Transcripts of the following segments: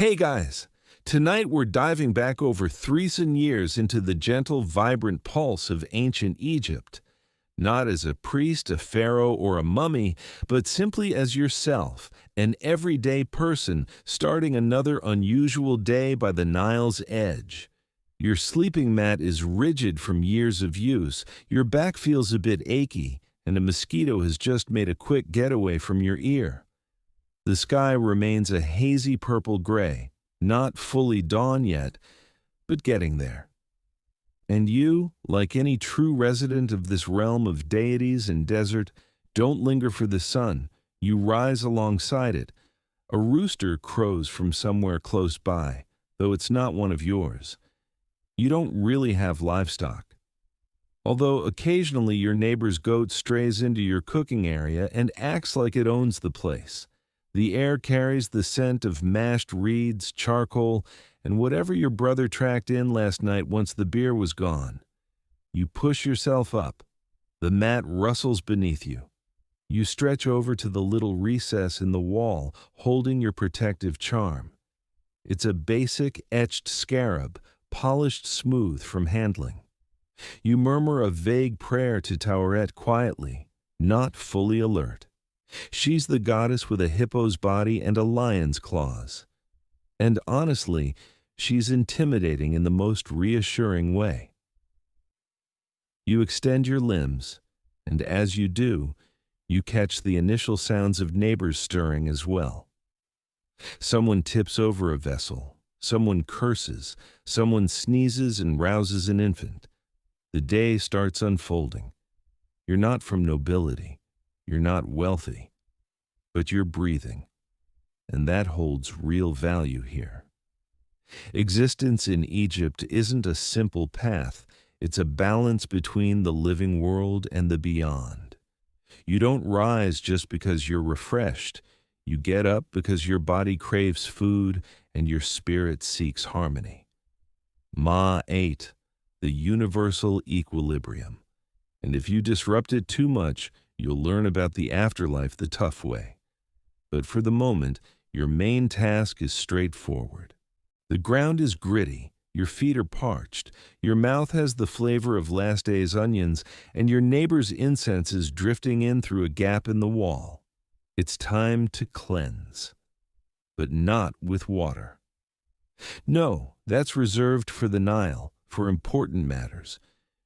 Hey guys! Tonight we're diving back over 3,000 years into the gentle, vibrant pulse of ancient Egypt. Not as a priest, a pharaoh, or a mummy, but simply as yourself, an everyday person starting another unusual day by the Nile's edge. Your sleeping mat is rigid from years of use, your back feels a bit achy, and a mosquito has just made a quick getaway from your ear. The sky remains a hazy purple gray, not fully dawn yet, but getting there. And you, like any true resident of this realm of deities and desert, don't linger for the sun. You rise alongside it. A rooster crows from somewhere close by, though it's not one of yours. You don't really have livestock. Although occasionally your neighbor's goat strays into your cooking area and acts like it owns the place. The air carries the scent of mashed reeds, charcoal, and whatever your brother tracked in last night once the beer was gone. You push yourself up. The mat rustles beneath you. You stretch over to the little recess in the wall, holding your protective charm. It's a basic etched scarab, polished smooth from handling. You murmur a vague prayer to Tauret quietly, not fully alert. She's the goddess with a hippo's body and a lion's claws. And honestly, she's intimidating in the most reassuring way. You extend your limbs, and as you do, you catch the initial sounds of neighbors stirring as well. Someone tips over a vessel, someone curses, someone sneezes and rouses an infant. The day starts unfolding. You're not from nobility. You're not wealthy, but you're breathing, and that holds real value here. Existence in Egypt isn't a simple path, it's a balance between the living world and the beyond. You don't rise just because you're refreshed, you get up because your body craves food and your spirit seeks harmony. Ma-8, the universal equilibrium, and if you disrupt it too much, you'll learn about the afterlife the tough way. But for the moment, your main task is straightforward. The ground is gritty, your feet are parched, your mouth has the flavor of last day's onions, and your neighbor's incense is drifting in through a gap in the wall. It's time to cleanse. But not with water. No, that's reserved for the Nile, for important matters.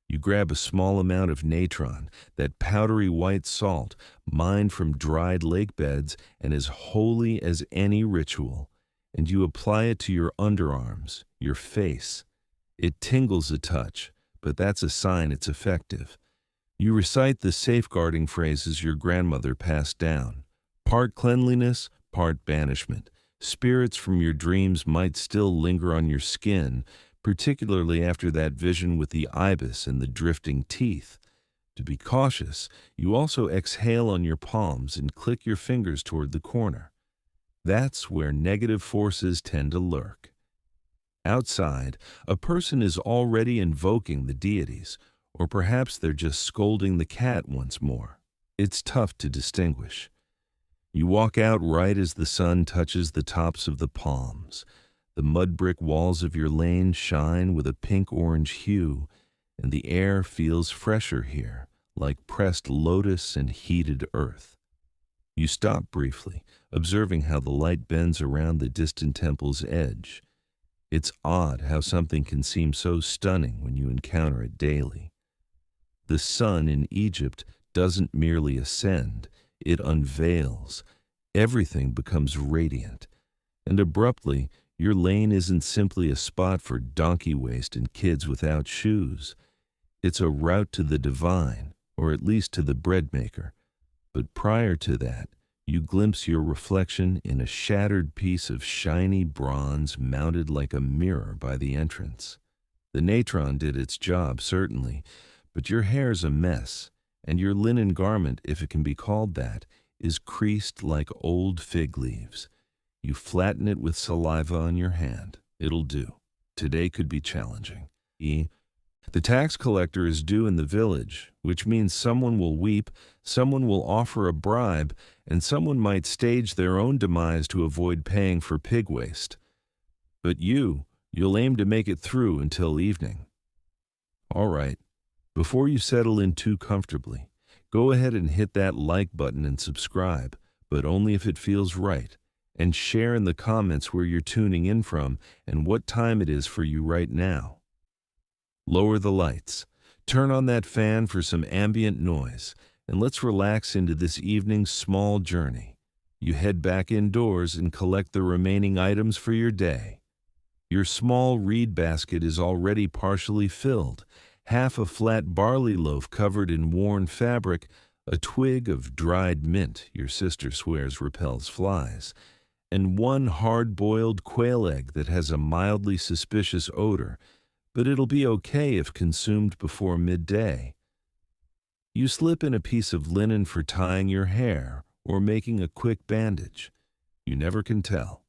You grab a small amount of natron, that powdery white salt, mined from dried lake beds and as holy as any ritual, and you apply it to your underarms, your face. It tingles a touch, but that's a sign it's effective. You recite the safeguarding phrases your grandmother passed down. Part cleanliness, part banishment. Spirits from your dreams might still linger on your skin, particularly after that vision with the ibis and the drifting teeth. To be cautious, you also exhale on your palms and click your fingers toward the corner. That's where negative forces tend to lurk. Outside, a person is already invoking the deities, or perhaps they're just scolding the cat once more. It's tough to distinguish. You walk out right as the sun touches the tops of the palms. The mud brick walls of your lane shine with a pink-orange hue, and the air feels fresher here, like pressed lotus and heated earth. You stop briefly, observing how the light bends around the distant temple's edge. It's odd how something can seem so stunning when you encounter it daily. The sun in Egypt doesn't merely ascend, it unveils. Everything becomes radiant, and abruptly, your lane isn't simply a spot for donkey waste and kids without shoes. It's a route to the divine, or at least to the bread maker. But prior to that, you glimpse your reflection in a shattered piece of shiny bronze mounted like a mirror by the entrance. The natron did its job, certainly, but your hair's a mess, and your linen garment, if it can be called that, is creased like old fig leaves. You flatten it with saliva on your hand. It'll do. Today could be challenging. The tax collector is due in the village, which means someone will weep, someone will offer a bribe, and someone might stage their own demise to avoid paying for pig waste. But you'll aim to make it through until evening. All right, before you settle in too comfortably, go ahead and hit that like button and subscribe, but only if it feels right. And share in the comments where you're tuning in from and what time it is for you right now. Lower the lights, turn on that fan for some ambient noise, and let's relax into this evening's small journey. You head back indoors and collect the remaining items for your day. Your small reed basket is already partially filled, half a flat barley loaf covered in worn fabric, a twig of dried mint your sister swears repels flies, and one hard-boiled quail egg that has a mildly suspicious odor, but it'll be okay if consumed before midday. You slip in a piece of linen for tying your hair or making a quick bandage. You never can tell.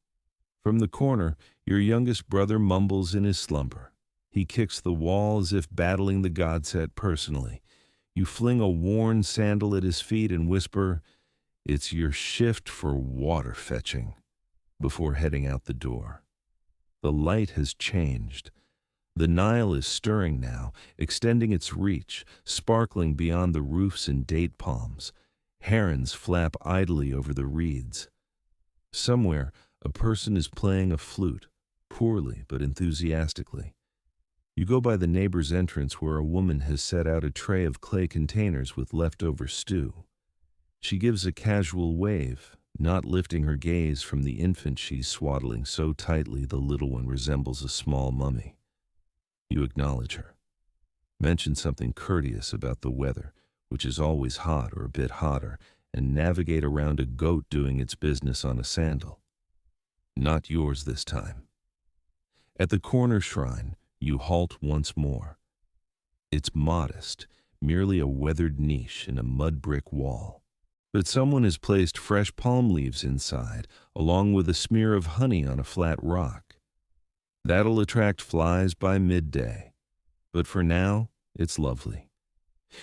From the corner, your youngest brother mumbles in his slumber. He kicks the wall as if battling the godset personally. You fling a worn sandal at his feet and whisper, "It's your shift for water fetching," before heading out the door. The light has changed. The Nile is stirring now, extending its reach, sparkling beyond the roofs and date palms. Herons flap idly over the reeds. Somewhere, a person is playing a flute, poorly but enthusiastically. You go by the neighbor's entrance where a woman has set out a tray of clay containers with leftover stew. She gives a casual wave, not lifting her gaze from the infant she's swaddling so tightly the little one resembles a small mummy. You acknowledge her. Mention something courteous about the weather, which is always hot or a bit hotter, and navigate around a goat doing its business on a sandal. Not yours this time. At the corner shrine, you halt once more. It's modest, merely a weathered niche in a mud brick wall. But someone has placed fresh palm leaves inside, along with a smear of honey on a flat rock. That'll attract flies by midday. But for now, it's lovely.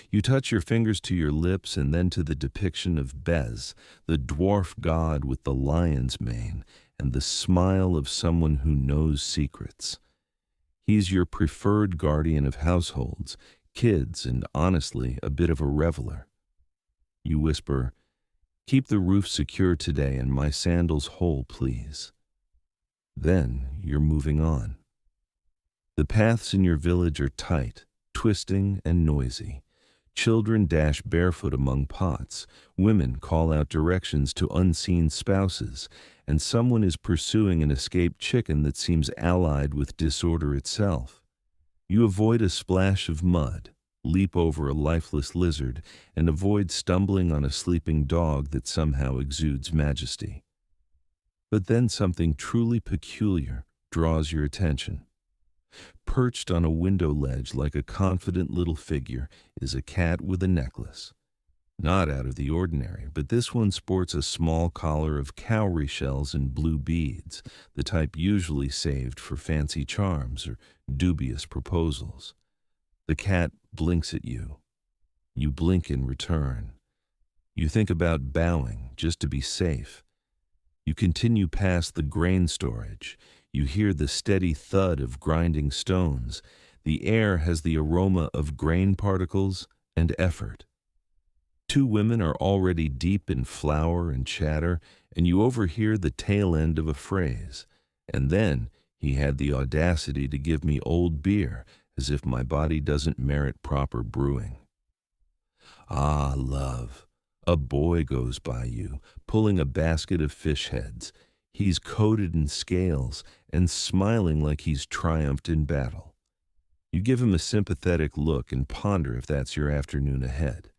You touch your fingers to your lips and then to the depiction of Bez, the dwarf god with the lion's mane and the smile of someone who knows secrets. He's your preferred guardian of households, kids, and honestly, a bit of a reveler. You whisper, "Keep the roof secure today and my sandals whole, please." Then you're moving on. The paths in your village are tight, twisting, and noisy. Children dash barefoot among pots, women call out directions to unseen spouses, and someone is pursuing an escaped chicken that seems allied with disorder itself. You avoid a splash of mud, leap over a lifeless lizard, and avoid stumbling on a sleeping dog that somehow exudes majesty. But then something truly peculiar draws your attention. Perched on a window ledge like a confident little figure is a cat with a necklace. Not out of the ordinary, but this one sports a small collar of cowrie shells and blue beads, the type usually saved for fancy charms or dubious proposals. The cat blinks at you. You blink in return. You think about bowing just to be safe. You continue past the grain storage. You hear the steady thud of grinding stones. The air has the aroma of grain particles and effort. Two women are already deep in flour and chatter, and you overhear the tail end of a phrase. And then he had the audacity to give me old beer, as if my body doesn't merit proper brewing. Ah, love. A boy goes by you, pulling a basket of fish heads. He's coated in scales and smiling like he's triumphed in battle. You give him a sympathetic look and ponder if that's your afternoon ahead.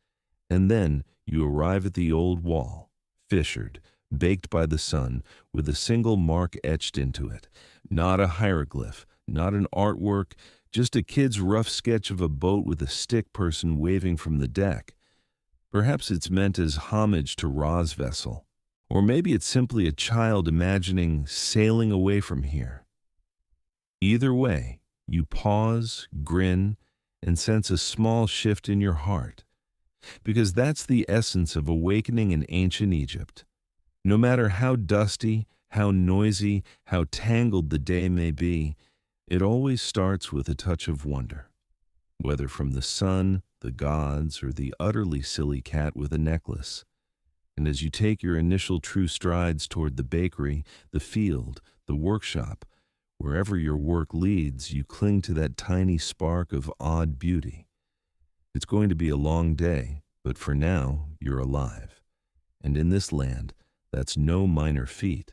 And then you arrive at the old wall, fissured, baked by the sun, with a single mark etched into it. Not a hieroglyph, not an artwork, just a kid's rough sketch of a boat with a stick person waving from the deck. Perhaps it's meant as homage to Ra's vessel. Or maybe it's simply a child imagining sailing away from here. Either way, you pause, grin, and sense a small shift in your heart. Because that's the essence of awakening in ancient Egypt. No matter how dusty, How noisy, how tangled the day may be, it always starts with a touch of wonder, whether from the sun, the gods, or the utterly silly cat with a necklace. And as you take your initial true strides toward the bakery, the field, the workshop, wherever your work leads, you cling to that tiny spark of odd beauty. It's going to be a long day, but for now, you're alive. And in this land, that's no minor feat.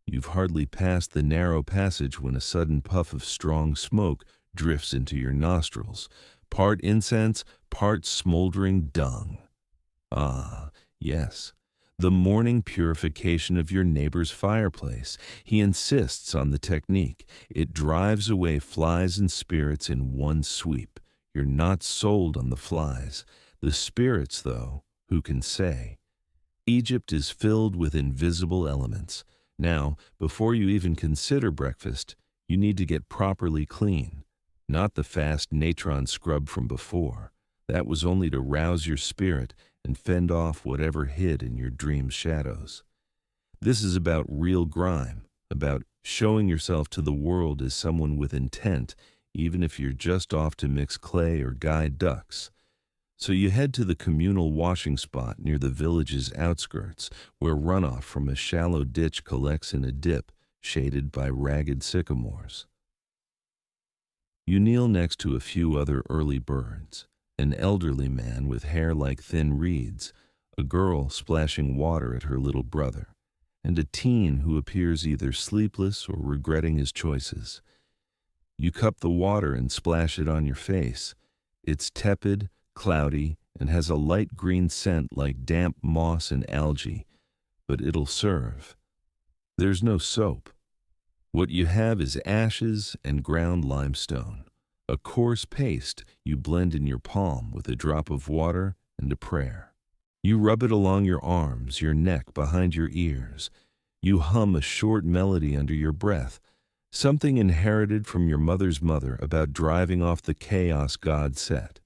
You've hardly passed the narrow passage when a sudden puff of strong smoke drifts into your nostrils, part incense, part smoldering dung. Ah, yes, the morning purification of your neighbor's fireplace. He insists on the technique. It drives away flies and spirits in one sweep. You're not sold on the flies. The spirits, though, who can say? Egypt is filled with invisible elements. Now, before you even consider breakfast, you need to get properly clean. Not the fast natron scrub from before. That was only to rouse your spirit and fend off whatever hid in your dream's shadows. This is about real grime, about showing yourself to the world as someone with intent, even if you're just off to mix clay or guide ducks. So you head to the communal washing spot near the village's outskirts, where runoff from a shallow ditch collects in a dip shaded by ragged sycamores. You kneel next to a few other early birds, an elderly man with hair like thin reeds, a girl splashing water at her little brother, and a teen who appears either sleepless or regretting his choices. You cup the water and splash it on your face. It's tepid, cloudy, and has a light green scent like damp moss and algae, but it'll serve. There's no soap. What you have is ashes and ground limestone, a coarse paste you blend in your palm with a drop of water and a prayer. You rub it along your arms, your neck, behind your ears. You hum a short melody under your breath, something inherited from your mother's mother about driving off the chaos God set.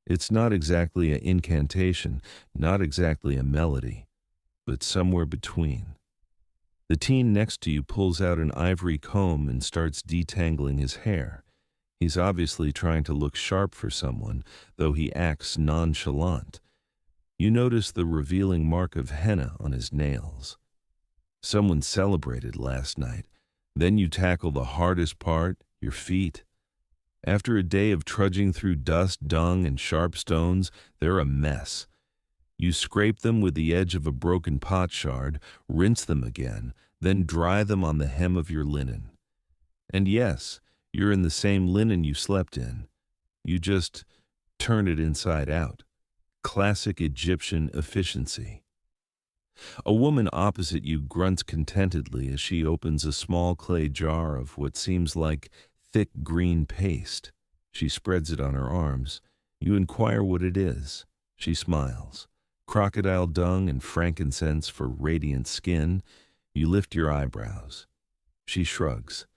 It's not exactly an incantation, not exactly a melody, but somewhere between. The teen next to you pulls out an ivory comb and starts detangling his hair. He's obviously trying to look sharp for someone, though he acts nonchalant. You notice the revealing mark of henna on his nails. Someone celebrated last night. Then you tackle the hardest part, your feet. After a day of trudging through dust, dung, and sharp stones, they're a mess. You scrape them with the edge of a broken pot shard, rinse them again, then dry them on the hem of your linen. And yes, you're in the same linen you slept in. You just turn it inside out. Classic Egyptian efficiency. A woman opposite you grunts contentedly as she opens a small clay jar of what seems like thick green paste. She spreads it on her arms. You inquire what it is. She smiles. Crocodile dung and frankincense for radiant skin. You lift your eyebrows. She shrugs.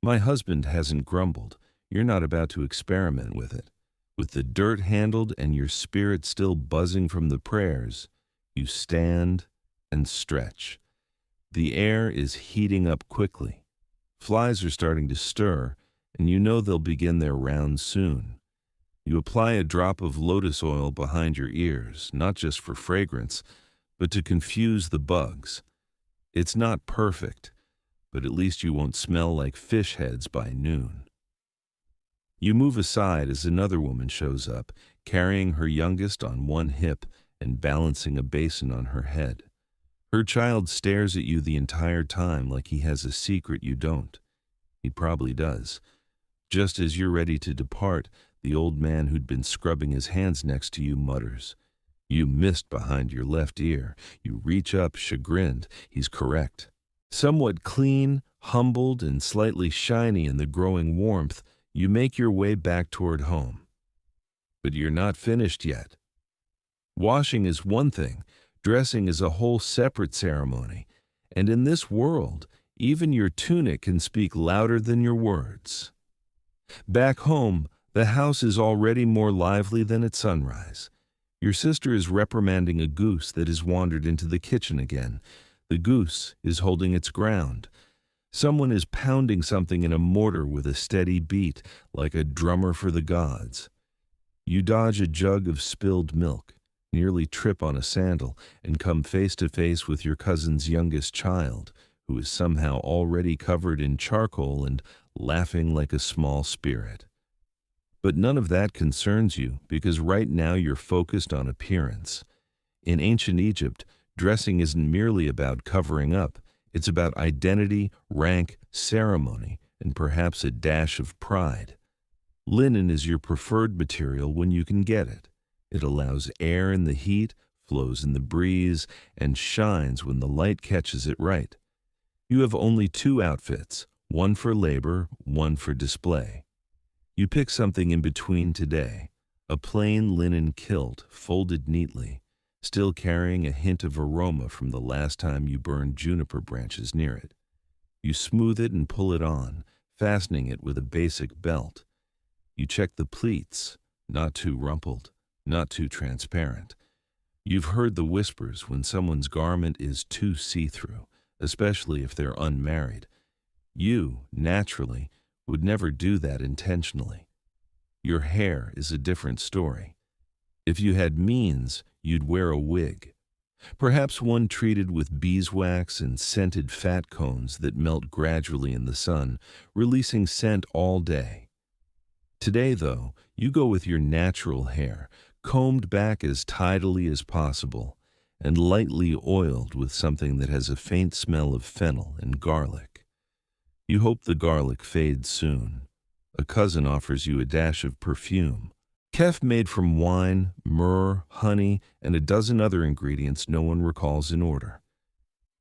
My husband hasn't grumbled. You're not about to experiment with it. With the dirt handled and your spirit still buzzing from the prayers, you stand and stretch. The air is heating up quickly. Flies are starting to stir, and you know they'll begin their round soon. You apply a drop of lotus oil behind your ears, not just for fragrance, but to confuse the bugs. It's not perfect, but at least you won't smell like fish heads by noon. You move aside as another woman shows up, carrying her youngest on one hip and balancing a basin on her head. Her child stares at you the entire time like he has a secret you don't. He probably does. Just as you're ready to depart, the old man who'd been scrubbing his hands next to you mutters. You missed behind your left ear. You reach up, chagrined. He's correct. Somewhat clean, humbled, and slightly shiny in the growing warmth, you make your way back toward home. But you're not finished yet. Washing is one thing. Dressing is a whole separate ceremony. And in this world, even your tunic can speak louder than your words. Back home, the house is already more lively than at sunrise. Your sister is reprimanding a goose that has wandered into the kitchen again. The goose is holding its ground. Someone is pounding something in a mortar with a steady beat, like a drummer for the gods. You dodge a jug of spilled milk, nearly trip on a sandal, and come face to face with your cousin's youngest child, who is somehow already covered in charcoal and laughing like a small spirit. But none of that concerns you, because right now you're focused on appearance. In ancient Egypt, dressing isn't merely about covering up. It's about identity, rank, ceremony, and perhaps a dash of pride. Linen is your preferred material when you can get it. It allows air in the heat, flows in the breeze, and shines when the light catches it right. You have only two outfits, one for labor, one for display. You pick something in between today, a plain linen kilt folded neatly, still carrying a hint of aroma from the last time you burned juniper branches near it. You smooth it and pull it on, fastening it with a basic belt. You check the pleats, not too rumpled, not too transparent. You've heard the whispers when someone's garment is too see-through, especially if they're unmarried. You, naturally, would never do that intentionally. Your hair is a different story. If you had means, you'd wear a wig. Perhaps one treated with beeswax and scented fat cones that melt gradually in the sun, releasing scent all day. Today, though, you go with your natural hair, combed back as tidily as possible, and lightly oiled with something that has a faint smell of fennel and garlic. You hope the garlic fades soon. A cousin offers you a dash of perfume, kef made from wine, myrrh, honey, and a dozen other ingredients no one recalls in order.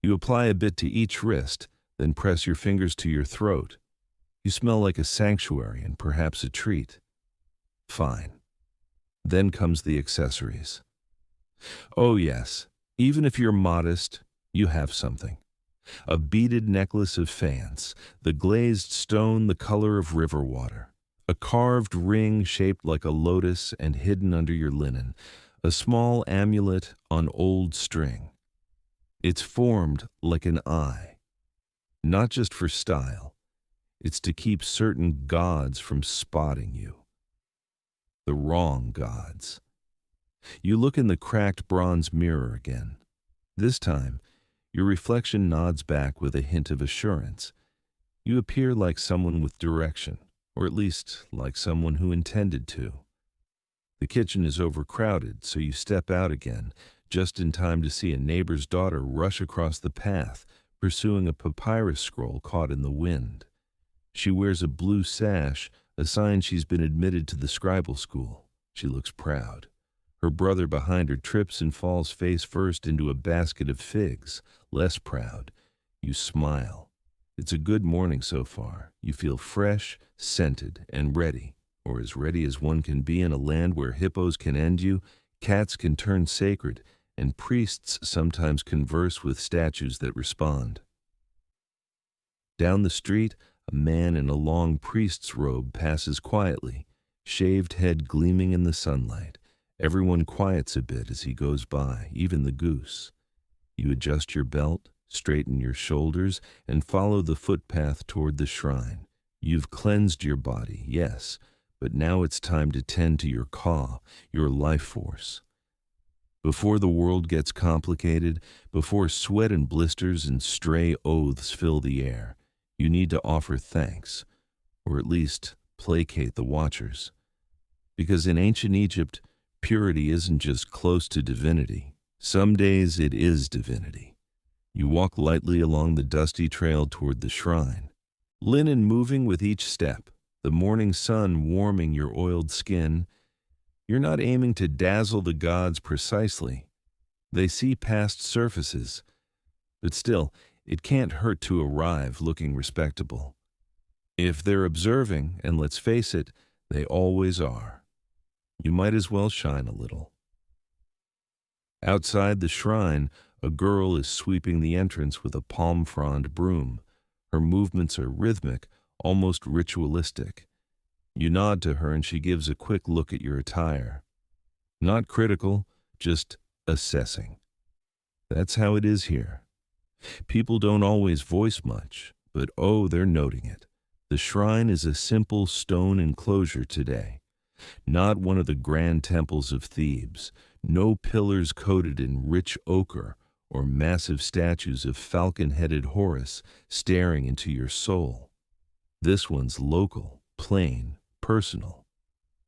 You apply a bit to each wrist, then press your fingers to your throat. You smell like a sanctuary and perhaps a treat. Fine. Then comes the accessories. Oh yes, even if you're modest, you have something. A beaded necklace of faience, the glazed stone the color of river water, a carved ring shaped like a lotus and hidden under your linen, a small amulet on old string. It's formed like an eye, not just for style. It's to keep certain gods from spotting you. The wrong gods. You look in the cracked bronze mirror again. This time, your reflection nods back with a hint of assurance. You appear like someone with direction, or at least like someone who intended to. The kitchen is overcrowded, so you step out again, just in time to see a neighbor's daughter rush across the path, pursuing a papyrus scroll caught in the wind. She wears a blue sash, a sign she's been admitted to the scribal school. She looks proud. Her brother behind her trips and falls face first into a basket of figs, less proud. You smile. It's a good morning so far. You feel fresh, scented, and ready, or as ready as one can be in a land where hippos can end you, cats can turn sacred, and priests sometimes converse with statues that respond. Down the street, a man in a long priest's robe passes quietly, shaved head gleaming in the sunlight. Everyone quiets a bit as he goes by, even the goose. You adjust your belt, straighten your shoulders, and follow the footpath toward the shrine. You've cleansed your body, yes, but now it's time to tend to your ka, your life force. Before the world gets complicated, before sweat and blisters and stray oaths fill the air, you need to offer thanks, or at least placate the watchers. Because in ancient Egypt, purity isn't just close to divinity. Some days it is divinity. You walk lightly along the dusty trail toward the shrine, linen moving with each step, the morning sun warming your oiled skin. You're not aiming to dazzle the gods precisely. They see past surfaces, but still, it can't hurt to arrive looking respectable. If they're observing, and let's face it, they always are, you might as well shine a little. Outside the shrine, a girl is sweeping the entrance with a palm frond broom. Her movements are rhythmic, almost ritualistic. You nod to her and she gives a quick look at your attire. Not critical, just assessing. That's how it is here. People don't always voice much, but oh, they're noting it. The shrine is a simple stone enclosure today, not one of the grand temples of Thebes, no pillars coated in rich ochre or massive statues of falcon-headed Horus staring into your soul. This one's local, plain, personal.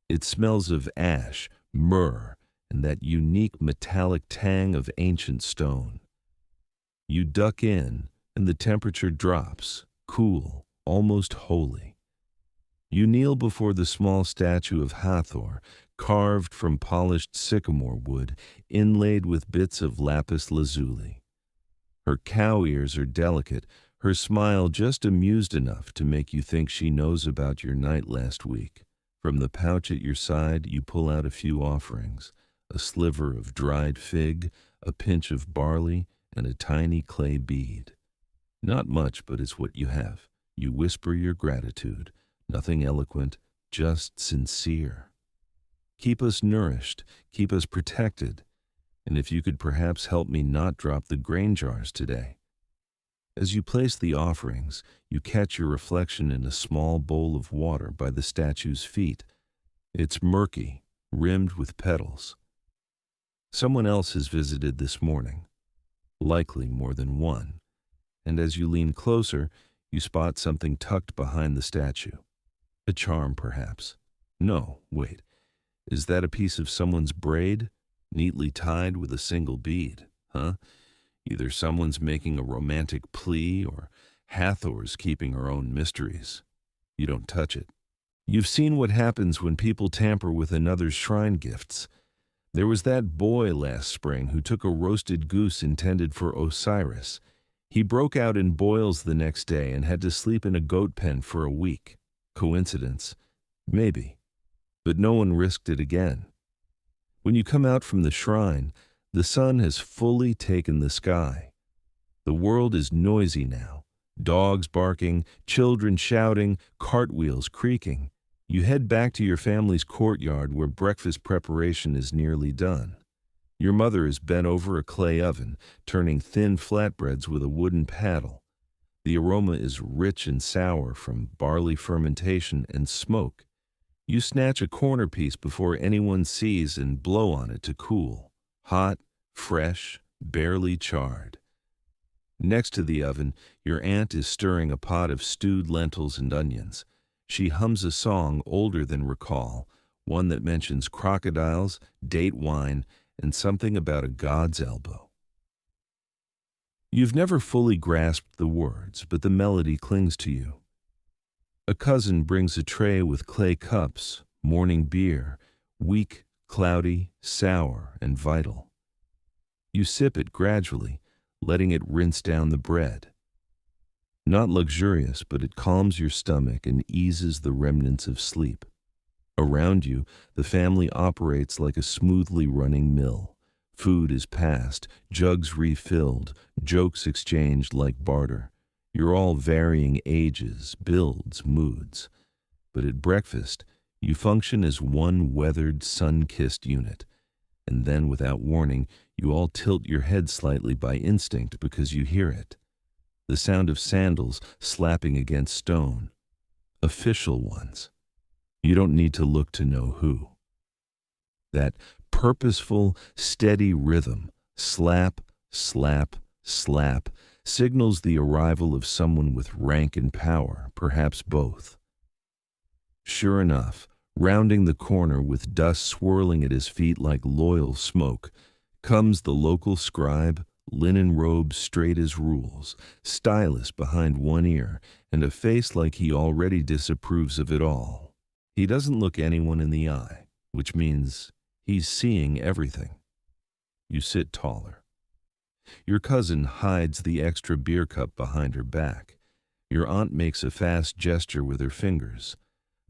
It smells of ash, myrrh, and that unique metallic tang of ancient stone. You duck in, and the temperature drops, cool, almost holy. You kneel before the small statue of Hathor, carved from polished sycamore wood, inlaid with bits of lapis lazuli. Her cow ears are delicate, her smile just amused enough to make you think she knows about your night last week. From the pouch at your side, you pull out a few offerings, a sliver of dried fig, a pinch of barley, and a tiny clay bead. Not much, but it's what you have. You whisper your gratitude, nothing eloquent, just sincere. Keep us nourished, keep us protected, and if you could perhaps help me not drop the grain jars today. As you place the offerings, you catch your reflection in a small bowl of water by the statue's feet. It's murky, rimmed with petals. Someone else has visited this morning, likely more than one, and as you lean closer, you spot something tucked behind the statue. A charm, perhaps. No, wait. Is that a piece of someone's braid, neatly tied with a single bead, huh? Either someone's making a romantic plea or Hathor's keeping her own mysteries. You don't touch it. You've seen what happens when people tamper with another's shrine gifts. There was that boy last spring who took a roasted goose intended for Osiris. He broke out in boils the next day and had to sleep in a goat pen for a week. Coincidence? Maybe. But no one risked it again. When you come out from the shrine, the sun has fully taken the sky. The world is noisy now. Dogs barking, children shouting, cartwheels creaking. You head back to your family's courtyard where breakfast preparation is nearly done. Your mother is bent over a clay oven, turning thin flatbreads with a wooden paddle. The aroma is rich and sour from barley fermentation and smoke. You snatch a corner piece before anyone sees and blow on it to cool. Hot, fresh, barely charred. Next to the oven, your aunt is stirring a pot of stewed lentils and onions. She hums a song older than recall, one that mentions crocodiles, date wine, and something about a god's elbow. You've never fully grasped the words, but the melody clings to you. A cousin brings a tray with clay cups, morning beer, weak, cloudy, sour, and vital. You sip it gradually, letting it rinse down the bread. Not luxurious, but it calms your stomach and eases the remnants of sleep. Around you, the family operates like a smoothly running mill. Food is passed, jugs refilled, jokes exchanged like barter. You're all varying ages, builds, moods. But at breakfast, you function as one weathered, sun-kissed unit. And then, without warning, you all tilt your head slightly by instinct because you hear it. The sound of sandals slapping against stone. Official ones. You don't need to look to know who. That purposeful, steady rhythm, slap, slap, slap, signals the arrival of someone with rank and power, perhaps both. Sure enough, rounding the corner with dust swirling at his feet like loyal smoke, comes the local scribe, linen robe straight as rules, stylus behind one ear, and a face like he already disapproves of it all. He doesn't look anyone in the eye, which means he's seeing everything. You sit taller. Your cousin hides the extra beer cup behind her back. Your aunt makes a fast gesture with her fingers,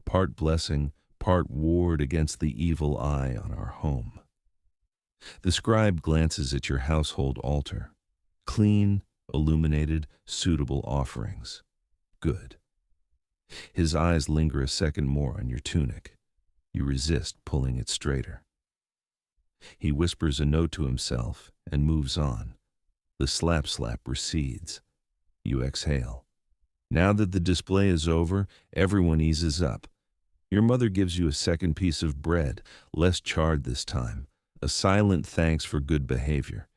part blessing, part ward against the evil eye on our home. The scribe glances at your household altar. Clean, illuminated, suitable offerings. Good. His eyes linger a second more on your tunic. You resist pulling it straighter. He whispers a note to himself and moves on. The slap recedes. You exhale. Now that the display is over, everyone eases up. Your mother gives you a second piece of bread, less charred this time, a silent thanks for good behavior.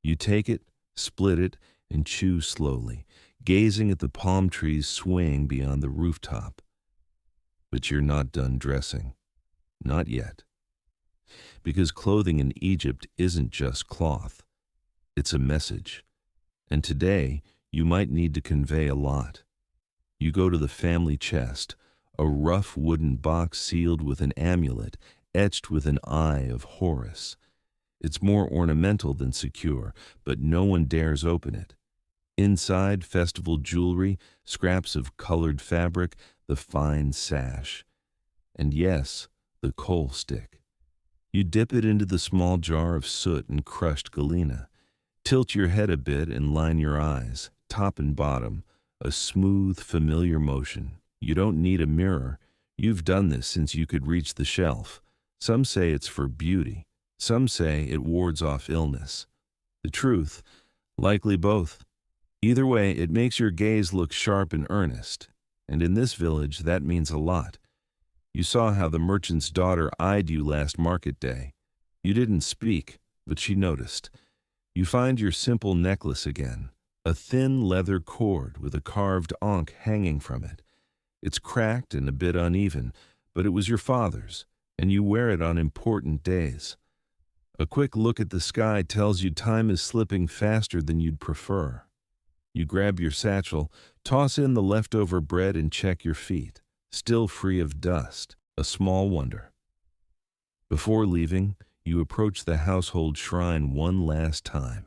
You take it, split it, and chew slowly, gazing at the palm trees swaying beyond the rooftop. But you're not done dressing. Not yet. Because clothing in Egypt isn't just cloth. It's a message. And today, you might need to convey a lot. You go to the family chest, a rough wooden box sealed with an amulet etched with an eye of Horus. It's more ornamental than secure, but no one dares open it. Inside, festival jewelry, scraps of colored fabric, the fine sash. And yes, the coal stick. You dip it into the small jar of soot and crushed galena. Tilt your head a bit and line your eyes, top and bottom, a smooth, familiar motion. You don't need a mirror. You've done this since you could reach the shelf. Some say it's for beauty. Some say it wards off illness. The truth, likely both. Either way, it makes your gaze look sharp and earnest. And in this village, that means a lot. You saw how the merchant's daughter eyed you last market day. You didn't speak, but she noticed. You find your simple necklace again, a thin leather cord with a carved ankh hanging from it. It's cracked and a bit uneven, but it was your father's, and you wear it on important days. A quick look at the sky tells you time is slipping faster than you'd prefer. You grab your satchel, toss in the leftover bread, and check your feet, still free of dust, a small wonder. Before leaving, you approach the household shrine one last time.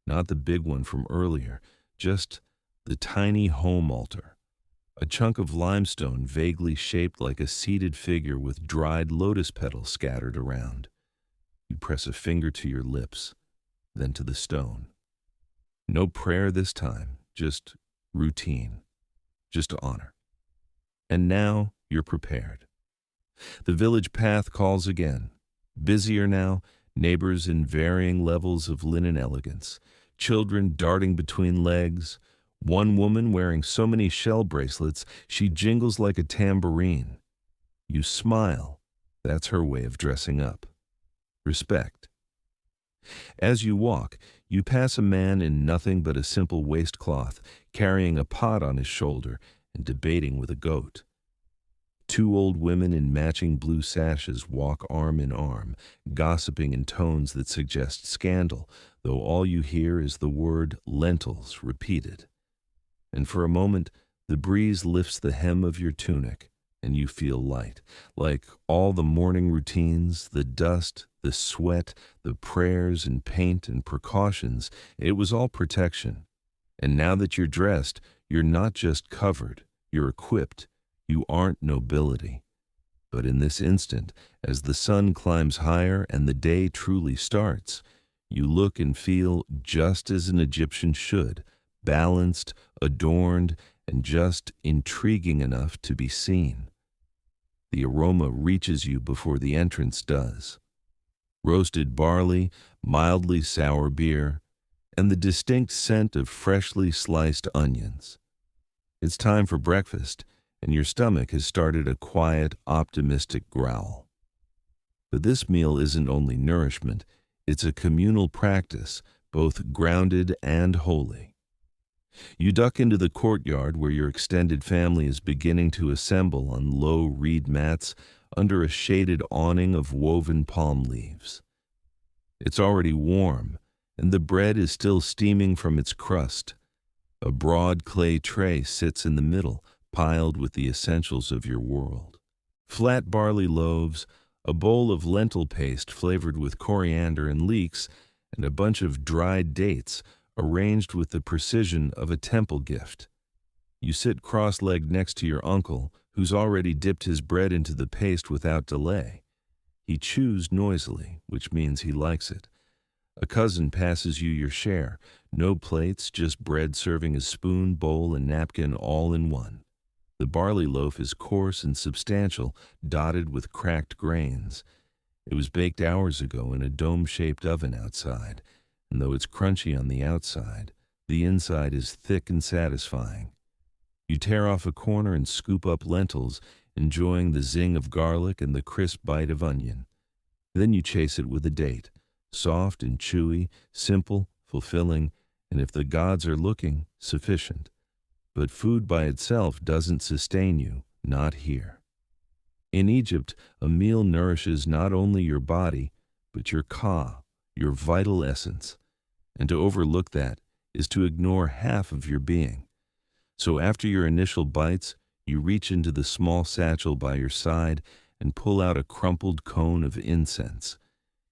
Not the big one from earlier, just the tiny home altar. A chunk of limestone vaguely shaped like a seated figure with dried lotus petals scattered around. You press a finger to your lips, then to the stone. No prayer this time, just routine, just honor. And now you're prepared. The village path calls again. Busier now, neighbors in varying levels of linen elegance, children darting between legs, one woman wearing so many shell bracelets she jingles like a tambourine. You smile. That's her way of dressing up. Respect. As you walk, you pass a man in nothing but a simple waistcloth, carrying a pot on his shoulder and debating with a goat. Two old women in matching blue sashes walk arm in arm, gossiping in tones that suggest scandal, though all you hear is the word lentils repeated. And for a moment, the breeze lifts the hem of your tunic, and you feel light, like all the morning routines, the dust, the sweat, the prayers and paint and precautions, it was all protection. And now that you're dressed, you're not just covered, you're equipped. You aren't nobility. But in this instant, as the sun climbs higher and the day truly starts, you look and feel just as an Egyptian should, balanced, adorned, and just intriguing enough to be seen. The aroma reaches you before the entrance does. Roasted barley, mildly sour beer, and the distinct scent of freshly sliced onions. It's time for breakfast, and your stomach has started a quiet, optimistic growl. But this meal isn't only nourishment, it's a communal practice, both grounded and holy. You duck into the courtyard where your extended family is beginning to assemble on low reed mats under a shaded awning of woven palm leaves. It's already warm, and the bread is still steaming from its crust. A broad clay tray sits in the middle, piled with the essentials of your world. Flat barley loaves, a bowl of lentil paste flavored with coriander and leeks, and a bunch of dried dates arranged with the precision of a temple gift. You sit cross-legged next to your uncle, who's already dipped his bread into the paste without delay. He chews noisily, which means he likes it. A cousin passes you your share, no plates, just bread serving as spoon, bowl, and napkin all in one. The barley loaf is coarse and substantial, dotted with cracked grains. It was baked hours ago in a dome-shaped oven outside, and though it's crunchy on the outside, the inside is thick and satisfying. You tear off a corner and scoop up lentils, enjoying the zing of garlic and the crisp bite of onion. Then you chase it with a date, soft and chewy, simple, fulfilling, and if the gods are looking, sufficient. But food by itself doesn't sustain you, not here. In Egypt, a meal nourishes not only your body, but your ka, your vital essence. And to overlook that is to ignore half of your being. So after your initial bites, you reach into the small satchel by your side and pull out a crumpled cone of incense.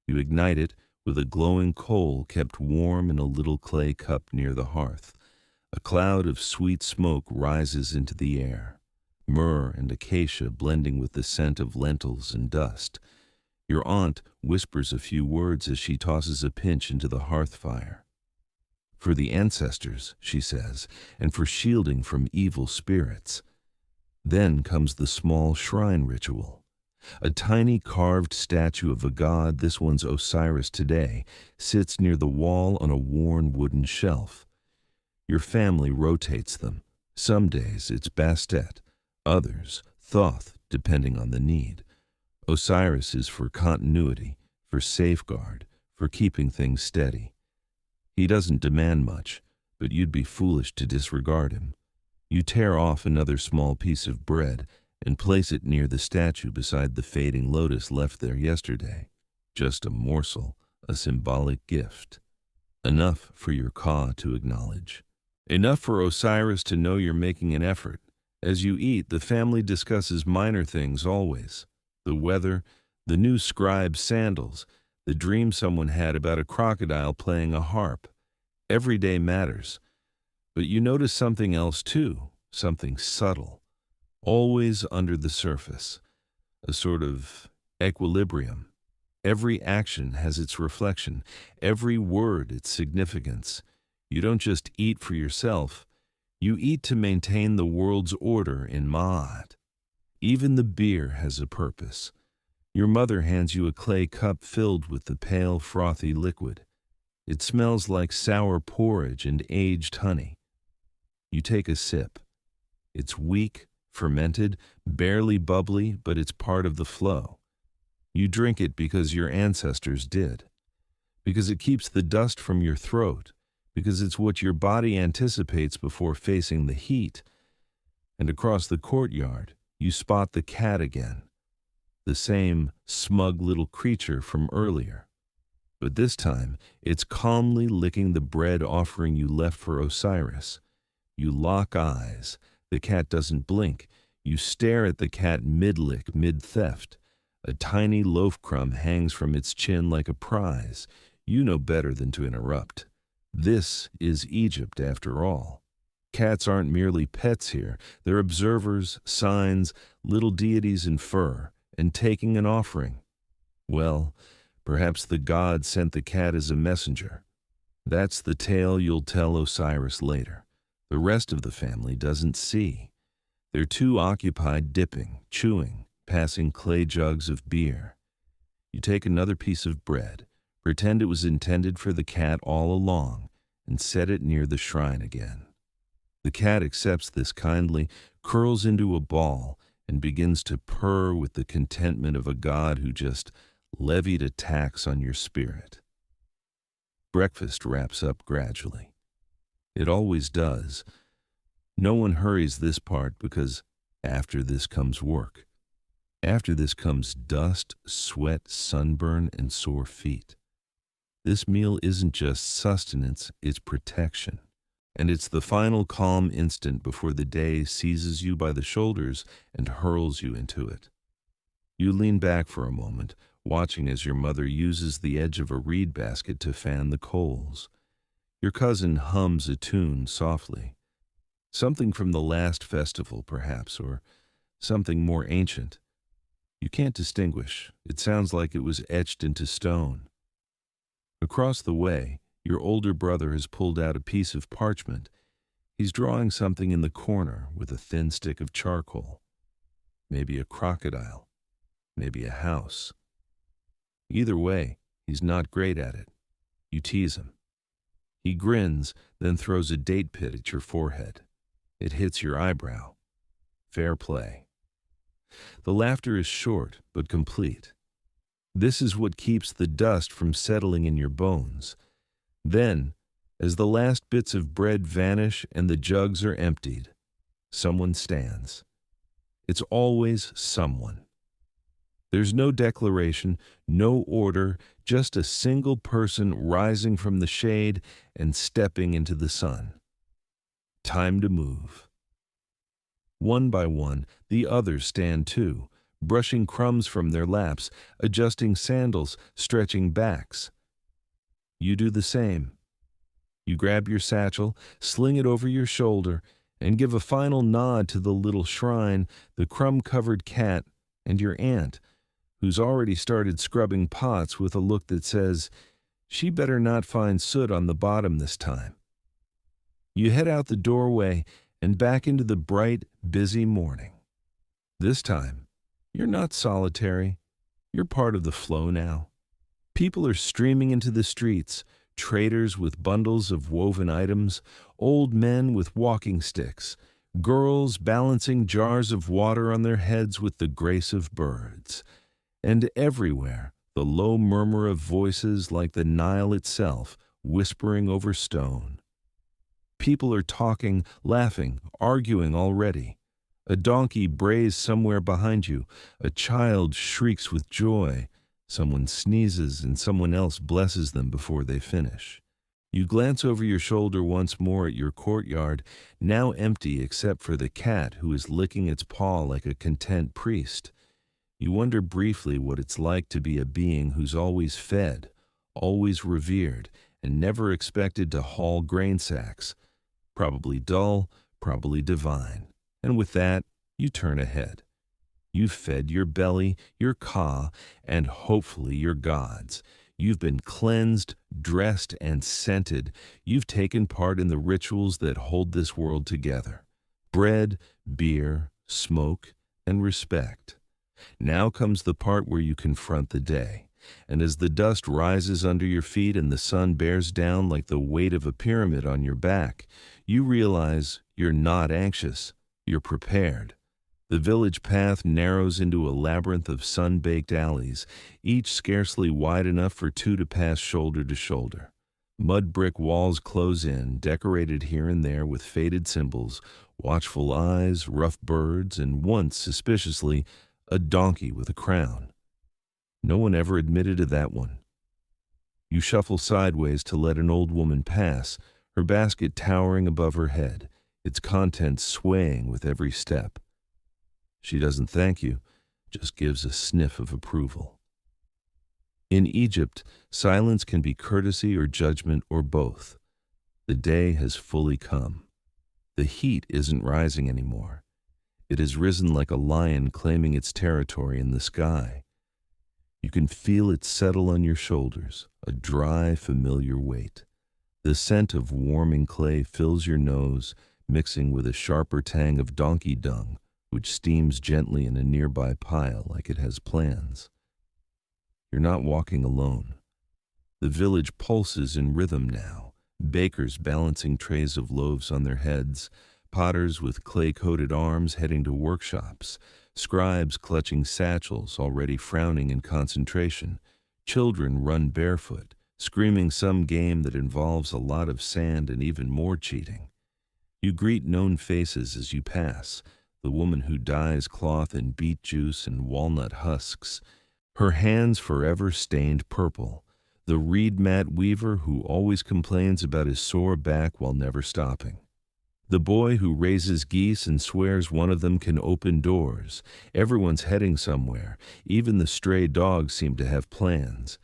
You ignite it with a glowing coal kept warm in a little clay cup near the hearth. A cloud of sweet smoke rises into the air, myrrh and acacia blending with the scent of lentils and dust. Your aunt whispers a few words as she tosses a pinch into the hearth fire. For the ancestors, she says, and for shielding from evil spirits. Then comes the small shrine ritual. A tiny carved statue of a god, this one's Osiris today, sits near the wall on a worn wooden shelf. Your family rotates them. Some days it's Bastet, others Thoth, depending on the need. Osiris is for continuity, for safeguard, for keeping things steady. He doesn't demand much, but you'd be foolish to disregard him. You tear off another small piece of bread and place it near the statue beside the fading lotus left there yesterday. Just a morsel, a symbolic gift. Enough for your ka to acknowledge. Enough for Osiris to know you're making an effort. As you eat, the family discusses minor things always. The weather, the new scribe's sandals, the dream someone had about a crocodile playing a harp. Every day matters. But you notice something else too, something subtle. Always under the surface, a sort of equilibrium. Every action has its reflection, every word its significance. You don't just eat for yourself, you eat to maintain the world's order in Ma'at. Even the beer has a purpose. Your mother hands you a clay cup filled with the pale, frothy liquid. It smells like sour porridge and aged honey. You take a sip. It's weak, fermented, barely bubbly, but it's part of the flow. You drink it because your ancestors did, because it keeps the dust from your throat, because it's what your body anticipates before facing the heat. And across the courtyard, you spot the cat again, the same smug little creature from earlier. But this time, it's calmly licking the bread offering you left for Osiris. You lock eyes. The cat doesn't blink. You stare at the cat mid-lick, mid-theft. A tiny loaf crumb hangs from its chin like a prize. You know better than to interrupt. This is Egypt, after all. Cats aren't merely pets here. They're observers, signs, little deities in fur, and taking an offering. Well, perhaps the god sent the cat as a messenger. That's the tale you'll tell Osiris later. The rest of the family doesn't see. They're too occupied dipping, chewing, passing clay jugs of beer. You take another piece of bread, pretend it was intended for the cat all along, and set it near the shrine again. The cat accepts this kindly, curls into a ball, and begins to purr with the contentment of a god who just levied a tax on your spirit. Breakfast wraps up gradually. It always does. No one hurries this part because after this comes work. After this comes dust, sweat, sunburn, and sore feet. This meal isn't just sustenance, it's protection. And it's the final calm instant before the day seizes you by the shoulders and hurls you into it. You lean back for a moment, watching as your mother uses the edge of a reed basket to fan the coals. Your cousin hums a tune softly. Something from the last festival, perhaps, or something more ancient. You can't distinguish. It sounds like it was etched into stone. Across the way, your older brother has pulled out a piece of parchment. He's drawing something in the corner with a thin stick of charcoal. Maybe a crocodile. Maybe a house. Either way, he's not great at it. You tease him. He grins, then throws a date pit at your forehead. It hits your eyebrow. Fair play. The laughter is short but complete. This is what keeps the dust from settling in your bones. Then, as the last bits of bread vanish and the jugs are emptied, someone stands. It's always someone. There's no declaration, no order, just a single person rising from the shade and stepping into the sun. Time to move. One by one, the others stand too, brushing crumbs from their laps, adjusting sandals, stretching backs. You do the same. You grab your satchel, sling it over your shoulder, and give a final nod to the little shrine, the crumb-covered cat, and your aunt, who's already started scrubbing pots with a look that says, she better not find soot on the bottom this time. You head out the doorway and back into the bright, busy morning. This time, you're not solitary. You're part of the flow now. People are streaming into the streets, traders with bundles of woven items, old men with walking sticks, girls balancing jars of water on their heads with the grace of birds. And everywhere, the low murmur of voices like the Nile itself, whispering over stone. People are talking, laughing, arguing already. A donkey brays somewhere behind you. A child shrieks with joy. Someone sneezes and someone else blesses them before they finish. You glance over your shoulder once more at your courtyard, now empty except for the cat who is licking its paw like a content priest. You wonder briefly what it's like to be a being who's always fed, always revered, and never expected to haul grain sacks. Probably dull, probably divine. And with that, you turn ahead. You've fed your belly, your ka, and hopefully your gods. You've been cleansed, dressed, and scented. You've taken part in the rituals that hold this world together. Bread, beer, smoke, and respect. Now comes the part where you confront the day. And as the dust rises under your feet and the sun bears down like the weight of a pyramid on your back, you realize you're not anxious, you're prepared. The village path narrows into a labyrinth of sun-baked alleys, each scarcely wide enough for two to pass shoulder to shoulder. Mud brick walls close in, decorated here and there with faded symbols, watchful eyes, rough birds, and once, suspiciously, a donkey with a crown. No one ever admitted to that one. You shuffle sideways to let an old woman pass, her basket towering above her head, its contents swaying with every step. She doesn't thank you, just gives a sniff of approval. In Egypt, silence can be courtesy or judgment or both. The day has fully come. The heat isn't rising anymore. It has risen like a lion claiming its territory in the sky. You can feel it settle on your shoulders, a dry, familiar weight. The scent of warming clay fills your nose, mixing with a sharper tang of donkey dung, which steams gently in a nearby pile like it has plans. You're not walking alone. The village pulses in rhythm now, bakers balancing trays of loaves on their heads, potters with clay-coated arms heading to workshops, scribes clutching satchels already frowning in concentration, children run barefoot, screaming some game that involves a lot of sand and even more cheating. You greet known faces as you pass, the woman who dyes cloth in beet juice and walnut husks, her hands forever stained purple, the reed mat weaver who always complains about his sore back while never stopping, the boy who raises geese and swears one of them can open doors. Everyone's heading somewhere. Even the stray dogs seem to have plans.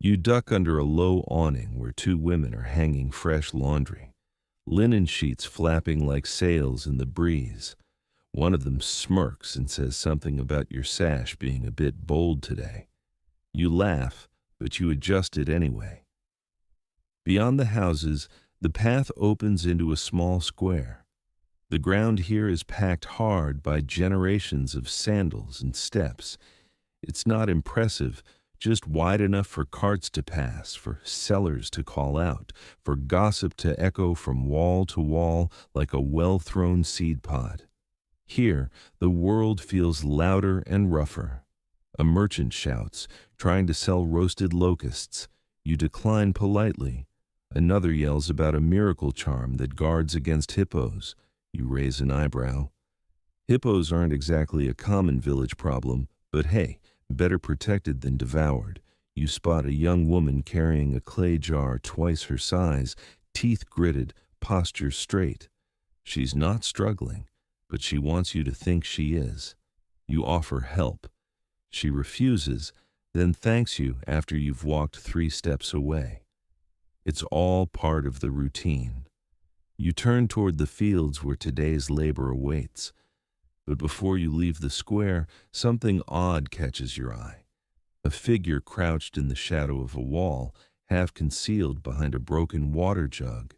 You duck under a low awning where two women are hanging fresh laundry, linen sheets flapping like sails in the breeze. One of them smirks and says something about your sash being a bit bold today. You laugh, but you adjust it anyway. Beyond the houses, the path opens into a small square. The ground here is packed hard by generations of sandals and steps. It's not impressive, just wide enough for carts to pass, for sellers to call out, for gossip to echo from wall to wall like a well-thrown seed pod. Here, the world feels louder and rougher. A merchant shouts, trying to sell roasted locusts. You decline politely. Another yells about a miracle charm that guards against hippos. You raise an eyebrow. Hippos aren't exactly a common village problem, but hey, better protected than devoured. You spot a young woman carrying a clay jar twice her size, teeth gritted, posture straight. She's not struggling, but she wants you to think she is. You offer help. She refuses, then thanks you after you've walked 3 steps away. It's all part of the routine. You turn toward the fields where today's labor awaits. But before you leave the square, something odd catches your eye. A figure crouched in the shadow of a wall, half concealed behind a broken water jug.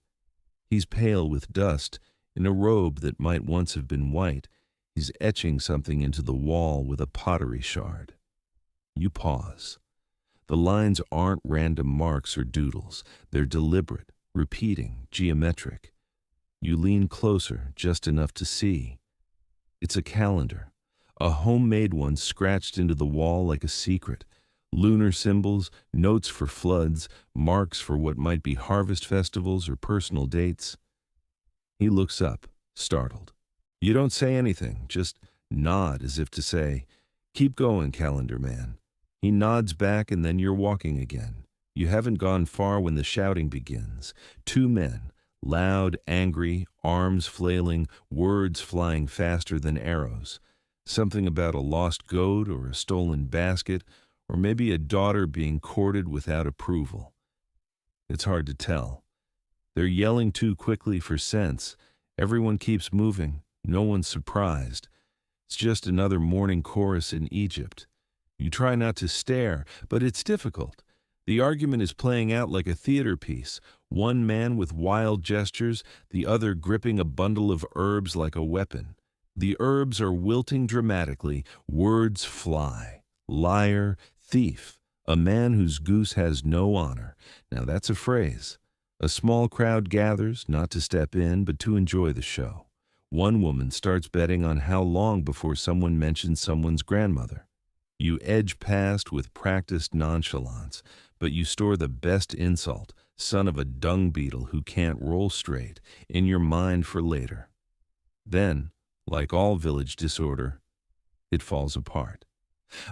He's pale with dust, in a robe that might once have been white. He's etching something into the wall with a pottery shard. You pause. The lines aren't random marks or doodles. They're deliberate, repeating, geometric. You lean closer, just enough to see. It's a calendar, a homemade one scratched into the wall like a secret. Lunar symbols, notes for floods, marks for what might be harvest festivals or personal dates. He looks up, startled. You don't say anything, just nod as if to say, "Keep going, calendar man." He nods back and then you're walking again. You haven't gone far when the shouting begins. 2 men, loud, angry, arms flailing, words flying faster than arrows. Something about a lost goat or a stolen basket, or maybe a daughter being courted without approval. It's hard to tell. They're yelling too quickly for sense. Everyone keeps moving. No one's surprised. It's just another morning chorus in Egypt. You try not to stare, but it's difficult. The argument is playing out like a theater piece. One man with wild gestures, the other gripping a bundle of herbs like a weapon. The herbs are wilting dramatically. Words fly. Liar, thief, a man whose goose has no honor. Now that's a phrase. A small crowd gathers, not to step in, but to enjoy the show. One woman starts betting on how long before someone mentions someone's grandmother. You edge past with practiced nonchalance, but you store the best insult, son of a dung beetle who can't roll straight, in your mind for later. Then, like all village disorder, it falls apart.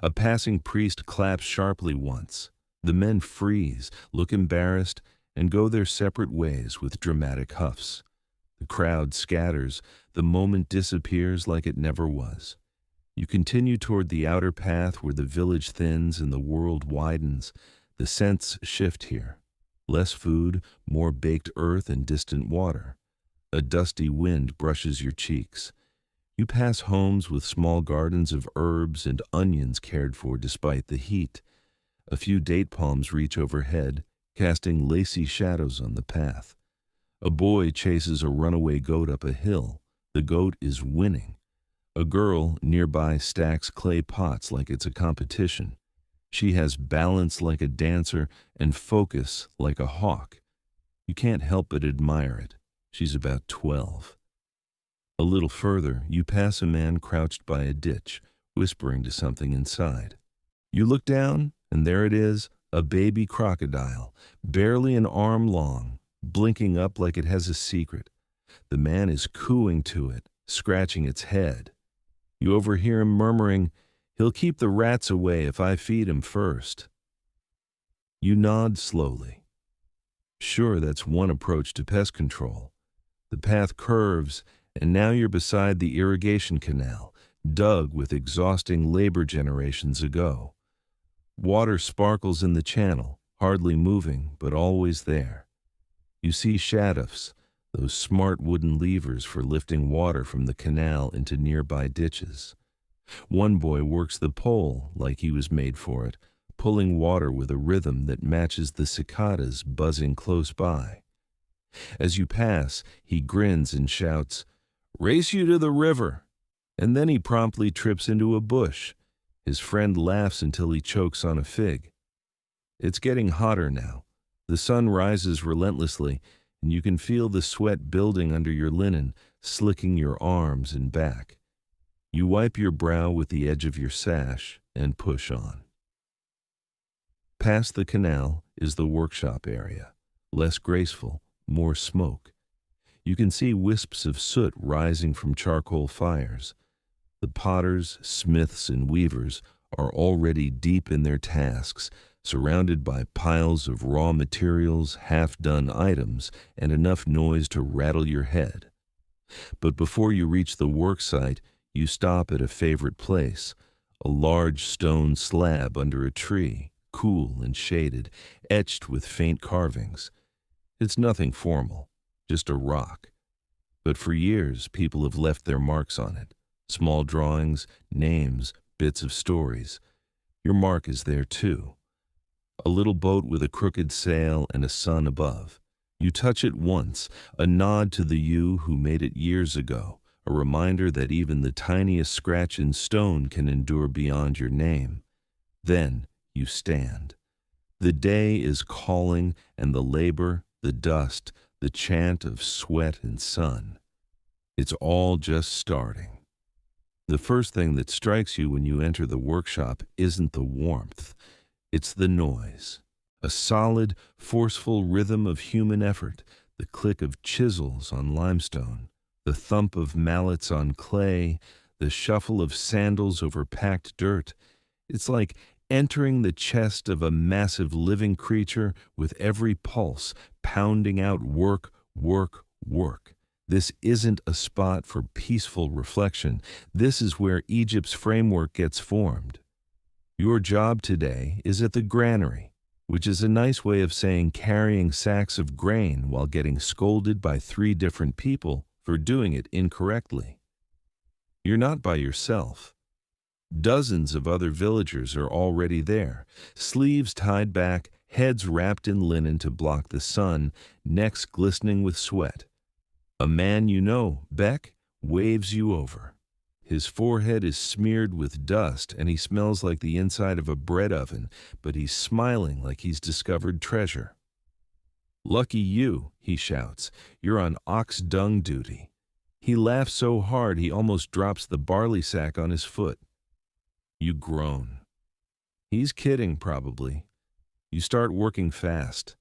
A passing priest claps sharply once. The men freeze, look embarrassed, and go their separate ways with dramatic huffs. The crowd scatters, the moment disappears like it never was. You continue toward the outer path where the village thins and the world widens. The scents shift here. Less food, more baked earth and distant water. A dusty wind brushes your cheeks. You pass homes with small gardens of herbs and onions cared for despite the heat. A few date palms reach overhead, casting lacy shadows on the path. A boy chases a runaway goat up a hill. The goat is winning. A girl nearby stacks clay pots like it's a competition. She has balance like a dancer and focus like a hawk. You can't help but admire it. She's about 12. A little further, you pass a man crouched by a ditch, whispering to something inside. You look down, and there it is, a baby crocodile, barely an arm long, blinking up like it has a secret. The man is cooing to it, scratching its head. You overhear him murmuring, "He'll keep the rats away if I feed him first." You nod slowly. Sure, that's one approach to pest control. The path curves, and now you're beside the irrigation canal, dug with exhausting labor generations ago. Water sparkles in the channel, hardly moving, but always there. You see shadufs, those smart wooden levers for lifting water from the canal into nearby ditches. One boy works the pole like he was made for it, pulling water with a rhythm that matches the cicadas buzzing close by. As you pass, he grins and shouts, "Race you to the river!" And then he promptly trips into a bush. His friend laughs until he chokes on a fig. It's getting hotter now. The sun rises relentlessly, and you can feel the sweat building under your linen, slicking your arms and back. You wipe your brow with the edge of your sash and push on. Past the canal is the workshop area, less graceful, more smoke. You can see wisps of soot rising from charcoal fires. The potters, smiths, and weavers are already deep in their tasks, surrounded by piles of raw materials, half-done items, and enough noise to rattle your head. But before you reach the work site, you stop at a favorite place, a large stone slab under a tree, cool and shaded, etched with faint carvings. It's nothing formal, just a rock. But for years, people have left their marks on it. Small drawings, names, bits of stories. Your mark is there too. A little boat with a crooked sail and a sun above. You touch it once, a nod to the you who made it years ago, a reminder that even the tiniest scratch in stone can endure beyond your name. Then you stand. The day is calling, and the labor, the dust, the chant of sweat and sun. It's all just starting. The first thing that strikes you when you enter the workshop isn't the warmth, it's the noise. A solid, forceful rhythm of human effort, the click of chisels on limestone, the thump of mallets on clay, the shuffle of sandals over packed dirt. It's like entering the chest of a massive living creature with every pulse pounding out work, work, work. This isn't a spot for peaceful reflection. This is where Egypt's framework gets formed. Your job today is at the granary, which is a nice way of saying carrying sacks of grain while getting scolded by 3 different people for doing it incorrectly. You're not by yourself. Dozens of other villagers are already there, sleeves tied back, heads wrapped in linen to block the sun, necks glistening with sweat. A man you know, Beck, waves you over. His forehead is smeared with dust and he smells like the inside of a bread oven, but he's smiling like he's discovered treasure. "Lucky you," he shouts, "you're on ox dung duty." He laughs so hard he almost drops the barley sack on his foot. You groan. He's kidding, probably. You start working fast.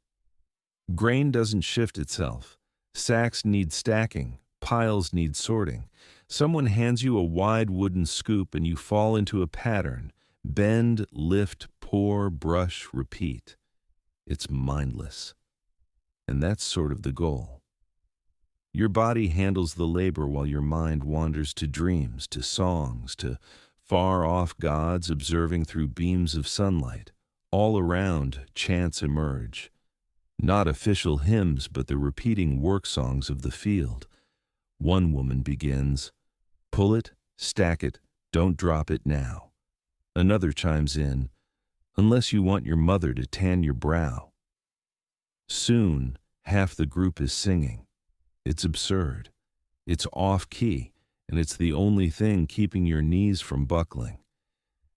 Grain doesn't shift itself. Sacks need stacking. Piles need sorting. Someone hands you a wide wooden scoop and you fall into a pattern. Bend, lift, pour, brush, repeat. It's mindless. And that's sort of the goal. Your body handles the labor while your mind wanders to dreams, to songs, to far-off gods observing through beams of sunlight. All around, chants emerge. Not official hymns, but the repeating work songs of the field. One woman begins, "Pull it, stack it, don't drop it now." Another chimes in, "Unless you want your mother to tan your brow." Soon, half the group is singing. It's absurd. It's off-key, and it's the only thing keeping your knees from buckling.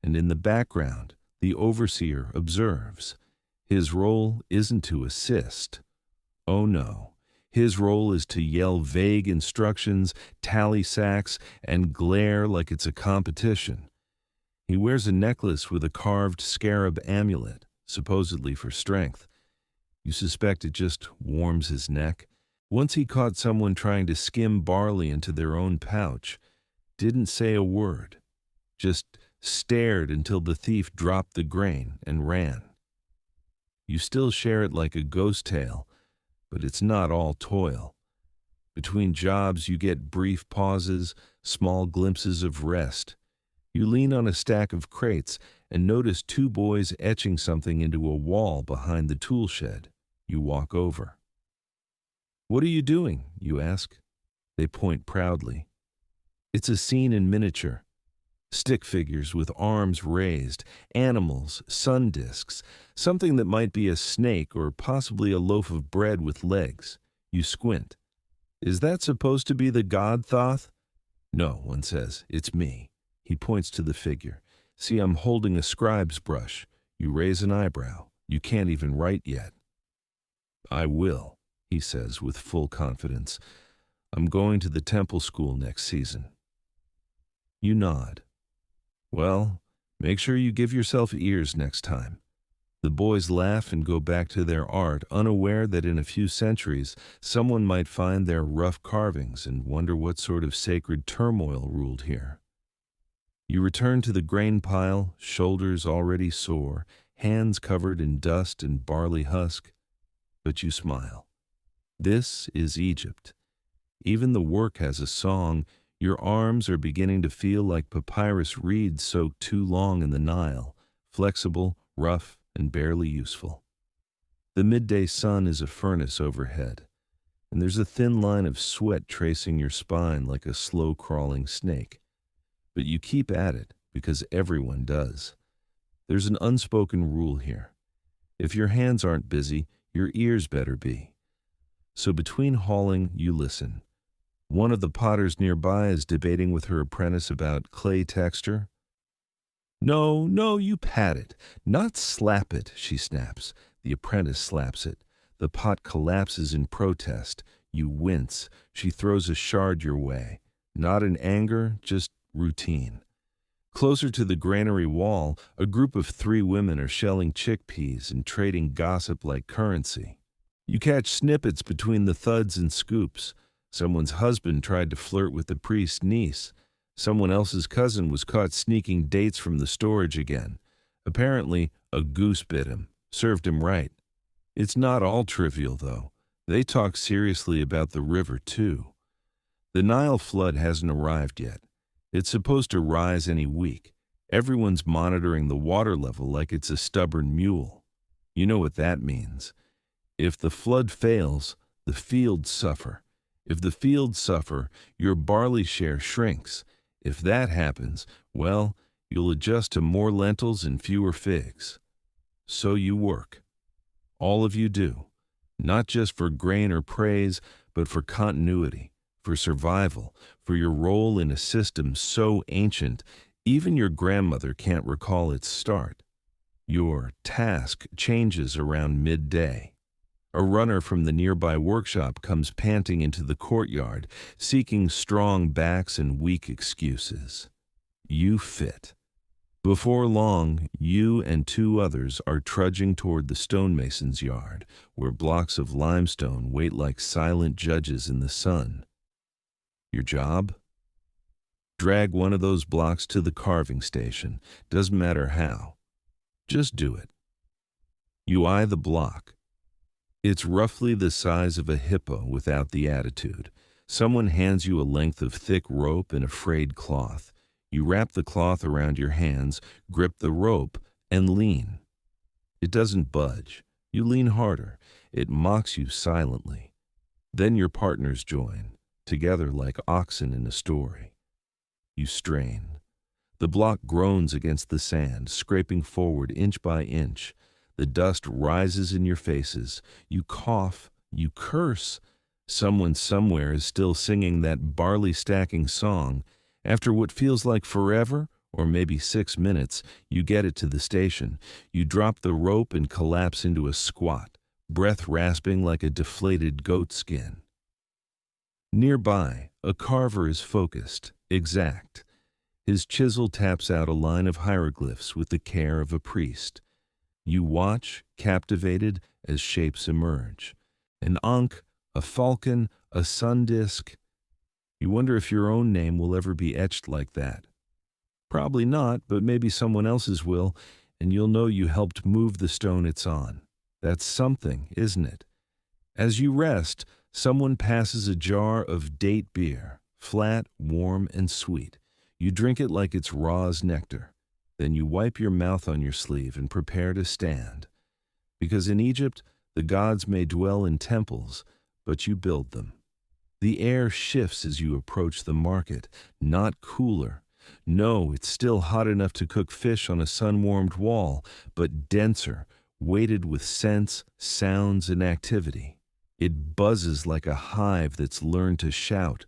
And in the background, the overseer observes. His role isn't to assist. Oh no. His role is to yell vague instructions, tally sacks, and glare like it's a competition. He wears a necklace with a carved scarab amulet, supposedly for strength. You suspect it just warms his neck. Once he caught someone trying to skim barley into their own pouch. Didn't say a word. Just stared until the thief dropped the grain and ran. You still share it like a ghost tale, but it's not all toil. Between jobs you get brief pauses, small glimpses of rest. You lean on a stack of crates and notice 2 boys etching something into a wall behind the tool shed. You walk over. "What are you doing?" you ask. They point proudly. It's a scene in miniature. Stick figures with arms raised, animals, sun discs, something that might be a snake or possibly a loaf of bread with legs. You squint. "Is that supposed to be the god Thoth?" "No," one says, "it's me." He points to the figure. "See, I'm holding a scribe's brush." You raise an eyebrow. You can't even write yet." "I will," he says with full confidence. "I'm going to the temple school next season." You nod. "Well, make sure you give yourself ears next time." The boys laugh and go back to their art, unaware that in a few centuries someone might find their rough carvings and wonder what sort of sacred turmoil ruled here. You return to the grain pile, shoulders already sore, hands covered in dust and barley husk, but you smile. This is Egypt. Even the work has a song. Your arms are beginning to feel like papyrus reeds soaked too long in the Nile, flexible, rough, and barely useful. The midday sun is a furnace overhead, and there's a thin line of sweat tracing your spine like a slow-crawling snake. But you keep at it because everyone does. There's an unspoken rule here. If your hands aren't busy, your ears better be. So between hauling, you listen. One of the potters nearby is debating with her apprentice about clay texture. "No, no, you pat it, not slap it," she snaps. The apprentice slaps it. The pot collapses in protest. You wince. She throws a shard your way. Not in anger, just routine. Closer to the granary wall, a group of 3 women are shelling chickpeas and trading gossip like currency. You catch snippets between the thuds and scoops. Someone's husband tried to flirt with the priest's niece. Someone else's cousin was caught sneaking dates from the storage again. Apparently, a goose bit him, served him right. It's not all trivial, though. They talk seriously about the river, too. The Nile flood hasn't arrived yet. It's supposed to rise any week. Everyone's monitoring the water level like it's a stubborn mule. You know what that means. If the flood fails, the fields suffer. If the fields suffer, your barley share shrinks. If that happens, well, you'll adjust to more lentils and fewer figs. So you work. All of you do. Not just for grain or praise, but for continuity, for survival, for your role in a system so ancient, even your grandmother can't recall its start. Your task changes around midday. A runner from the nearby workshop comes panting into the courtyard, seeking strong backs and weak excuses. You fit. Before long, you and 2 others are trudging toward the stonemason's yard, where blocks of limestone wait like silent judges in the sun. Your job? Drag one of those blocks to the carving station. Doesn't matter how. Just do it. You eye the block. It's roughly the size of a hippo without the attitude. Someone hands you a length of thick rope and a frayed cloth. You wrap the cloth around your hands, grip the rope, and lean. It doesn't budge. You lean harder. It mocks you silently. Then your partners join, together like oxen in a story. You strain. The block groans against the sand, scraping forward inch by inch. The dust rises in your faces. You cough. You curse. Someone somewhere is still singing that barley stacking song. After what feels like forever, or maybe 6 minutes, you get it to the station. You drop the rope and collapse into a squat, breath rasping like a deflated goat skin. Nearby, a carver is focused, exact. His chisel taps out a line of hieroglyphs with the care of a priest. You watch, captivated, as shapes emerge. An ankh, a falcon, a sun disk. You wonder if your own name will ever be etched like that. Probably not, but maybe someone else's will, and you'll know you helped move the stone it's on. That's something, isn't it? As you rest, someone passes a jar of date beer, flat, warm, and sweet. You drink it like it's raw as nectar. Then you wipe your mouth on your sleeve and prepare to stand. Because in Egypt, the gods may dwell in temples, but you build them. The air shifts as you approach the market, not cooler. No, it's still hot enough to cook fish on a sun-warmed wall, but denser, weighted with scents, sounds, and activity. It buzzes like a hive that's learned to shout.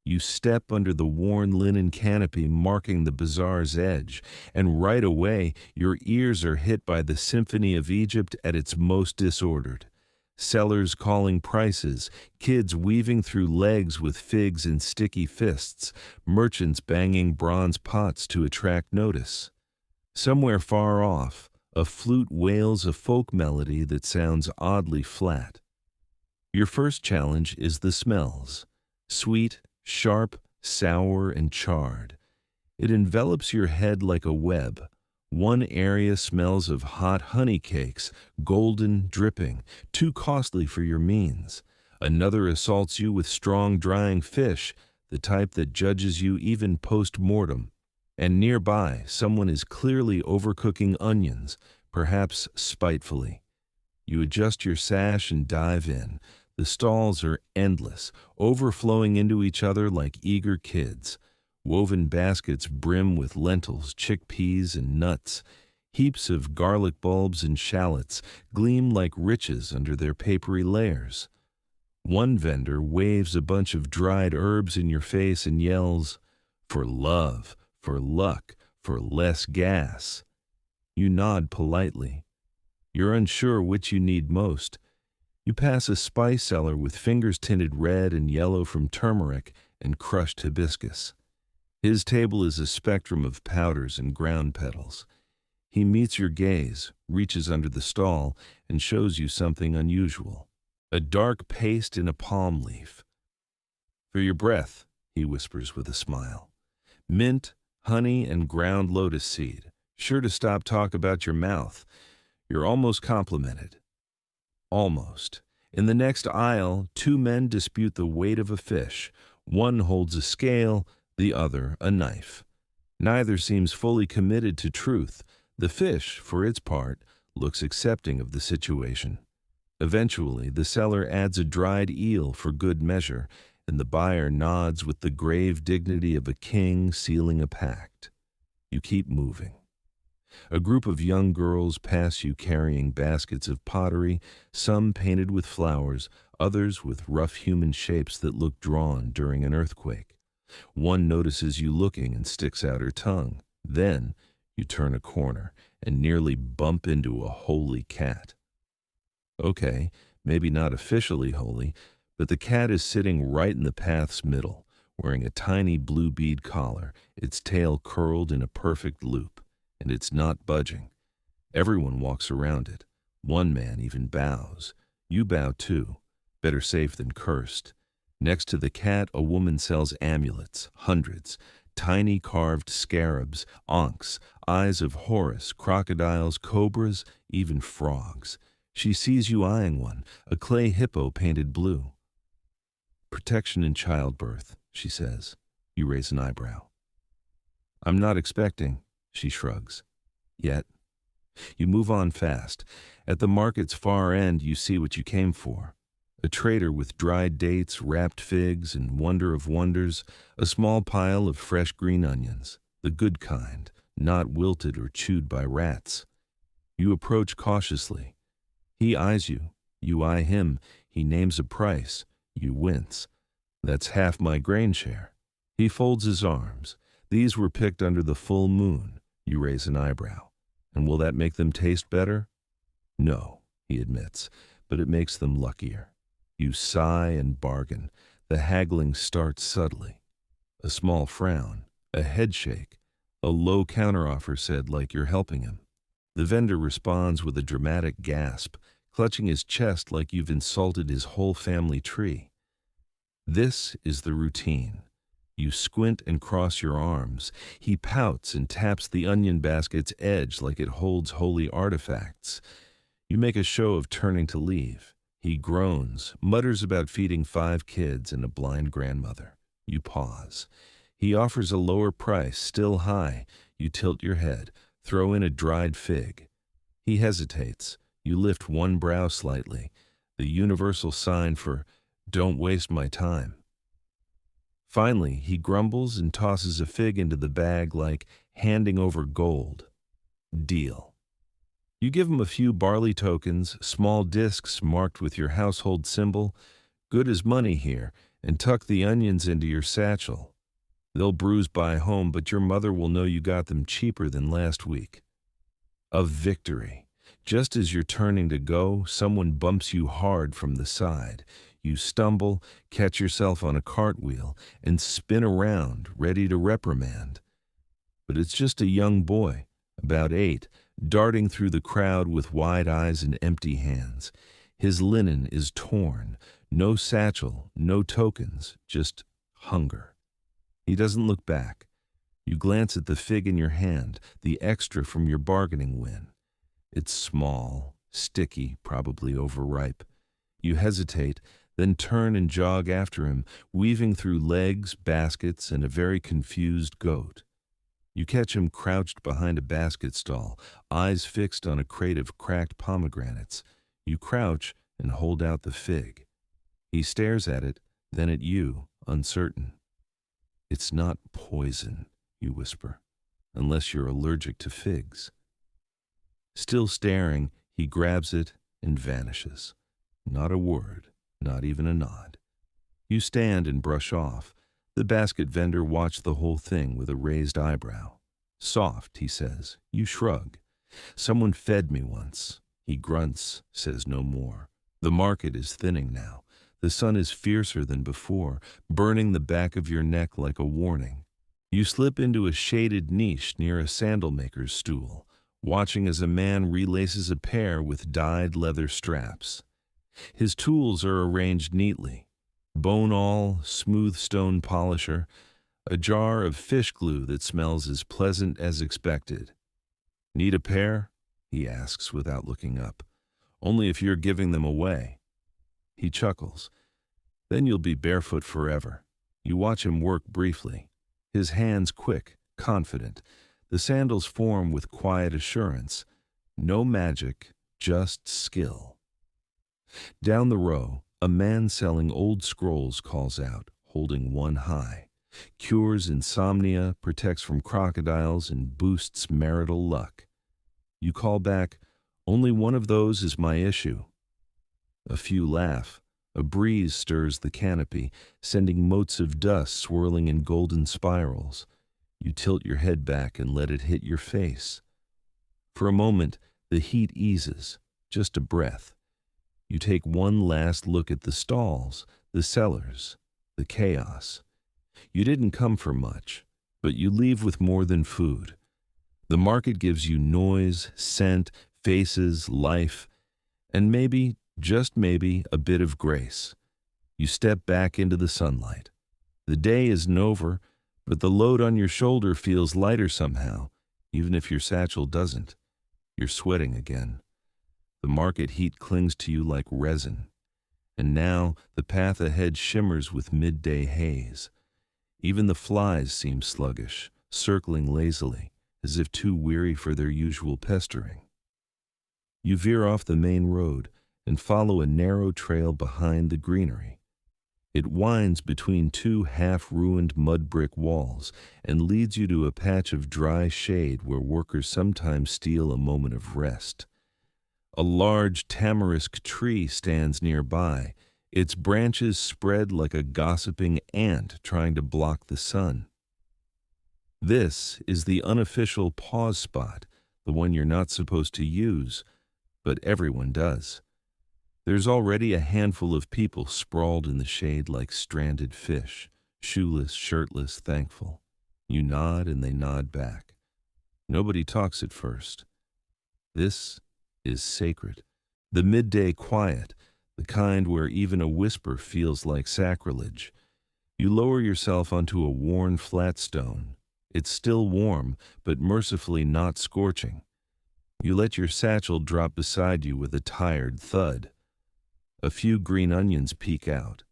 You step under the worn linen canopy marking the bazaar's edge, and right away your ears are hit by the symphony of Egypt at its most disordered. Sellers calling prices, kids weaving through legs with figs in sticky fists, merchants banging bronze pots to attract notice. Somewhere far off, a flute wails a folk melody that sounds oddly flat. Your first challenge is the smells. Sweet, sharp, sour, and charred. It envelops your head like a web. One area smells of hot honey cakes, golden, dripping, too costly for your means. Another assaults you with strong drying fish, the type that judges you even post-mortem. And nearby, someone is clearly overcooking onions, perhaps spitefully. You adjust your sash and dive in. The stalls are endless, overflowing into each other like eager kids. Woven baskets brim with lentils, chickpeas, and nuts. Heaps of garlic bulbs and shallots gleam like riches under their papery layers. One vendor waves a bunch of dried herbs in your face and yells, "For love, for luck, for less gas." You nod politely. You're unsure which you need most. You pass a spice seller with fingers tinted red and yellow from turmeric and crushed hibiscus. His table is a spectrum of powders and ground petals. He meets your gaze, reaches under the stall, and shows you something unusual. A dark paste in a palm leaf. "For your breath," he whispers with a smile. "Mint, honey, and ground lotus seed. Sure to stop talk about your mouth. You're almost complimented." Almost. In the next aisle, two men dispute the weight of a fish. One holds a scale, the other a knife. Neither seems fully committed to truth. The fish, for its part, looks accepting of the situation. Eventually, the seller adds a dried eel for good measure, and the buyer nods with the grave dignity of a king sealing a pact. You keep moving. A group of young girls pass you carrying baskets of pottery, some painted with flowers, others with rough human shapes that look drawn during an earthquake. One notices you looking and sticks out her tongue. Then you turn a corner and nearly bump into a holy cat. Okay, maybe not officially holy, but the cat is sitting right in the path's middle, wearing a tiny blue bead collar, its tail curled in a perfect loop. And it's not budging. Everyone walks around it. One man even bows. You bow too. Better safe than cursed. Next to the cat, a woman sells amulets, hundreds, tiny carved scarabs, ankhs, eyes of Horus, crocodiles, cobras, even frogs. She sees you eyeing one, a clay hippo painted blue. "Protection in childbirth," she says. You raise an eyebrow. "I'm not expecting," she shrugs. "Yet." You move on fast. At the market's far end, you see what you came for. A trader with dried dates, wrapped figs, and wonder of wonders, a small pile of fresh green onions, the good kind, not wilted or chewed by rats. You approach cautiously. He eyes you. You eye him. He names a price. You wince. "That's half my grain share." He folds his arms. "These were picked under the full moon." You raise an eyebrow. "And will that make them taste better?" "No," he admits, "but it makes them luckier." You sigh and bargain. The haggling starts subtly. A small frown, a headshake, a low counteroffer said like you're helping him. The vendor responds with a dramatic gasp, clutching his chest like you've insulted his whole family tree. This is the routine. You squint and cross your arms. He pouts and taps the onion basket's edge like it holds holy artifacts. You make a show of turning to leave. He groans, mutters about feeding 5 kids and a blind grandmother. You pause. He offers a lower price, still high. You tilt your head, throw in a dried fig. He hesitates. You lift one brow slightly, the universal sign for, "Don't waste my time." Finally, he grumbles and tosses a fig into the bag like handing over gold. Deal. You give him a few barley tokens, small discs marked with your household symbol. Good as money here, and tuck the onions into your satchel. They'll bruise by home, but your mother will know you got them cheaper than last week. Of victory. Just as you're turning to go, someone bumps you hard from the side. You stumble, catch yourself on a cartwheel, and spin around, ready to reprimand. But it's just a young boy, about 8, darting through the crowd with wide eyes and empty hands. His linen is torn, no satchel, no tokens, just hunger. He doesn't look back. You glance at the fig in your hand, the extra from your bargaining win. It's small, sticky, probably overripe. You hesitate, then turn and jog after him, weaving through legs, baskets, and a very confused goat. You catch him crouched behind a basket stall, eyes fixed on a crate of cracked pomegranates. You crouch and hold out the fig. He stares at it, then at you, uncertain. "It's not poison," you whisper, "unless you're allergic to figs." Still staring, he grabs it and vanishes. Not a word, not even a nod. You stand and brush off. The basket vendor watched the whole thing with a raised eyebrow. "Soft," he says. You shrug. "Someone fed me once." He grunts, says no more. The market is thinning now. The sun is fiercer than before, burning the back of your neck like a warning. You slip into a shaded niche near a sandal maker's stool, watching as a man relaces a pair with dyed leather straps. His tools are arranged neatly. Bone awl, smooth stone polisher, a jar of fish glue that smells as pleasant as expected. "Need a pair?" he asks without looking up. "Only if you're giving them away." He chuckles. "Then you'll be barefoot forever." You watch him work briefly. His hands quick, confident. The sandals form with quiet assurance. No magic, just skill. Down the row, a man selling old scrolls calls out, holding one high. Cures insomnia, protects from crocodiles, and boosts marital luck. You call back, "Only one of those is my issue." A few laugh. A breeze stirs the canopy, sending motes of dust swirling in golden spirals. You tilt your head back and let it hit your face. For a moment, the heat eases, just a breath. You take one last look at the stalls, the sellers, the chaos. You didn't come for much, but you leave with more than food. The market gives you noise, scent, faces, life, and maybe, just maybe, a bit of grace. You step back into the sunlight. The day isn't over, but the load on your shoulder feels lighter somehow, even if your satchel doesn't. You're sweating again. The market heat clings to you like resin. And now the path ahead shimmers with midday haze. Even the flies seem sluggish, circling lazily, as if too weary for their usual pestering. You veer off the main road and follow a narrow trail behind the greenery. It winds between two half-ruined mud brick walls and leads you to a patch of dry shade where workers sometimes steal a moment of rest. A large tamarisk tree stands nearby, its branches spread like a gossiping ant trying to block the sun. This is the unofficial pause spot, the one you're not supposed to use, but everyone does. There's already a handful of people sprawled in the shade like stranded fish, shoeless, shirtless, thankful. You nod and they nod back. Nobody talks at first. This is sacred. The midday quiet, the kind where even a whisper feels like sacrilege. You lower yourself onto a worn flat stone. It's still warm, but mercifully not scorching. You let your satchel drop beside you with a tired thud. A few green onions peek out.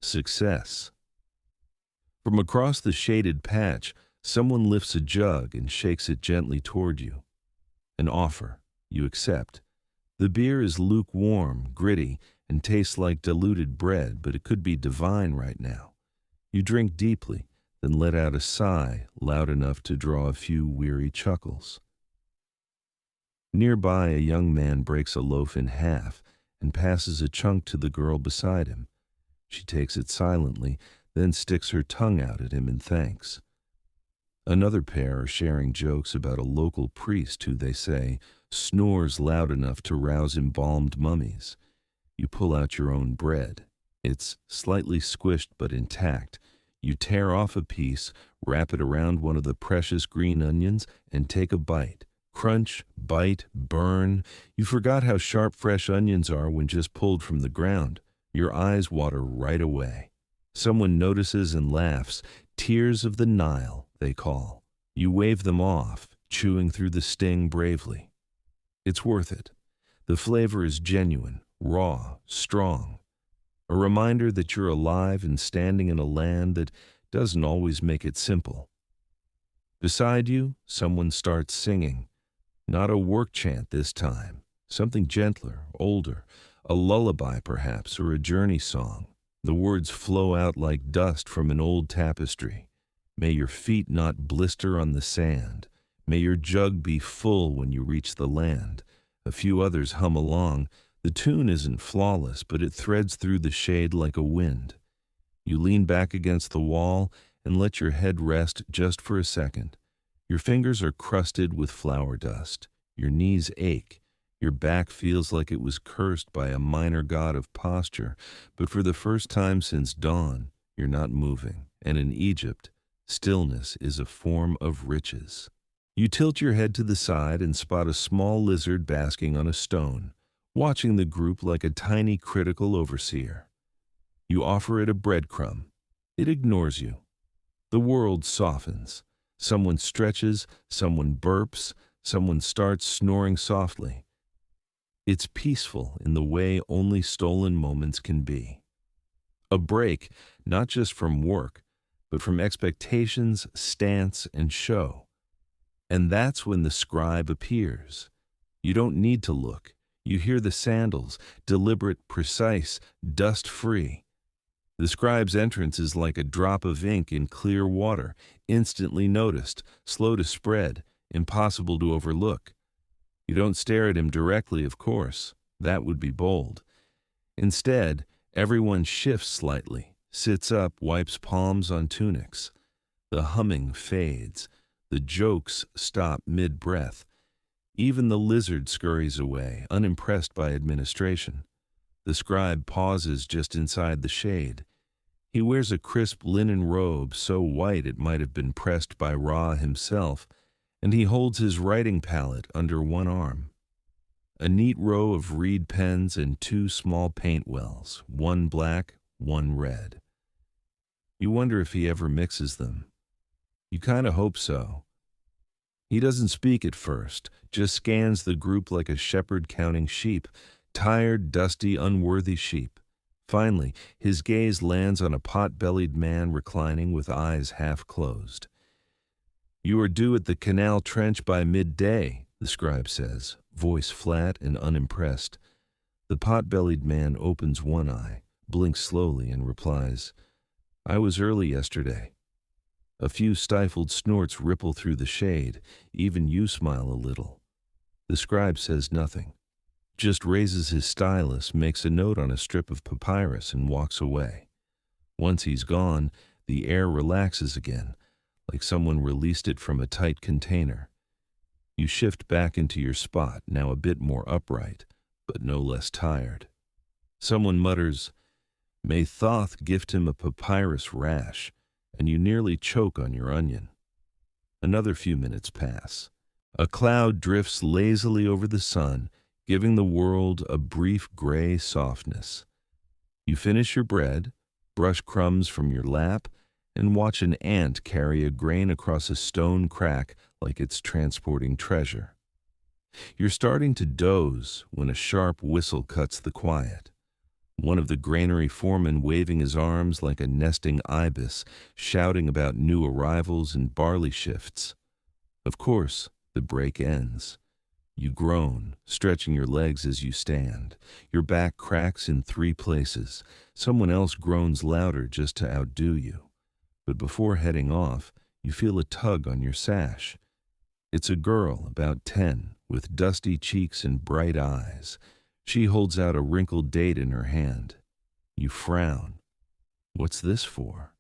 Success. From across the shaded patch, someone lifts a jug and shakes it gently toward you. An offer. You accept. The beer is lukewarm, gritty, and tastes like diluted bread, but it could be divine right now. You drink deeply, then let out a sigh loud enough to draw a few weary chuckles. Nearby, a young man breaks a loaf in half and passes a chunk to the girl beside him. She takes it silently, then sticks her tongue out at him in thanks. Another pair are sharing jokes about a local priest who, they say, snores loud enough to rouse embalmed mummies. You pull out your own bread. It's slightly squished but intact. You tear off a piece, wrap it around one of the precious green onions, and take a bite. Crunch, bite, burn. You forgot how sharp fresh onions are when just pulled from the ground. Your eyes water right away. Someone notices and laughs. Tears of the Nile, they call. You wave them off, chewing through the sting bravely. It's worth it. The flavor is genuine, raw, strong. A reminder that you're alive and standing in a land that doesn't always make it simple. Beside you, someone starts singing. Not a work chant this time. Something gentler, older. A lullaby, perhaps, or a journey song. The words flow out like dust from an old tapestry. May your feet not blister on the sand. May your jug be full when you reach the land. A few others hum along. The tune isn't flawless, but it threads through the shade like a wind. You lean back against the wall and let your head rest just for a second. Your fingers are crusted with flour dust. Your knees ache. Your back feels like it was cursed by a minor god of posture, but for the first time since dawn, you're not moving. And in Egypt, stillness is a form of riches. You tilt your head to the side and spot a small lizard basking on a stone, watching the group like a tiny critical overseer. You offer it a breadcrumb. It ignores you. The world softens. Someone stretches, someone burps, someone starts snoring softly. It's peaceful in the way only stolen moments can be. A break, not just from work, but from expectations, stance, and show. And that's when the scribe appears. You don't need to look. You hear the sandals, deliberate, precise, dust-free. The scribe's entrance is like a drop of ink in clear water, instantly noticed, slow to spread, impossible to overlook. You don't stare at him directly, of course. That would be bold. Instead, everyone shifts slightly, sits up, wipes palms on tunics. The humming fades. The jokes stop mid-breath. Even the lizard scurries away, unimpressed by administration. The scribe pauses just inside the shade. He wears a crisp linen robe so white it might have been pressed by Ra himself, and he holds his writing palette under one arm. A neat row of reed pens and two small paint wells, one black, one red. You wonder if he ever mixes them. You kind of hope so. He doesn't speak at first, just scans the group like a shepherd counting sheep, tired, dusty, unworthy sheep. Finally, his gaze lands on a pot-bellied man reclining with eyes half closed. "You are due at the canal trench by midday," the scribe says, voice flat and unimpressed. The pot-bellied man opens one eye, blinks slowly, and replies, "I was early yesterday." A few stifled snorts ripple through the shade. Even you smile a little. The scribe says nothing, just raises his stylus, makes a note on a strip of papyrus, and walks away. Once he's gone, the air relaxes again, like someone released it from a tight container. You shift back into your spot, now a bit more upright, but no less tired. Someone mutters, "May Thoth gift him a papyrus rash," and you nearly choke on your onion. Another few minutes pass. A cloud drifts lazily over the sun, giving the world a brief gray softness. You finish your bread, brush crumbs from your lap, and watch an ant carry a grain across a stone crack like it's transporting treasure. You're starting to doze when a sharp whistle cuts the quiet. One of the granary foremen waving his arms like a nesting ibis, shouting about new arrivals and barley shifts. Of course, the break ends. You groan, stretching your legs as you stand. Your back cracks in 3 places. Someone else groans louder just to outdo you. But before heading off, you feel a tug on your sash. It's a girl about 10, with dusty cheeks and bright eyes. She holds out a wrinkled date in her hand. You frown. What's this for?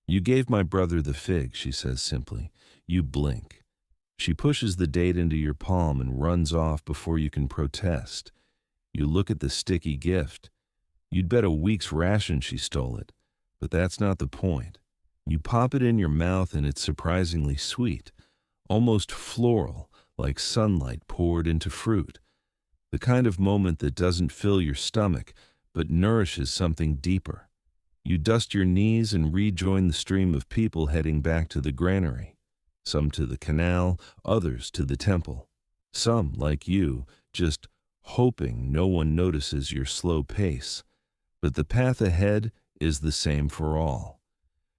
You gave my brother the fig, she says simply. You blink. She pushes the date into your palm and runs off before you can protest. You look at the sticky gift. You'd bet a week's ration she stole it. But that's not the point. You pop it in your mouth and it's surprisingly sweet, almost floral, like sunlight poured into fruit. The kind of moment that doesn't fill your stomach, but nourishes something deeper. You dust your knees and rejoin the stream of people heading back to the granary. Some to the canal, others to the temple. Some, like you, just hoping no one notices your slow pace. But the path ahead is the same for all.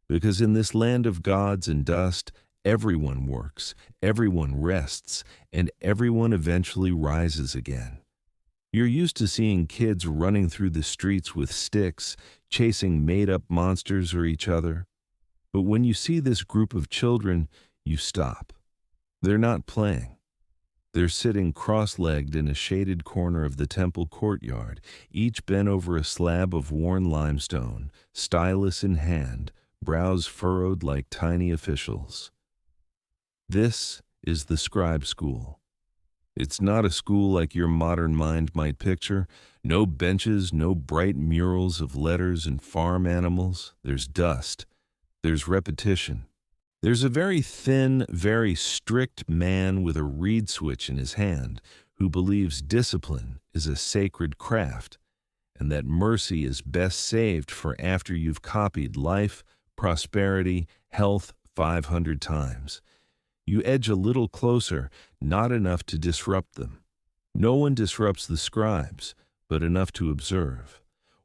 Because in this land of gods and dust, everyone works, everyone rests, and everyone eventually rises again. You're used to seeing kids running through the streets with sticks, chasing made-up monsters or each other. But when you see this group of children, you stop. They're not playing. They're sitting cross-legged in a shaded corner of the temple courtyard, each bent over a slab of worn limestone, stylus in hand, brows furrowed like tiny officials. This is the scribe school. It's not a school like your modern mind might picture. No benches, no bright murals of letters and farm animals. There's dust. There's repetition. There's a very thin, very strict man with a reed switch in his hand who believes discipline is a sacred craft and that mercy is best saved for after you've copied life, prosperity, health 500 times. You edge a little closer, not enough to disrupt them. No one disrupts the scribes, but enough to observe.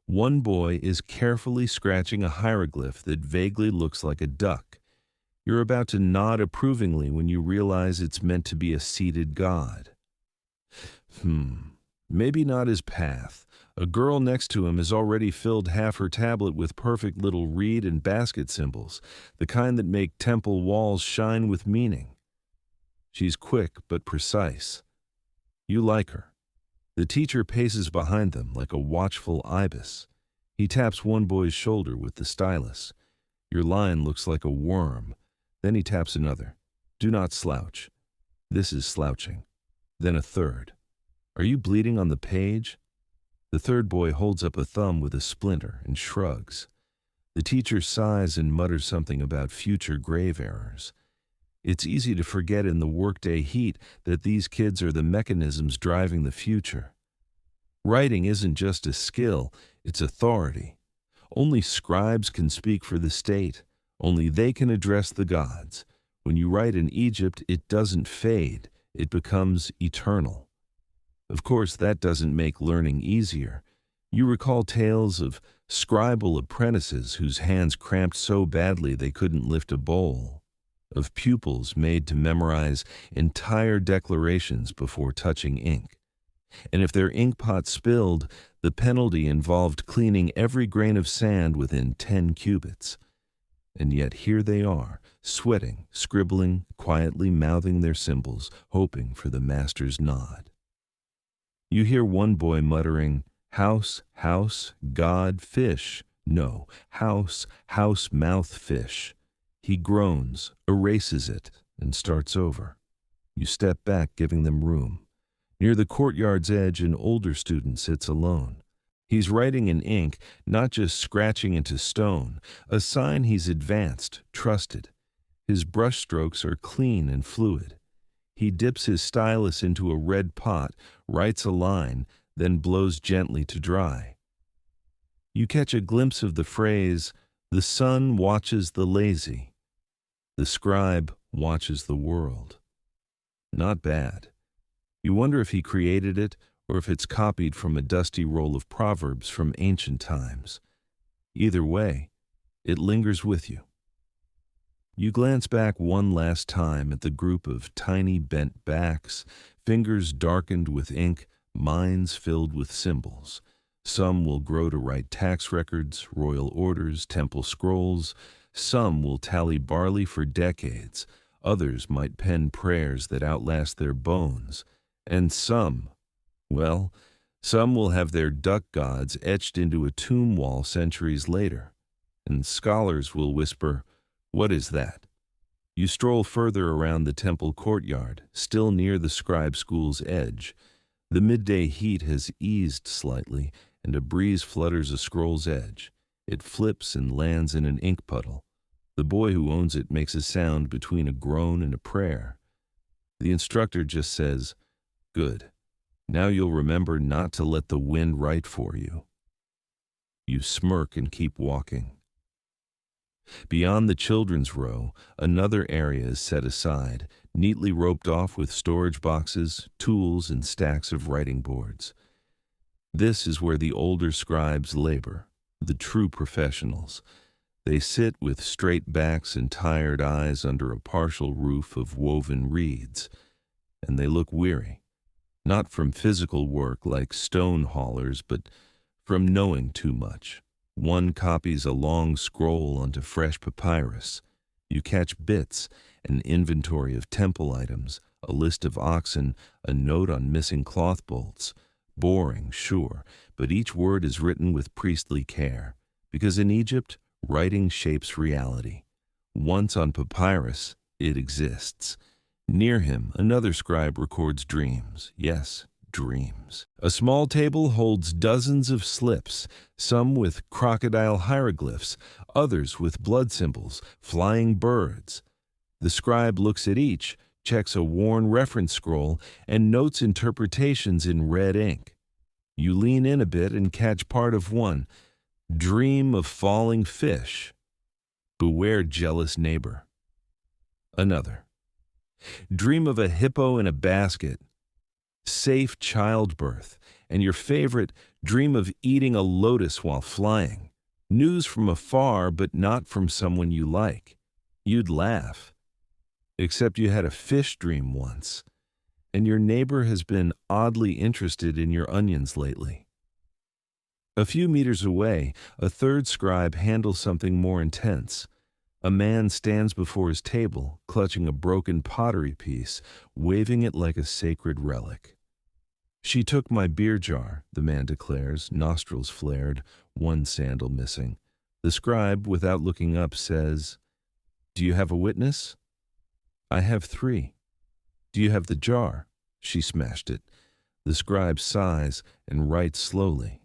One boy is carefully scratching a hieroglyph that vaguely looks like a duck. You're about to nod approvingly when you realize it's meant to be a seated god. Maybe not his path. A girl next to him has already filled half her tablet with perfect little reed and basket symbols, the kind that make temple walls shine with meaning. She's quick but precise. You like her. The teacher paces behind them like a watchful ibis. He taps one boy's shoulder with the stylus. Your line looks like a worm. Then he taps another. Do not slouch. This is slouching. Then a third. Are you bleeding on the page? The third boy holds up a thumb with a splinter and shrugs. The teacher sighs and mutters something about future grave errors. It's easy to forget in the workday heat that these kids are the mechanisms driving the future. Writing isn't just a skill, it's authority. Only scribes can speak for the state. Only they can address the gods. When you write in Egypt, it doesn't fade. It becomes eternal. Of course, that doesn't make learning easier. You recall tales of scribal apprentices whose hands cramped so badly they couldn't lift a bowl, of pupils made to memorize entire declarations before touching ink. And if their inkpot spilled, the penalty involved cleaning every grain of sand within 10 cubits. And yet here they are, sweating, scribbling, quietly mouthing their symbols, hoping for the master's nod. You hear one boy muttering, house, house, God, fish. No, house, house, mouth, fish. He groans, erases it, and starts over. You step back, giving them room. Near the courtyard's edge, an older student sits alone. He's writing in ink, not just scratching into stone, a sign he's advanced, trusted. His brushstrokes are clean and fluid. He dips his stylus into a red pot, writes a line, then blows gently to dry. You catch a glimpse of the phrase, "The sun watches the lazy. The scribe watches the world." Not bad. You wonder if he created it or if it's copied from a dusty roll of proverbs from ancient times. Either way, it lingers with you. You glance back one last time at the group of tiny bent backs, fingers darkened with ink, minds filled with symbols. Some will grow to write tax records, royal orders, temple scrolls. Some will tally barley for decades. Others might pen prayers that outlast their bones. And some will have their duck gods etched into a tomb wall centuries later. and scholars will whisper, "What is that?" You stroll further around the temple courtyard, still near the scribe school's edge. The midday heat has eased slightly, and a breeze flutters a scroll's edge. It flips and lands in an ink puddle. The boy who owns it makes a sound between a groan and a prayer. The instructor just says, "Good. Now you'll remember not to let the wind write for you." You smirk and keep walking. Beyond the children's row, another area is set aside, neatly roped off with storage boxes, tools, and stacks of writing boards. This is where the older scribes labor, the true professionals. They sit with straight backs and tired eyes under a partial roof of woven reeds, and they look weary, not from physical work like stone haulers, but from knowing too much. One copies a long scroll onto fresh papyrus. You catch bits, an inventory of temple items, a list of oxen, a note on missing cloth bolts. Boring, sure, but each word is written with priestly care, because in Egypt, writing shapes reality. Once on papyrus, it exists. Near him, another scribe records dreams. Yes, dreams. A small table holds dozens of slips, some with crocodile hieroglyphs, others with blood symbols, flying birds. The scribe looks at each, checks a worn reference scroll, and notes interpretations in red ink. You lean in a bit and catch part of one. Dream of falling fish. Beware jealous neighbor. Another. Dream of a hippo in a basket. Safe childbirth. And your favorite, dream of eating a lotus while flying. News from afar, but not from someone you like. You'd laugh. Except you had a fish dream once, and your neighbor has been oddly interested in your onions lately. A few meters away, a third scribe handles something more intense. A man stands before his table, clutching a broken pottery piece, waving it like a sacred relic. "She took my beer jar," the man declares, nostrils flared, one sandal missing. The scribe, without looking up, says, "Do you have a witness?" "I have 3. "Do you have the jar?" "She smashed it." The scribe sighs and writes slowly.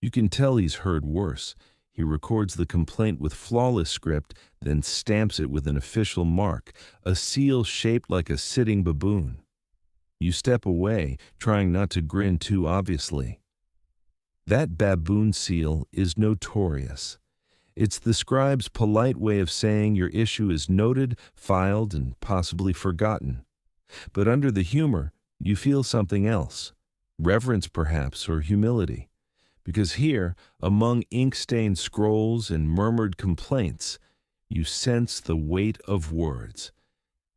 You can tell he's heard worse. He records the complaint with flawless script, then stamps it with an official mark, a seal shaped like a sitting baboon. You step away, trying not to grin too obviously. That baboon seal is notorious. It's the scribe's polite way of saying your issue is noted, filed, and possibly forgotten. But under the humor, you feel something else. Reverence, perhaps, or humility. Because here, among ink-stained scrolls and murmured complaints, you sense the weight of words.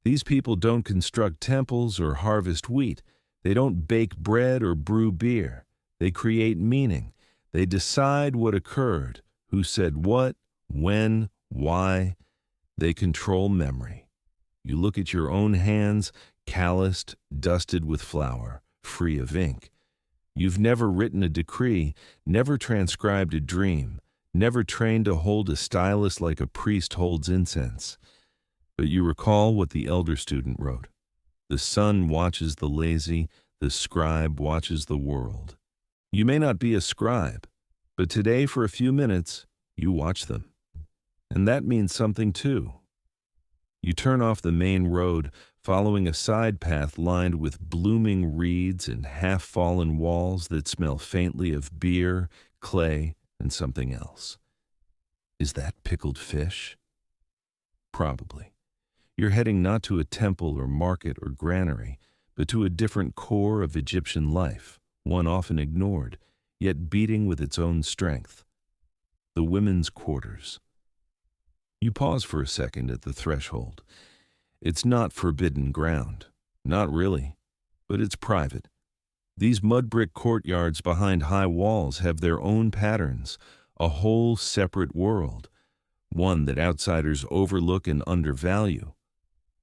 These people don't construct temples or harvest wheat. They don't bake bread or brew beer. They create meaning. They decide what occurred, who said what, when, why. They control memory. You look at your own hands, calloused, dusted with flour, free of ink. You've never written a decree, never transcribed a dream, never trained to hold a stylus like a priest holds incense. But you recall what the elder student wrote. The sun watches the lazy, the scribe watches the world. You may not be a scribe, but today for a few minutes, you watch them. And that means something too. You turn off the main road, following a side path lined with blooming reeds and half-fallen walls that smell faintly of beer, clay, and something else. Is that pickled fish? Probably. You're heading not to a temple or market or granary, but to a different core of Egyptian life, one often ignored, yet beating with its own strength. The women's quarters. You pause for a second at the threshold. It's not forbidden ground. Not really. But it's private. These mud brick courtyards behind high walls have their own patterns, a whole separate world, one that outsiders overlook and undervalue.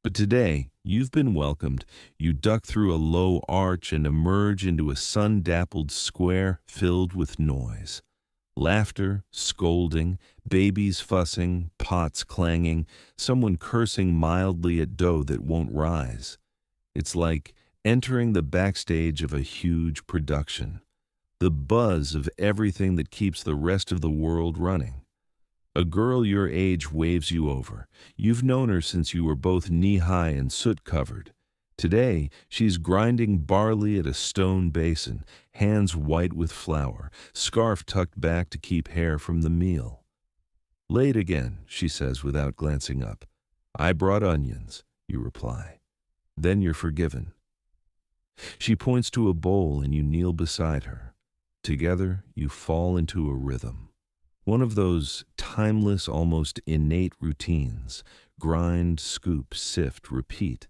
But today, you've been welcomed. You duck through a low arch and emerge into a sun-dappled square filled with noise. Laughter, scolding, babies fussing, pots clanging, someone cursing mildly at dough that won't rise. It's like entering the backstage of a huge production. The buzz of everything that keeps the rest of the world running. A girl your age waves you over. You've known her since you were both knee-high and soot-covered. Today, she's grinding barley at a stone basin, hands white with flour, scarf tucked back to keep hair from the meal. Late again, she says without glancing up. I brought onions, you reply. Then you're forgiven. She points to a bowl and you kneel beside her. Together, you fall into a rhythm. One of those timeless, almost innate routines. Grind, scoop, sift, repeat.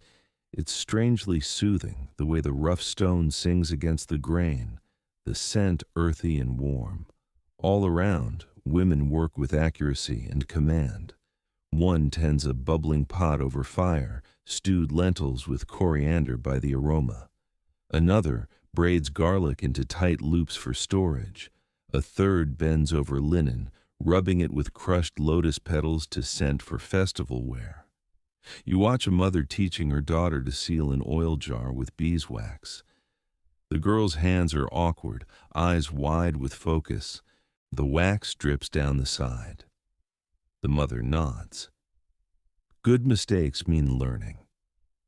It's strangely soothing, the way the rough stone sings against the grain, the scent earthy and warm. All around, women work with accuracy and command. One tends a bubbling pot over fire, stewed lentils with coriander by the aroma. Another braids garlic into tight loops for storage. A third bends over linen, rubbing it with crushed lotus petals to scent for festival wear. You watch a mother teaching her daughter to seal an oil jar with beeswax. The girl's hands are awkward, eyes wide with focus. The wax drips down the side. The mother nods. Good mistakes mean learning.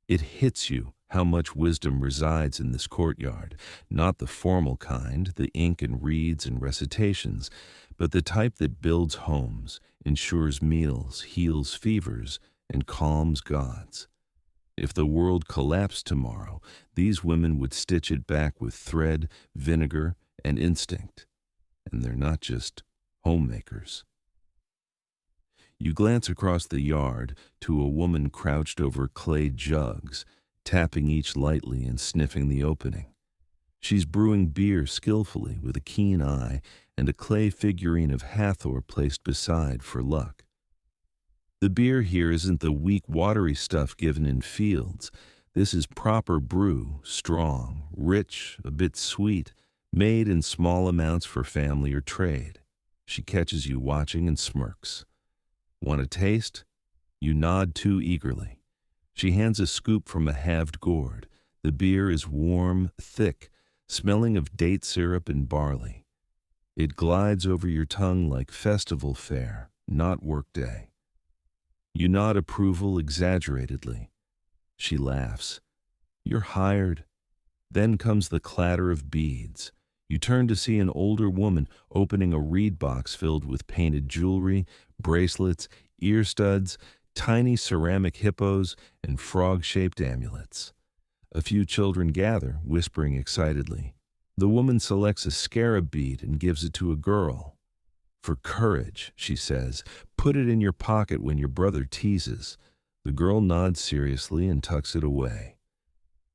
It hits you how much wisdom resides in this courtyard, not the formal kind, the ink and reeds and recitations, but the type that builds homes, ensures meals, heals fevers, and calms gods. If the world collapsed tomorrow, these women would stitch it back with thread, vinegar, and instinct. And they're not just homemakers. You glance across the yard to a woman crouched over clay jugs, tapping each lightly and sniffing the opening. She's brewing beer skillfully with a keen eye and a clay figurine of Hathor placed beside for luck. The beer here isn't the weak, watery stuff given in fields. This is proper brew, strong, rich, a bit sweet, made in small amounts for family or trade. She catches you watching and smirks. Want a taste? You nod too eagerly. She hands a scoop from a halved gourd. The beer is warm, thick, smelling of date syrup and barley. It glides over your tongue like festival fare, not workday. You nod approval exaggeratedly. She laughs. You're hired. Then comes the clatter of beads. You turn to see an older woman opening a reed box filled with painted jewelry, bracelets, ear studs, tiny ceramic hippos, and frog-shaped amulets. A few children gather, whispering excitedly. The woman selects a scarab bead and gives it to a girl. For courage, she says, put it in your pocket when your brother teases. The girl nods seriously and tucks it away.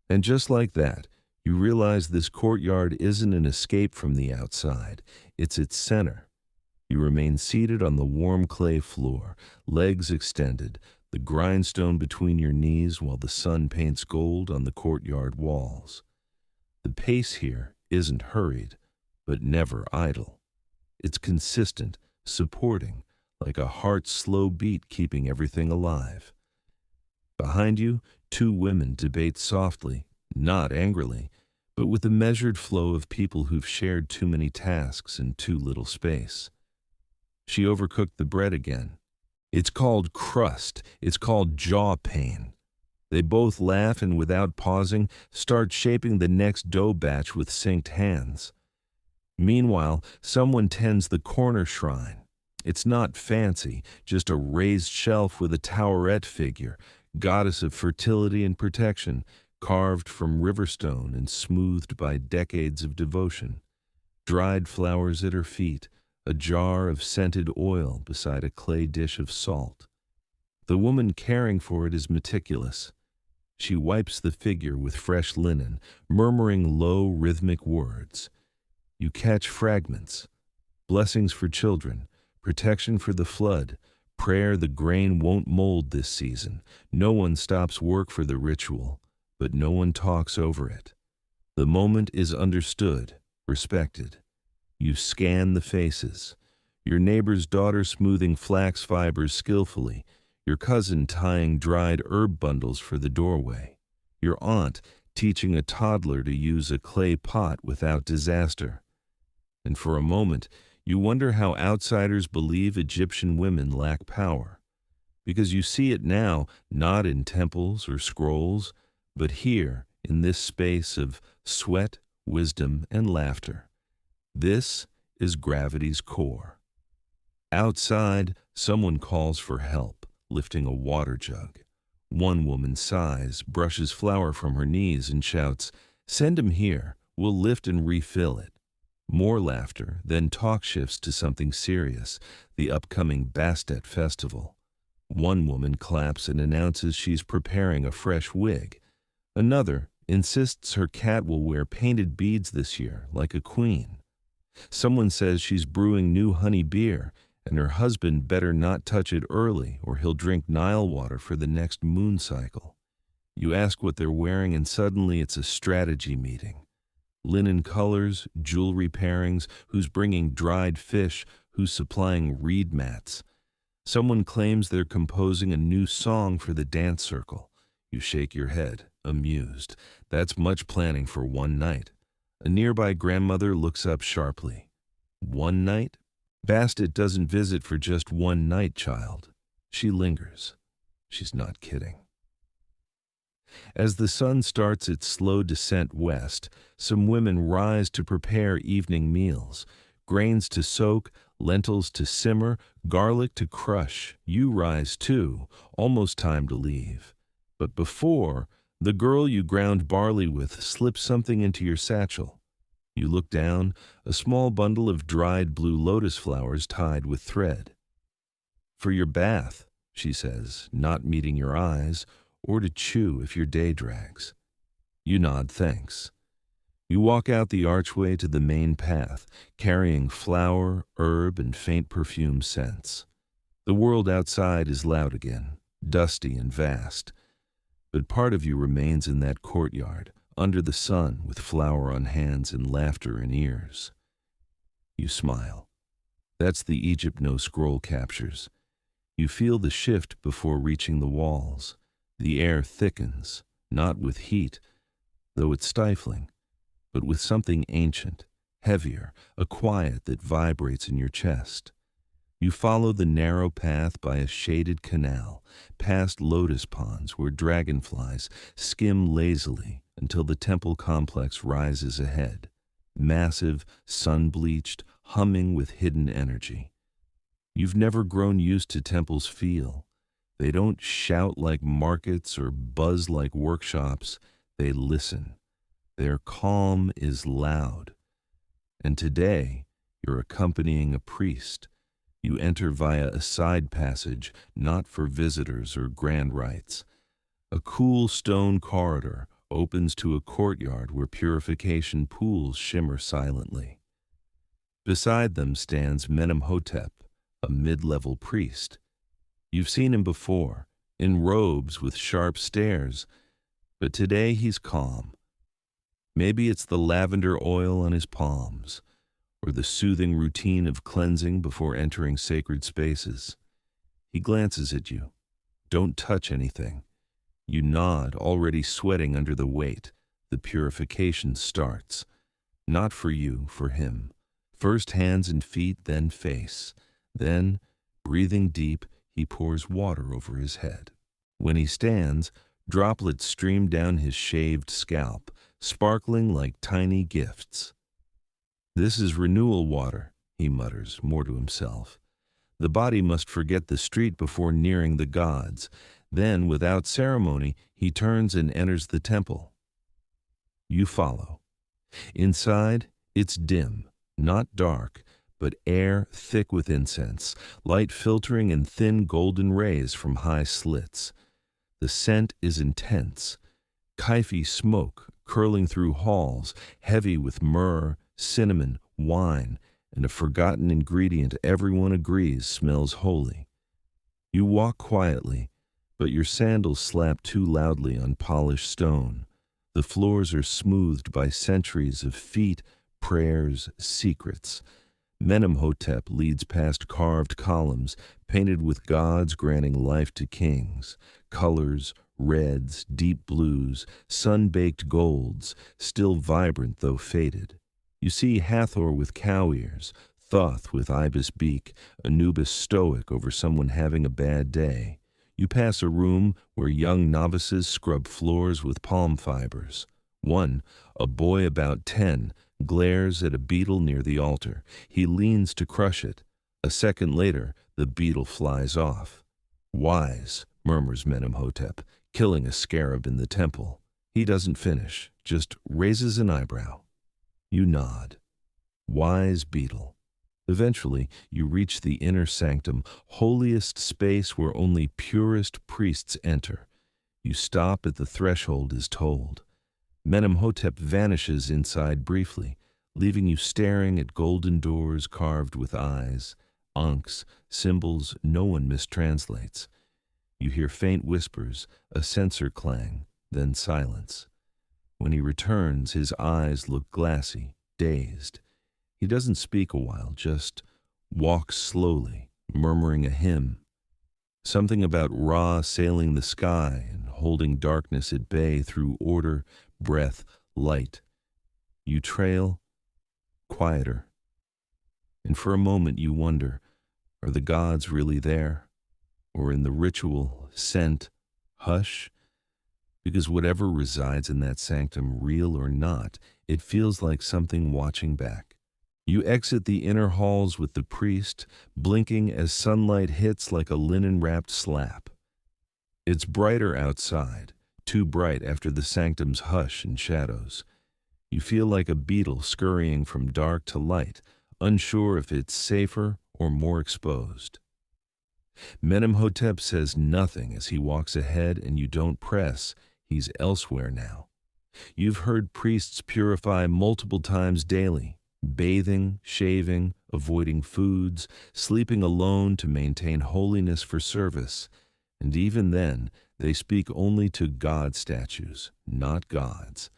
And just like that, you realize this courtyard isn't an escape from the outside. It's its center. You remain seated on the warm clay floor, legs extended, the grindstone between your knees while the sun paints gold on the courtyard walls. The pace here isn't hurried, but never idle. It's consistent, supporting, like a heart's slow beat keeping everything alive. Behind you, two women debate softly, not angrily, but with the measured flow of people who've shared too many tasks in too little space. She overcooked the bread again. It's called crust. It's called jaw pain. They both laugh and without pausing, start shaping the next dough batch with synced hands. Meanwhile, someone tends the corner shrine. It's not fancy, just a raised shelf with a towerette figure, goddess of fertility and protection, carved from riverstone and smoothed by decades of devotion. Dried flowers at her feet, a jar of scented oil beside a clay dish of salt. The woman caring for it is meticulous. She wipes the figure with fresh linen, murmuring low, rhythmic words. You catch fragments. Blessings for children, protection for the flood, prayer the grain won't mold this season. No one stops work for the ritual, but no one talks over it. The moment is understood, respected. You scan the faces. Your neighbor's daughter smoothing flax fibers skillfully, your cousin tying dried herb bundles for the doorway, your aunt teaching a toddler to use a clay pot without disaster. And for a moment, you wonder how outsiders believe Egyptian women lack power. Because you see it now, not in temples or scrolls, but here, in this space of sweat, wisdom, and laughter. This is gravity's core. Outside, someone calls for help, lifting a water jug. One woman sighs, brushes flour from her knees, and shouts, "Send him here, we'll lift and refill it." More laughter, then talk shifts to something serious, the upcoming Bastet festival. One woman claps and announces she's preparing a fresh wig. Another insists her cat will wear painted beads this year, like a queen. Someone says she's brewing new honey beer, and her husband better not touch it early or he'll drink Nile water for the next moon cycle. You ask what they're wearing and suddenly it's a strategy meeting. Linen colors, jewelry pairings, who's bringing dried fish, who's supplying reed mats. Someone claims they're composing a new song for the dance circle. You shake your head, amused. That's much planning for one night. A nearby grandmother looks up sharply. One night? Bastet doesn't visit for just one night, child. She lingers. She's not kidding. As the sun starts its slow descent west, some women rise to prepare evening meals. Grains to soak, lentils to simmer, garlic to crush. You rise too, almost time to leave. But before, the girl you ground barley with slips something into your satchel. You look down, a small bundle of dried blue lotus flowers tied with thread. "For your bath," she says, not meeting your eyes, or to chew if your day drags. You nod thanks. You walk out the archway to the main path, carrying flower, herb, and faint perfume scents. The world outside is loud again, dusty and vast. But part of you remains in that courtyard, under the sun, with flour on hands and laughter in ears. You smile. That's the Egypt no scroll captures. You feel the shift before reaching the walls. The air thickens, not with heat, though it's stifling, but with something ancient, heavier, a quiet that vibrates in your chest. You follow the narrow path by a shaded canal, past lotus ponds where dragonflies skim lazily until the temple complex rises ahead, massive, sun-bleached, humming with hidden energy. You've never grown used to temples' feel. They don't shout like markets or buzz like workshops. They listen. Their calm is loud. And today, you're accompanying a priest. You enter via a side passage, not for visitors or grand rites. A cool stone corridor opens to a courtyard where purification pools shimmer silently. Beside them stands Menemhotep, a mid-level priest. You've seen him before, in robes with sharp stares, but today he's calm. Maybe it's the lavender oil on his palms, or the soothing routine of cleansing before entering sacred spaces. He glances at you. Don't touch anything. You nod, already sweating under the weight. The purification starts. Not for you, for him. First hands and feet, then face. Then, breathing deep, he pours water over his head. When he stands, droplets stream down his shaved scalp, sparkling like tiny gifts. "This is renewal water," he mutters, more to himself. The body must forget the street before nearing the gods. Then, without ceremony, he turns and enters the temple. You follow. Inside, it's dim, not dark, but air thick with incense, light filtering in thin golden rays from high slits. The scent is intense. Kaifi smoke curling through halls, heavy with myrrh, cinnamon, wine, and a forgotten ingredient everyone agrees smells holy. You walk quietly, but your sandals slap too loudly on polished stone. The floors are smoothed by centuries of feet, prayers, secrets. Menemhotep leads past carved columns painted with gods granting life to kings, colors, reds, deep blues, sun-baked golds, still vibrant though faded. You see Hathor with cow ears, Thoth with ibis beak, Anubis stoic over someone having a bad day. You pass a room where young novices scrub floors with palm fibers. One, a boy about 10, glares at a beetle near the altar. He leans to crush it. A second later, the beetle flies off. Wise, murmurs Menemhotep, killing a scarab in the temple. He doesn't finish, just raises an eyebrow. You nod. Wise beetle. Eventually, you reach the inner sanctum, holiest space where only purest priests enter. You stop at the threshold as told. Menemhotep vanishes inside briefly, leaving you staring at golden doors carved with eyes, ankhs, symbols no one mistranslates. You hear faint whispers, a censer clang, then silence. When he returns, his eyes look glassy, dazed. He doesn't speak a while, just walks slowly, murmuring a hymn. Something about Ra sailing the sky and holding darkness at bay through order, breath, light. You trail, quieter. And for a moment you wonder, are the gods really there? Or in the ritual, scent, hush? Because whatever resides in that sanctum, real or not, it feels like something watching back. You exit the inner halls with the priest, blinking as sunlight hits like a linen-wrapped slap. It's brighter outside, too bright after the sanctum's hush and shadows. You feel like a beetle scurrying from dark to light, unsure if it's safer or more exposed. Menemhotep says nothing as he walks ahead and you don't press. He's elsewhere now. You've heard priests purify multiple times daily, bathing, shaving, avoiding foods, sleeping alone to maintain holiness for service. And even then, they speak only to God statues, not gods.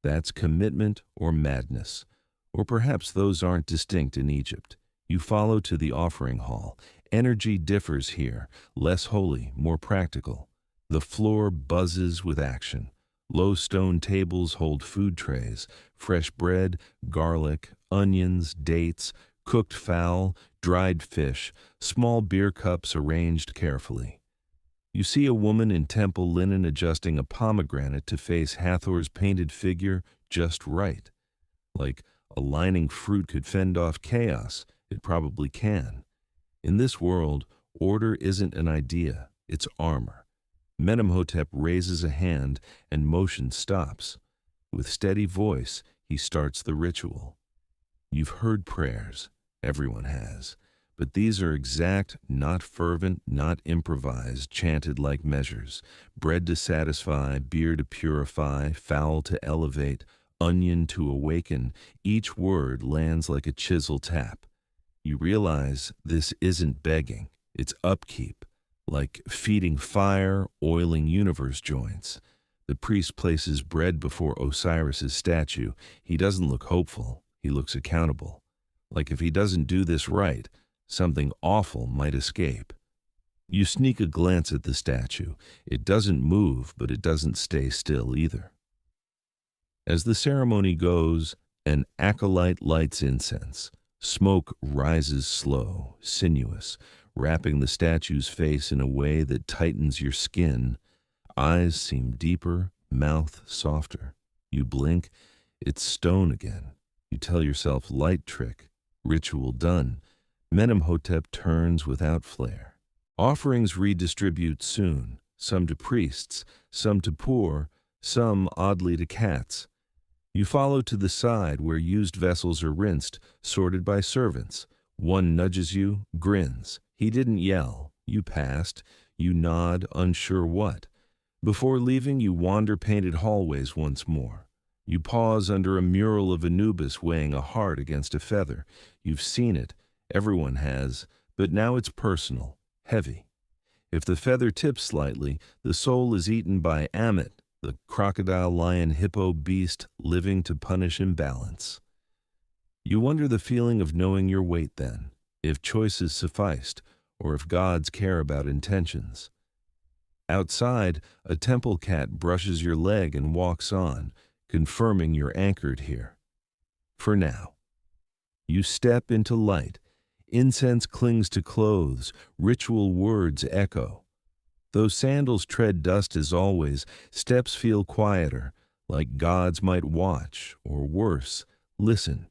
That's commitment or madness. Or perhaps those aren't distinct in Egypt. You follow to the offering hall. Energy differs here, less holy, more practical. The floor buzzes with action. Low stone tables hold food trays, fresh bread, garlic, onions, dates, cooked fowl, dried fish, small beer cups arranged carefully. You see a woman in temple linen adjusting a pomegranate to face Hathor's painted figure just right. Like aligning fruit could fend off chaos, it probably can. In this world, order isn't an idea, it's armor. Menemhotep raises a hand and motion stops. With steady voice, he starts the ritual. You've heard prayers, everyone has, but these are exact, not fervent, not improvised, chanted like measures. Bread to satisfy, beer to purify, fowl to elevate, onion to awaken. Each word lands like a chisel tap. You realize this isn't begging, it's upkeep. Like feeding fire, oiling universe joints. The priest places bread before Osiris's statue. He doesn't look hopeful, he looks accountable. Like if he doesn't do this right, something awful might escape. You sneak a glance at the statue. It doesn't move, but it doesn't stay still either. As the ceremony goes, an acolyte lights incense. Smoke rises slow, sinuous, wrapping the statue's face in a way that tightens your skin. Eyes seem deeper, mouth softer. You blink, it's stone again. You tell yourself light trick, ritual done. Menemhotep turns without flair. Offerings redistribute soon, some to priests, some to poor, some oddly to cats. You follow to the side where used vessels are rinsed, sorted by servants. One nudges you, grins. He didn't yell. You passed. You nod, unsure what. Before leaving, you wander painted hallways once more. You pause under a mural of Anubis weighing a heart against a feather. You've seen it. Everyone has. But now it's personal, heavy. If the feather tips slightly, the soul is eaten by Ammit, the crocodile, lion, hippo beast living to punish imbalance. You wonder the feeling of knowing your weight then, if choices sufficed, or if gods care about intentions. Outside, a temple cat brushes your leg and walks on, confirming you're anchored here. For now. You step into light. Incense clings to clothes, ritual words echo. Though sandals tread dust as always, steps feel quieter, like gods might watch, or worse, listen.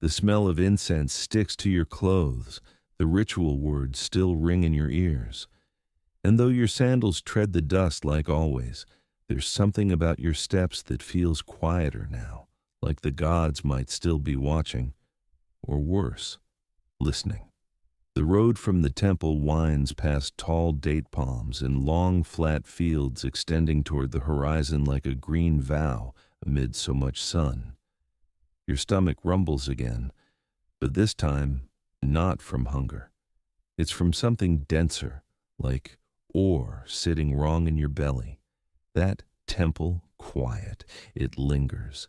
The smell of incense sticks to your clothes, the ritual words still ring in your ears. And though your sandals tread the dust like always, there's something about your steps that feels quieter now, like the gods might still be watching, or worse, listening. The road from the temple winds past tall date palms and long flat fields extending toward the horizon like a green vow amid so much sun. Your stomach rumbles again, but this time not from hunger. It's from something denser, like ore sitting wrong in your belly. That temple quiet, it lingers.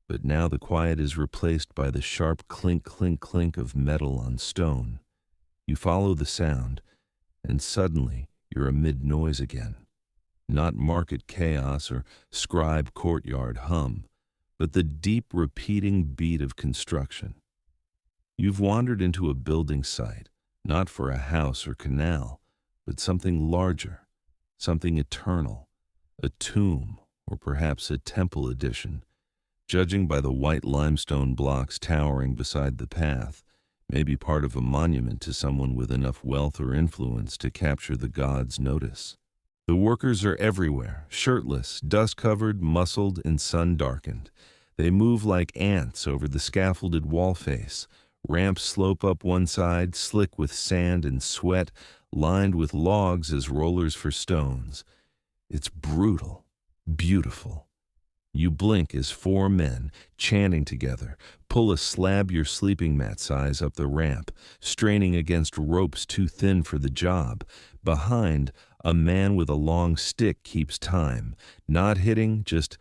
But now the quiet is replaced by the sharp clink, clink, clink of metal on stone. You follow the sound, and suddenly you're amid noise again. Not market chaos or scribe courtyard hum, but the deep repeating beat of construction. You've wandered into a building site, not for a house or canal, but something larger, something eternal, a tomb, or perhaps a temple addition. Judging by the white limestone blocks towering beside the path, maybe part of a monument to someone with enough wealth or influence to capture the gods' notice. The workers are everywhere, shirtless, dust-covered, muscled, and sun-darkened. They move like ants over the scaffolded wall face. Ramps slope up one side, slick with sand and sweat, lined with logs as rollers for stones. It's brutal, beautiful. You blink as four men, chanting together, pull a slab your sleeping mat size up the ramp, straining against ropes too thin for the job. Behind, a man with a long stick keeps time, not hitting, just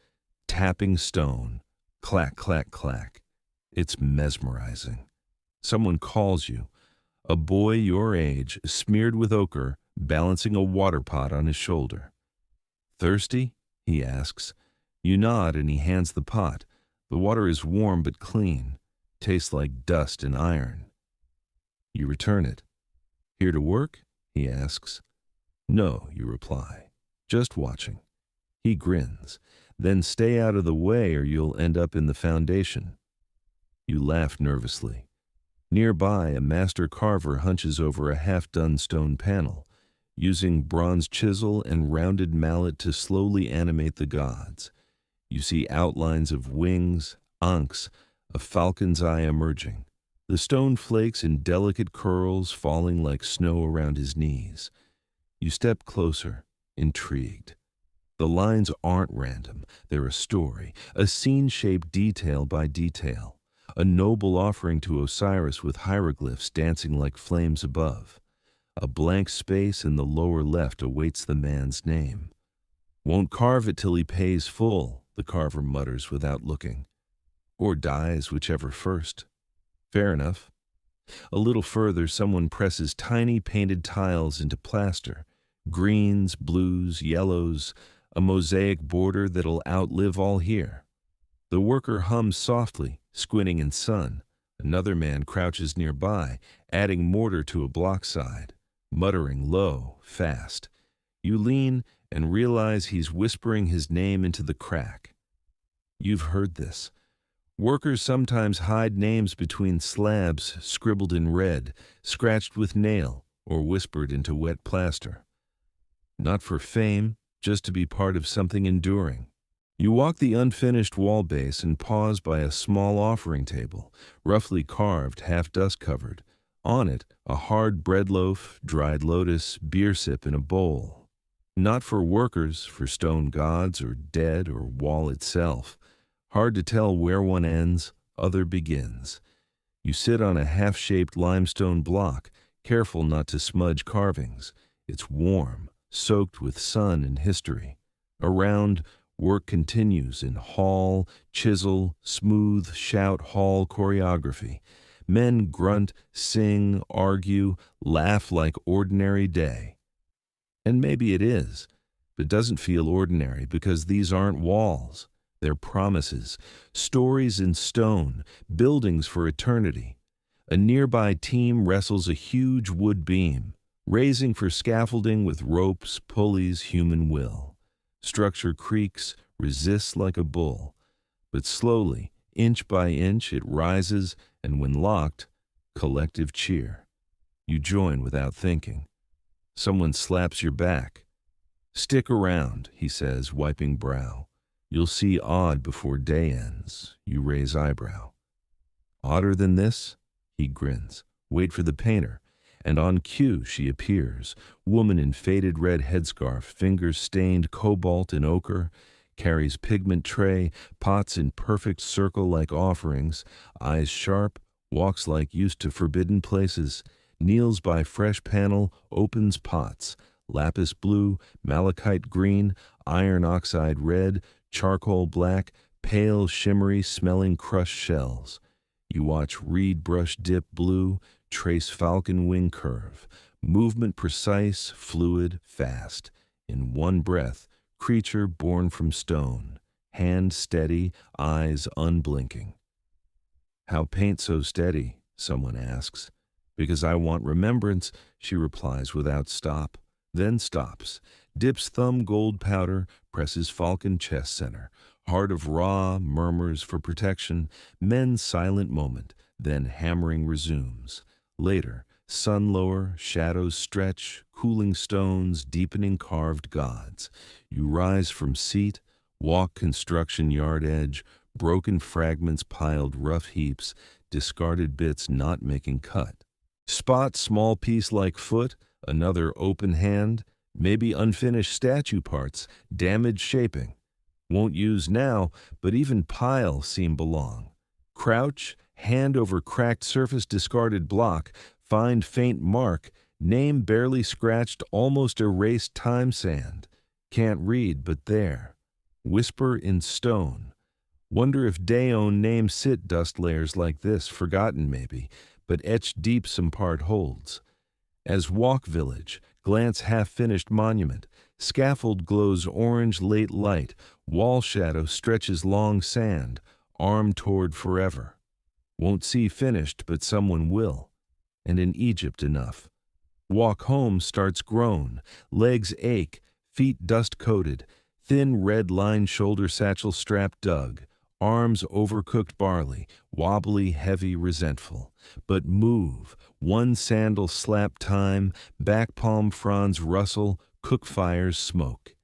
tapping stone. Clack, clack, clack. It's mesmerizing. Someone calls you. A boy your age, smeared with ochre, balancing a water pot on his shoulder. Thirsty? He asks. You nod and he hands the pot. The water is warm but clean, tastes like dust and iron. You return it. Here to work? He asks. No, you reply. Just watching. He grins. Then stay out of the way or you'll end up in the foundation. You laugh nervously. Nearby, a master carver hunches over a half-done stone panel, using bronze chisel and rounded mallet to slowly animate the gods. You see outlines of wings, ankhs, a falcon's eye emerging. The stone flakes in delicate curls falling like snow around his knees. You step closer, intrigued. The lines aren't random. They're a story, a scene shaped detail by detail. A noble offering to Osiris with hieroglyphs dancing like flames above. A blank space in the lower left awaits the man's name. Won't carve it till he pays full, the carver mutters without looking. Or dies, whichever first. Fair enough. A little further, someone presses tiny painted tiles into plaster. Greens, blues, yellows, a mosaic border that'll outlive all here. The worker hums softly, squinting in sun. Another man crouches nearby, adding mortar to a block side, muttering low, fast. You lean and realize he's whispering his name into the crack. You've heard this. Workers sometimes hide names between slabs scribbled in red, scratched with nail, or whispered into wet plaster. Not for fame, just to be part of something enduring. You walk the unfinished wall base and pause by a small offering table, roughly carved, half dust covered. On it, a hard bread loaf, dried lotus, beer sip in a bowl. Not for workers, for stone gods or dead or wall itself. Hard to tell where one ends, other begins. You sit on a half-shaped limestone block, careful not to smudge carvings. It's warm, soaked with sun and history. Around, Work continues in hall, chisel, smooth, shout, hall choreography. Men grunt, sing, argue, laugh like ordinary day. And maybe it is, but doesn't feel ordinary because these aren't walls. They're promises, stories in stone, buildings for eternity. A nearby team wrestles a huge wood beam, raising for scaffolding with ropes, pulleys, human will. Structure creaks, resists like a bull, but slowly, inch by inch, it rises, and when locked, collective cheer. You join without thinking. Someone slaps your back. "Stick around," he says, wiping brow. "You'll see odd before day ends." You raise eyebrow. "Odder than this?" He grins. "Wait for the painter." And on cue she appears, woman in faded red headscarf, fingers stained cobalt and ochre, carries pigment tray, pots in perfect circle like offerings, eyes sharp, walks like used to forbidden places, kneels by fresh panel, opens pots, lapis blue, malachite green, iron oxide red, charcoal black, pale shimmery smelling crushed shells. You watch reed brush dip blue, trace falcon wing curve, movement precise, fluid, fast. In one breath, creature born from stone, hand steady, eyes unblinking. "How paint so steady?" someone asks. "Because I want remembrance," she replies without stop, then stops, dips thumb gold powder, presses falcon chest center. Heart of raw, murmurs for protection, men's silent moment, then hammering resumes. Later, sun lower, shadows stretch, cooling stones, deepening carved gods. You rise from seat, walk construction yard edge, broken fragments piled rough heaps, discarded bits not making cut. Spot small piece like foot, another open hand, maybe unfinished statue parts, damaged shaping. Won't use now, but even pile seem belong. Crouch, hand over cracked surface discarded block, find faint mark, name barely scratched, almost erased time sand. Can't read, but there. Whisper in stone. Wonder if day-own name sit dust layers like this, forgotten maybe, but etched deep some part holds. As walk village, glance half-finished monument, scaffold glows orange late light, wall shadow stretches long sand, arm toward forever. Won't see finished, but someone will. And in Egypt enough. Walk home starts groan, legs ache, feet dust-coated, thin red line shoulder satchel strap dug, arms overcooked barley, wobbly, heavy, resentful. But move, one sandal slap time, back palm fronds rustle, cook fires smoke.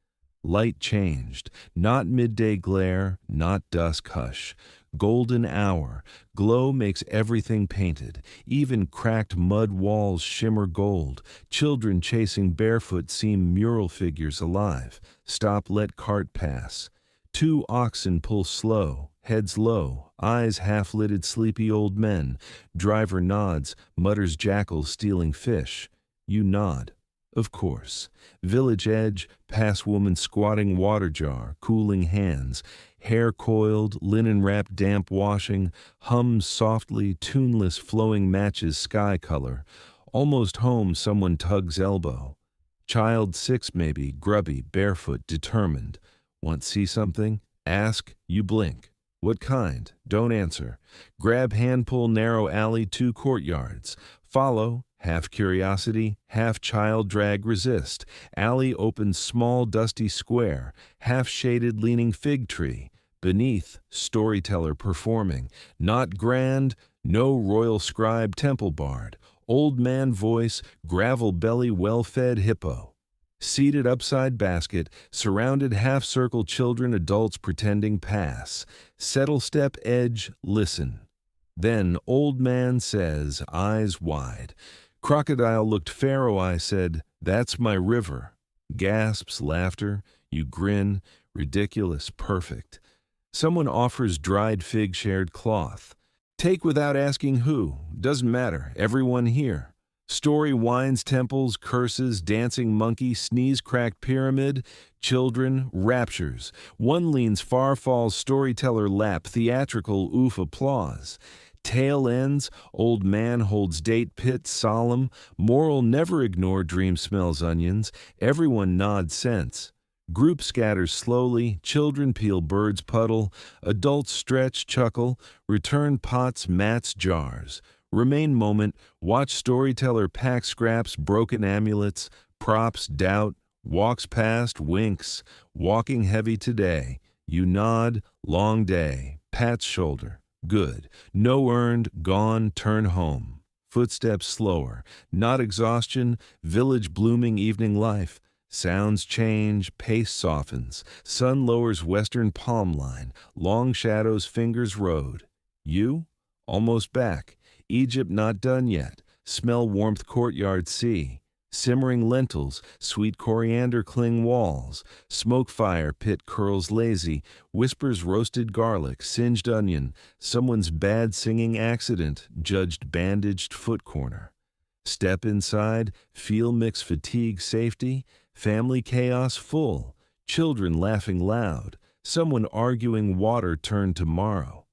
Light changed, not midday glare, not dusk hush. Golden hour, glow makes everything painted, even cracked mud walls shimmer gold, children chasing barefoot seem mural figures alive. Stop, let cart pass. Two oxen pull slow, heads low, eyes half-lidded sleepy old men. Driver nods, mutters jackals stealing fish. You nod. Of course. Village edge, pass woman squatting water jar, cooling hands, hair coiled, linen wrapped damp washing, hums softly, tuneless flowing matches sky color. Almost home, someone tugs elbow. Child 6 maybe, grubby, barefoot, determined. Want see something? Ask, you blink. What kind? Don't answer. Grab hand pull narrow alley 2 courtyards. Follow, half curiosity, half child drag resist. Alley opens small dusty square, half shaded leaning fig tree. Beneath, storyteller performing. Not grand, no royal scribe temple bard. Old man voice, gravel belly well-fed hippo. Seated upside basket, surrounded half-circle children adults pretending pass. Settle step edge, listen. Then old man says, eyes wide. Crocodile looked Pharaoh, I said, that's my river. Gasps, laughter, you grin, ridiculous, perfect. Someone offers dried fig shared cloth. Take without asking who, doesn't matter, everyone here. Story winds temples, curses, dancing monkey, sneeze-cracked pyramid, children, raptures. One leans far, falls storyteller lap, theatrical oof applause. Tale ends, old man holds date pit solemn, moral never ignore dream smells onions, everyone nods sense. Group scatters slowly, children peel birds puddle, adults stretch, chuckle, return pots, mats, jars. Remain moment, watch storyteller pack scraps, broken amulets, props, doubt, walks past, winks, walking heavy today. You nod, long day, pats shoulder, good. No earned, gone, turn home. Footsteps slower, not exhaustion, village blooming evening life. Sounds change, pace softens, sun lowers western palm line, long shadows fingers road. You? Almost back. Egypt not done yet. Smell warmth courtyard sea. Simmering lentils, sweet coriander cling walls. Smoke fire pit curls lazy. Whispers roasted garlic, singed onion. Someone's bad singing accident, judged bandaged foot corner. Step inside, feel mix fatigue safety. Family chaos full. Children laughing loud. Someone arguing water turned tomorrow.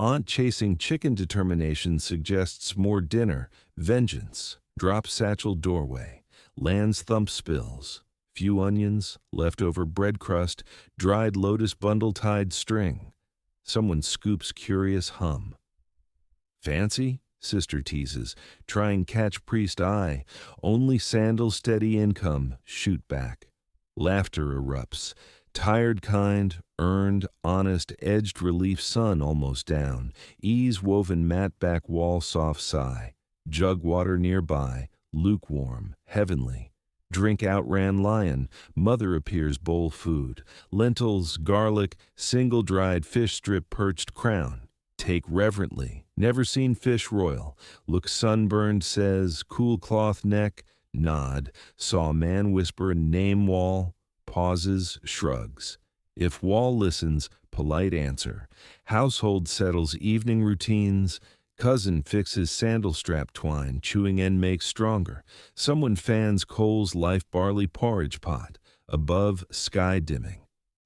Aunt chasing chicken determination suggests more dinner, vengeance, drop satchel doorway, land's thump spills, few onions, leftover bread crust, dried lotus bundle tied string. Someone scoops curious hum. Fancy? Sister teases, trying catch priest eye, only sandal steady income, shoot back. Laughter erupts. Tired kind, earned, honest, edged relief sun almost down, ease woven mat back wall soft sigh, jug water nearby, lukewarm, heavenly. Drink outran lion, mother appears bowl food, lentils, garlic, single dried fish strip perched crown. Take reverently, never seen fish royal, look sunburned says, cool cloth neck, nod, saw man whisper name wall, pauses, shrugs. If wall listens, polite answer. Household settles evening routines. Cousin fixes sandal strap twine, chewing end makes stronger. Someone fans Cole's life barley porridge pot. Above, sky dimming.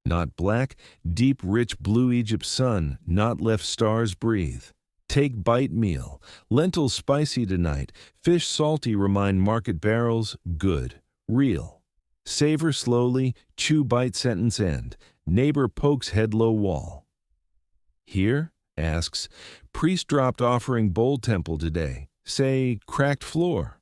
Not black, deep rich blue Egypt sun, not left stars breathe. Take bite meal. Lentils spicy tonight. Fish salty remind market barrels, good, real. Savor slowly, chew bite sentence end. Neighbor pokes head low wall. Here? Asks. Priest dropped offering bowl temple today. Say, cracked floor.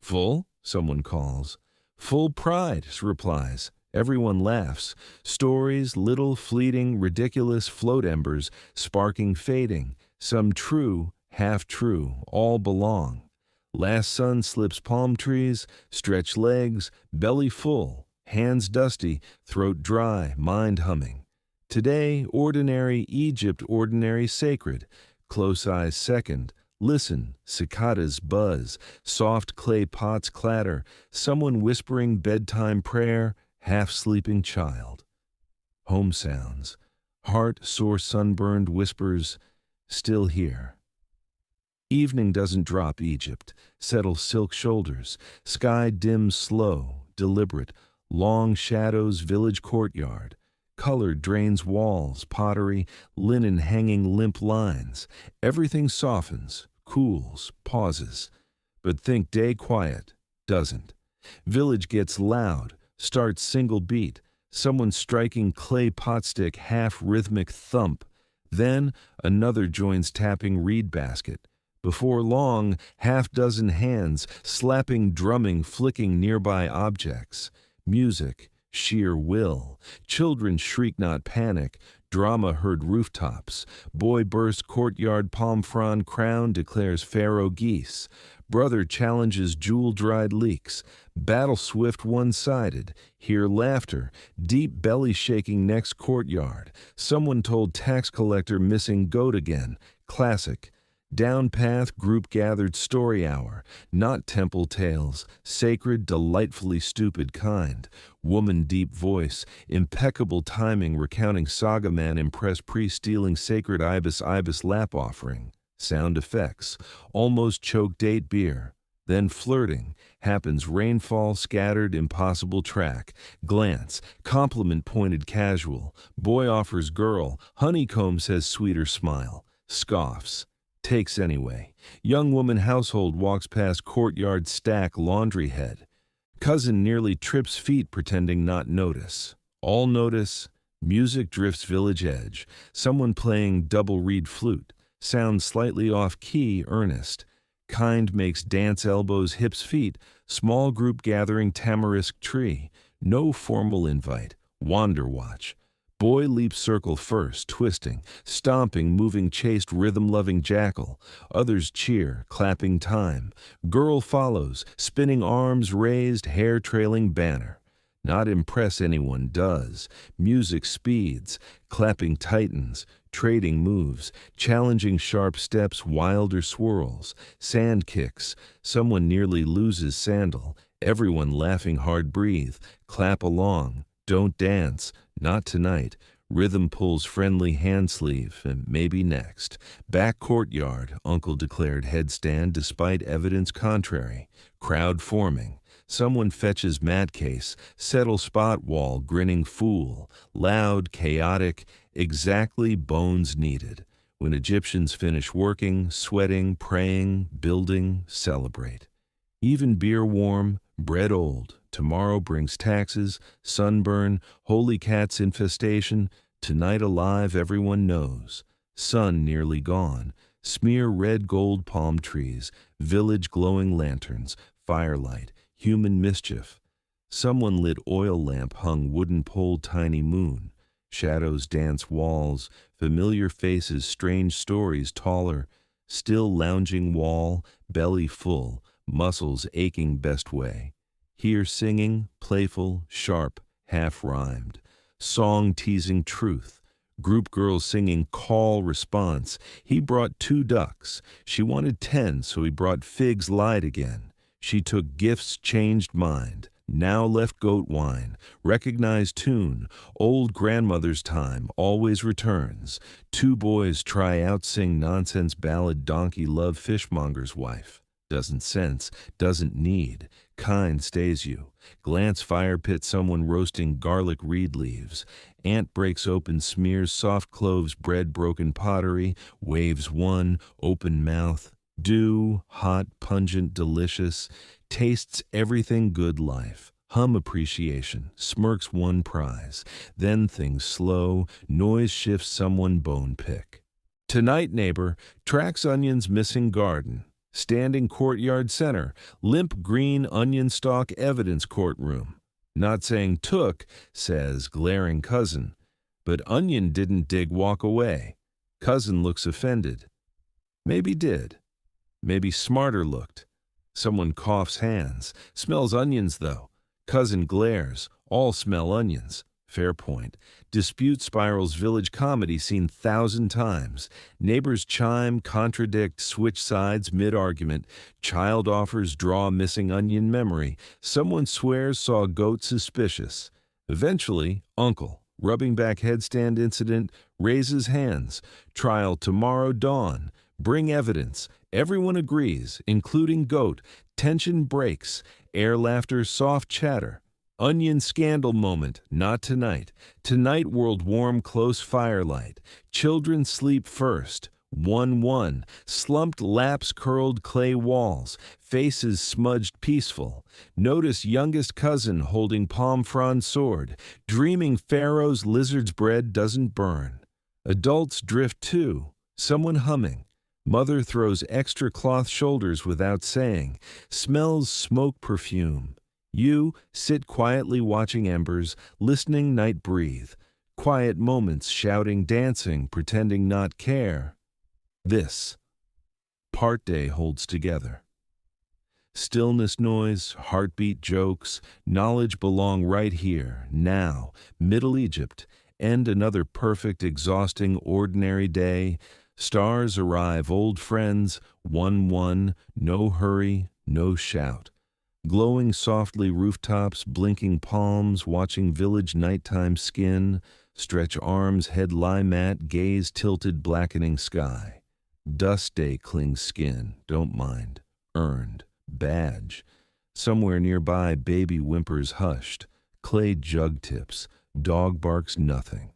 Full? Someone calls. Full pride, replies. Everyone laughs. Stories, little, fleeting, ridiculous, float embers, sparking, fading. Some true, half true, all belong. Last sun slips palm trees, stretched legs, belly full, hands dusty, throat dry, mind humming. Today, ordinary Egypt, ordinary sacred. Close eyes second. Listen, cicadas buzz, soft clay pots clatter, someone whispering bedtime prayer, half-sleeping child. Home sounds. Heart sore sunburned whispers, still here. Evening doesn't drop Egypt, settle silk shoulders, sky dims slow, deliberate, long shadows village courtyard, color drains walls, pottery, linen hanging limp lines, everything softens, cools, pauses. But think day quiet, doesn't. Village gets loud, starts single beat, someone striking clay potstick half rhythmic thump, then another joins tapping reed basket. Before long, half-dozen hands, slapping, drumming, flicking nearby objects. Music, sheer will. Children shriek not panic. Drama heard rooftops. Boy bursts courtyard palm frond crown declares pharaoh geese. Brother challenges jewel-dried leeks. Battle swift one-sided. Hear laughter. Deep belly shaking next courtyard. Someone told tax collector missing goat again. Classic. Down path, group gathered story hour, not temple tales, sacred, delightfully stupid kind. Woman deep voice, impeccable timing recounting saga man impressed priest stealing sacred ibis lap offering. Sound effects, almost choke date beer. Then flirting, happens rainfall scattered impossible track, glance, compliment pointed casual, boy offers girl, honeycomb says sweeter smile, scoffs, takes anyway, young woman household walks past courtyard stack laundry head, cousin nearly trips feet pretending not notice, all notice, music drifts village edge, someone playing double reed flute, sounds slightly off key earnest, kind makes dance elbows, hips, feet, small group gathering tamarisk tree, no formal invite, wander watch. Boy leaps circle first, twisting, stomping, moving chaste rhythm-loving jackal. Others cheer, clapping time. Girl follows, spinning arms raised, hair trailing banner. Not impress anyone does. Music speeds, clapping tightens, trading moves, challenging sharp steps, wilder swirls, sand kicks, someone nearly loses sandal, everyone laughing hard breathe, clap along, don't dance, not tonight, rhythm pulls friendly hand sleeve, and maybe next. Back courtyard, uncle declared headstand despite evidence contrary, crowd forming. Someone fetches mat case, settle spot wall, grinning fool, loud, chaotic, exactly bones needed. When Egyptians finish working, sweating, praying, building, celebrate. Even beer warm, bread old, tomorrow brings taxes, sunburn, holy cat's infestation, tonight alive everyone knows. Sun nearly gone, smear red gold palm trees, village glowing lanterns, firelight, human mischief. Someone lit oil lamp hung wooden pole tiny moon. Shadows dance walls, familiar faces strange stories taller. Still lounging wall, belly full, muscles aching best way. Here singing, playful, sharp, half-rhymed. Song teasing truth. Group girls singing call response. He brought 2 ducks. She wanted 10, so he brought figs lied again. She took gifts, changed mind. Now left goat wine. Recognized tune. Old grandmother's time always returns. 2 boys try out sing nonsense ballad donkey love fishmonger's wife. Doesn't sense, doesn't need. Kind stays you. Glance fire pit someone roasting garlic reed leaves. Ant breaks open smears soft cloves bread broken pottery. Waves one, open mouth. Dew, hot, pungent, delicious, tastes everything good life. Hum appreciation, smirks one prize. Then things slow, noise shifts someone bone pick. Tonight neighbor, tracks onions missing garden. Standing courtyard center, limp green onion stalk evidence courtroom. Not saying took, says glaring cousin. But onion didn't dig walk away. Cousin looks offended. Maybe did. Maybe smarter looked. Someone coughs hands. Smells onions, though. Cousin glares. All smell onions. Fair point. Dispute spirals village comedy seen 1,000 times. Neighbors chime, contradict, switch sides mid-argument. Child offers draw missing onion memory. Someone swears saw goat suspicious. Eventually, uncle, rubbing back headstand incident, raises hands. Trial tomorrow dawn. Bring evidence. Everyone agrees, including goat. Tension breaks. Air laughter, soft chatter. Onion scandal moment, not tonight. Tonight world warm close firelight. Children sleep first. 1-1. Slumped laps curled clay walls. Faces smudged peaceful. Notice youngest cousin holding palm frond sword. Dreaming pharaoh's lizard's bread doesn't burn. Adults drift too. Someone humming. Mother throws extra cloth shoulders without saying. Smells smoke perfume. You sit quietly watching embers, listening night breathe. Quiet moments shouting, dancing, pretending not care. This part day holds together. Stillness noise, heartbeat jokes, knowledge belong right here, now, Middle Egypt, end another perfect, exhausting, ordinary day. Stars arrive, old friends, 1-1, no hurry, no shout. Glowing softly rooftops, blinking palms, watching village nighttime skin, stretch arms, head lie mat, gaze tilted, blackening sky. Dust day clings skin, don't mind, earned. badge. Somewhere nearby, baby whimpers hushed. Clay jug tips. Dog barks nothing.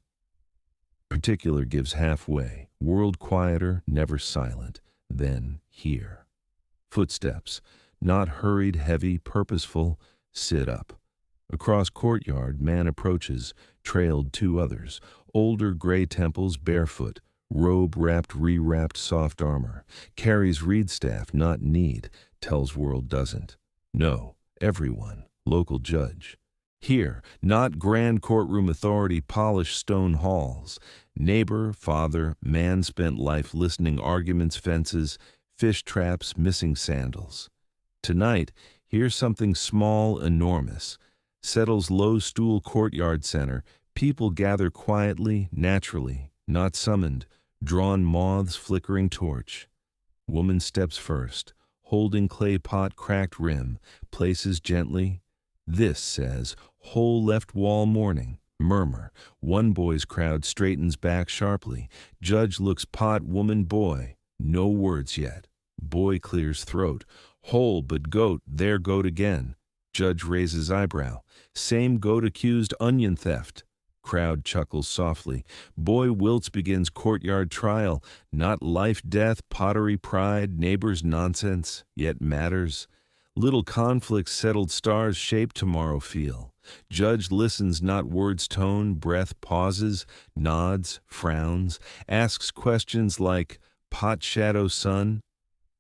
Particular gives halfway. World quieter, never silent. Then here. Footsteps. Not hurried, heavy, purposeful. Sit up. Across courtyard, man approaches, trailed two others. Older gray temples, barefoot. Robe wrapped, re-wrapped soft armor. Carries reed staff, not need. Tells world doesn't. No, everyone. Local judge. Here, not grand courtroom authority, polished stone halls. Neighbor, father, man spent life listening arguments, fences, fish traps, missing sandals. Tonight, here's something small, enormous. Settles low stool courtyard center. People gather quietly, naturally, not summoned. Drawn moths, flickering torch. Woman steps first, holding clay pot, cracked rim, places gently. This says, whole left wall mourning. Murmur. One boy's crowd straightens back sharply. Judge looks pot, woman, boy. No words yet. Boy clears throat. Whole but goat, there goat again. Judge raises eyebrow. Same goat accused onion theft. Crowd chuckles softly. Boy wilts begins courtyard trial. Not life, death, pottery, pride, neighbors' nonsense, yet matters. Little conflicts, settled stars shape tomorrow feel. Judge listens, not words tone, breath pauses, nods, frowns, asks questions like, pot shadow sun?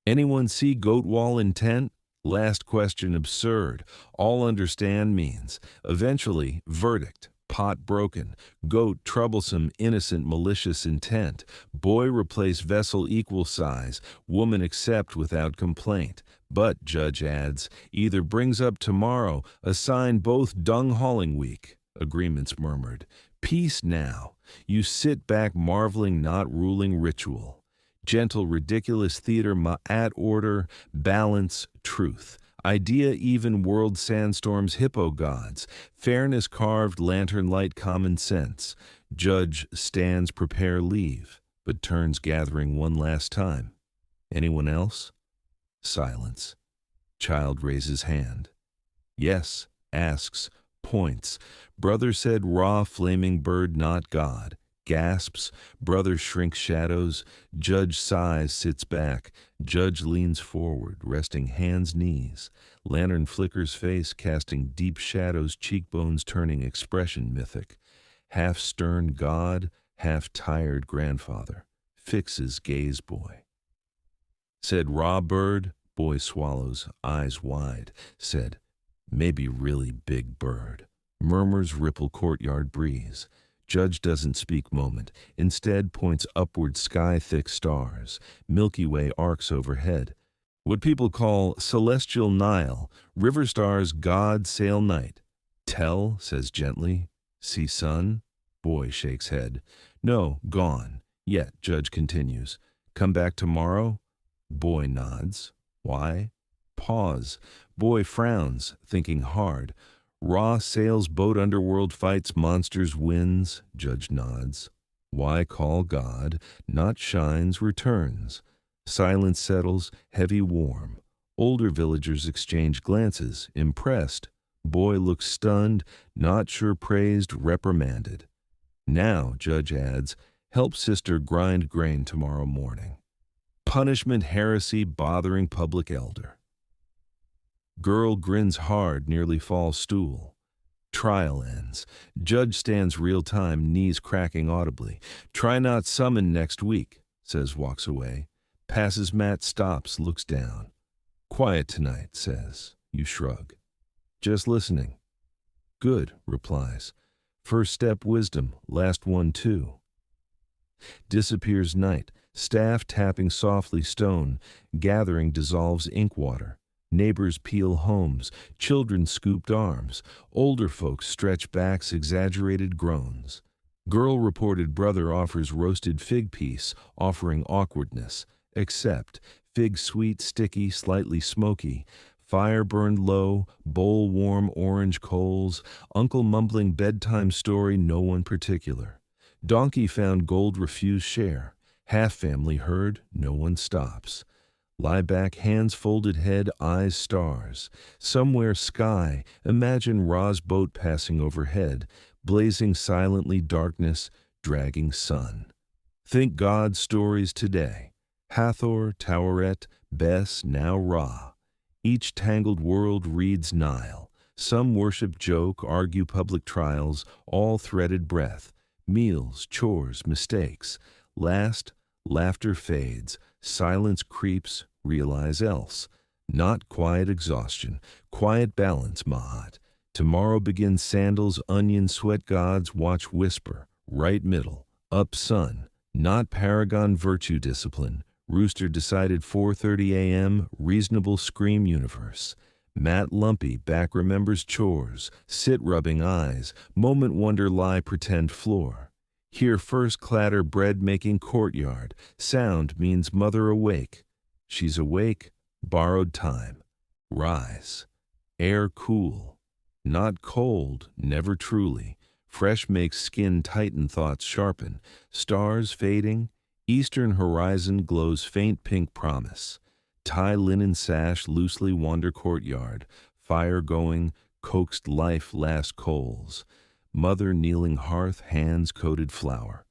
Anyone see goat wall intent? Last question absurd. All understand means. Eventually, verdict. Pot broken. Goat troublesome, innocent, malicious intent. Boy replace vessel equal size. Woman accept without complaint. But, judge adds, either brings up tomorrow, assign both dung hauling week. Agreements murmured. Peace now. You sit back marveling, not ruling ritual. Gentle, ridiculous theater at order, balance, truth. Idea even world sandstorms, hippo gods. Fairness carved, lantern light, common sense. Judge stands, prepare, leave, but turns gathering one last time. Anyone else? Silence. Child raises hand. Yes, asks, points. Brother said raw flaming bird, not God. Gasps. Brother shrinks shadows. Judge sighs, sits back. Judge leans forward, resting hands, knees. Lantern flickers face, casting deep shadows, cheekbones turning expression mythic. Half stern God, half tired grandfather. Fixes gaze boy. Said raw bird. Boy swallows, eyes wide. Said, maybe really big bird. Murmurs ripple courtyard breeze. Judge doesn't speak moment. Instead points upward, sky-thick stars. Milky Way arcs overhead. What people call celestial Nile. River stars, God sail night. Tell, says gently. See sun? Boy shakes head. No, gone. Yet, judge continues. Come back tomorrow? Boy nods. Why? Pause. Boy frowns, thinking hard. Raw sails, boat underworld fights, monsters wins, judge nods. Why call God? Not shines, returns. Silence settles, heavy warm. Older villagers exchange glances, impressed. Boy looks stunned, not sure praised, reprimanded. Now, judge adds, help sister grind grain tomorrow morning. Punishment, heresy, bothering public elder. Girl grins hard, nearly falls stool. Trial ends. Judge stands real time, knees cracking audibly. Try not summon next week, says, walks away. Passes mat, stops, looks down. Quiet tonight, says. You shrug. Just listening. Good, replies. First step wisdom, last one too. Disappears night. Staff tapping softly stone. Gathering dissolves ink water. Neighbors peel homes, children scooped arms, older folks stretch backs, exaggerated groans. Girl reported brother offers roasted fig piece, offering awkwardness. Accept, fig sweet, sticky, slightly smoky. Fire burned low, bowl warm, orange coals. Uncle mumbling bedtime story, no one particular. Donkey found gold, refused share. Half family heard, no one stops. Lie back, hands folded, head, eyes stars. Somewhere sky, imagine Ra's boat passing overhead, blazing silently darkness, dragging sun. Think God's stories today. Hathor, Taweret, Bes, now Ra. Each tangled world reads Nile. Some worship joke, argue public trials, all threaded breath. Meals, chores, mistakes. Last, laughter fades, silence creeps, realize else. Not quiet exhaustion, quiet balance, Mahat. Tomorrow begins sandals, onion, sweat gods, watch whisper, right middle, up sun. Not paragon virtue discipline. Rooster decided 4:30 a.m. reasonable scream universe. Matt lumpy back remembers chores. Sit rubbing eyes. Moment wonder lie pretend floor. Hear first clatter bread making courtyard. Sound means mother awake. She's awake. Borrowed time. Rise. Air cool. Not cold. Never truly. Fresh makes skin tighten, thoughts sharpen. Stars fading. Eastern horizon glows faint pink promise. Tie linen sash loosely wander courtyard. Fire going, coaxed life last coals. Mother kneeling hearth, hands coated flour.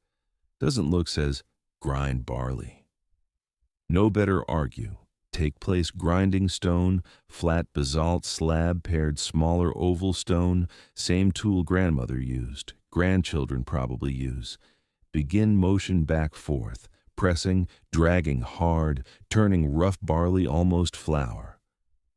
Doesn't look, says, grind barley. No better argue. Take place grinding stone, flat basalt slab paired smaller oval stone, same tool grandmother used, grandchildren probably use. Begin motion back forth, pressing, dragging hard, turning rough barley almost flour.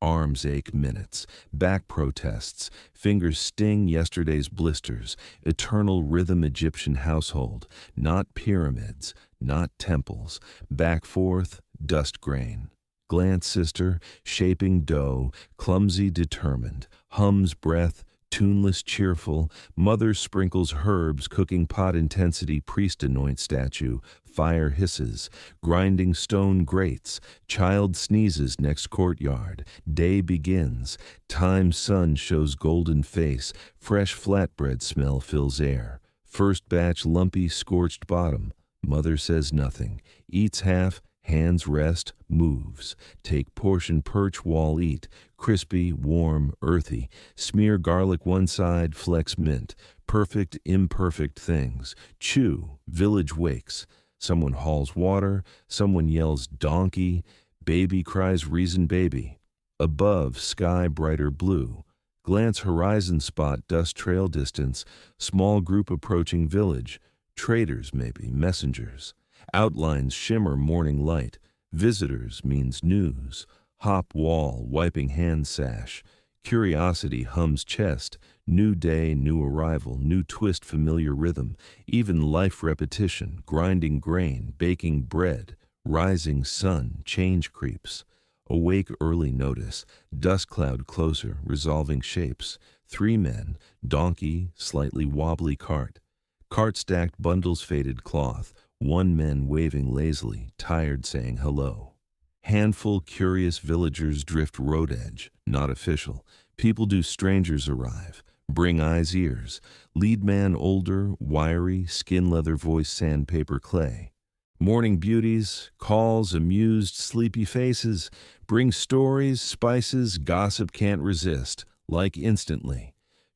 Arms ache minutes, back protests, fingers sting yesterday's blisters, eternal rhythm Egyptian household, not pyramids, not temples, back forth, dust grain. Glance sister, shaping dough, clumsy determined, hums breath, tuneless cheerful, mother sprinkles herbs, cooking pot intensity, priest anoint statue, fire hisses, grinding stone grates, child sneezes next courtyard, day begins, time sun shows golden face, fresh flatbread smell fills air, first batch lumpy scorched bottom, mother says nothing, eats half, hands rest, moves. Take portion perch wall eat, crispy, warm, earthy. Smear garlic one side, flex mint. Perfect, imperfect things. Chew, village wakes. Someone hauls water, someone yells donkey. Baby cries reason baby. Above, sky brighter blue. Glance horizon spot, dust trail distance. Small group approaching village. Traders maybe, messengers. Outlines shimmer morning light. Visitors means news. Hop wall, wiping hand sash. Curiosity hums chest. New day, new arrival, new twist, familiar rhythm. Even life repetition, grinding grain, baking bread. Rising sun, change creeps. Awake early notice. Dust cloud closer, resolving shapes. 3 men, donkey, slightly wobbly cart. Cart stacked bundles faded cloth. 1 man waving lazily, tired saying hello. Handful curious villagers drift road edge, not official. People do strangers arrive, bring eyes ears. Lead man older, wiry, skin leather voice sandpaper clay. Morning beauties, calls amused sleepy faces, bring stories, spices, gossip can't resist, like instantly.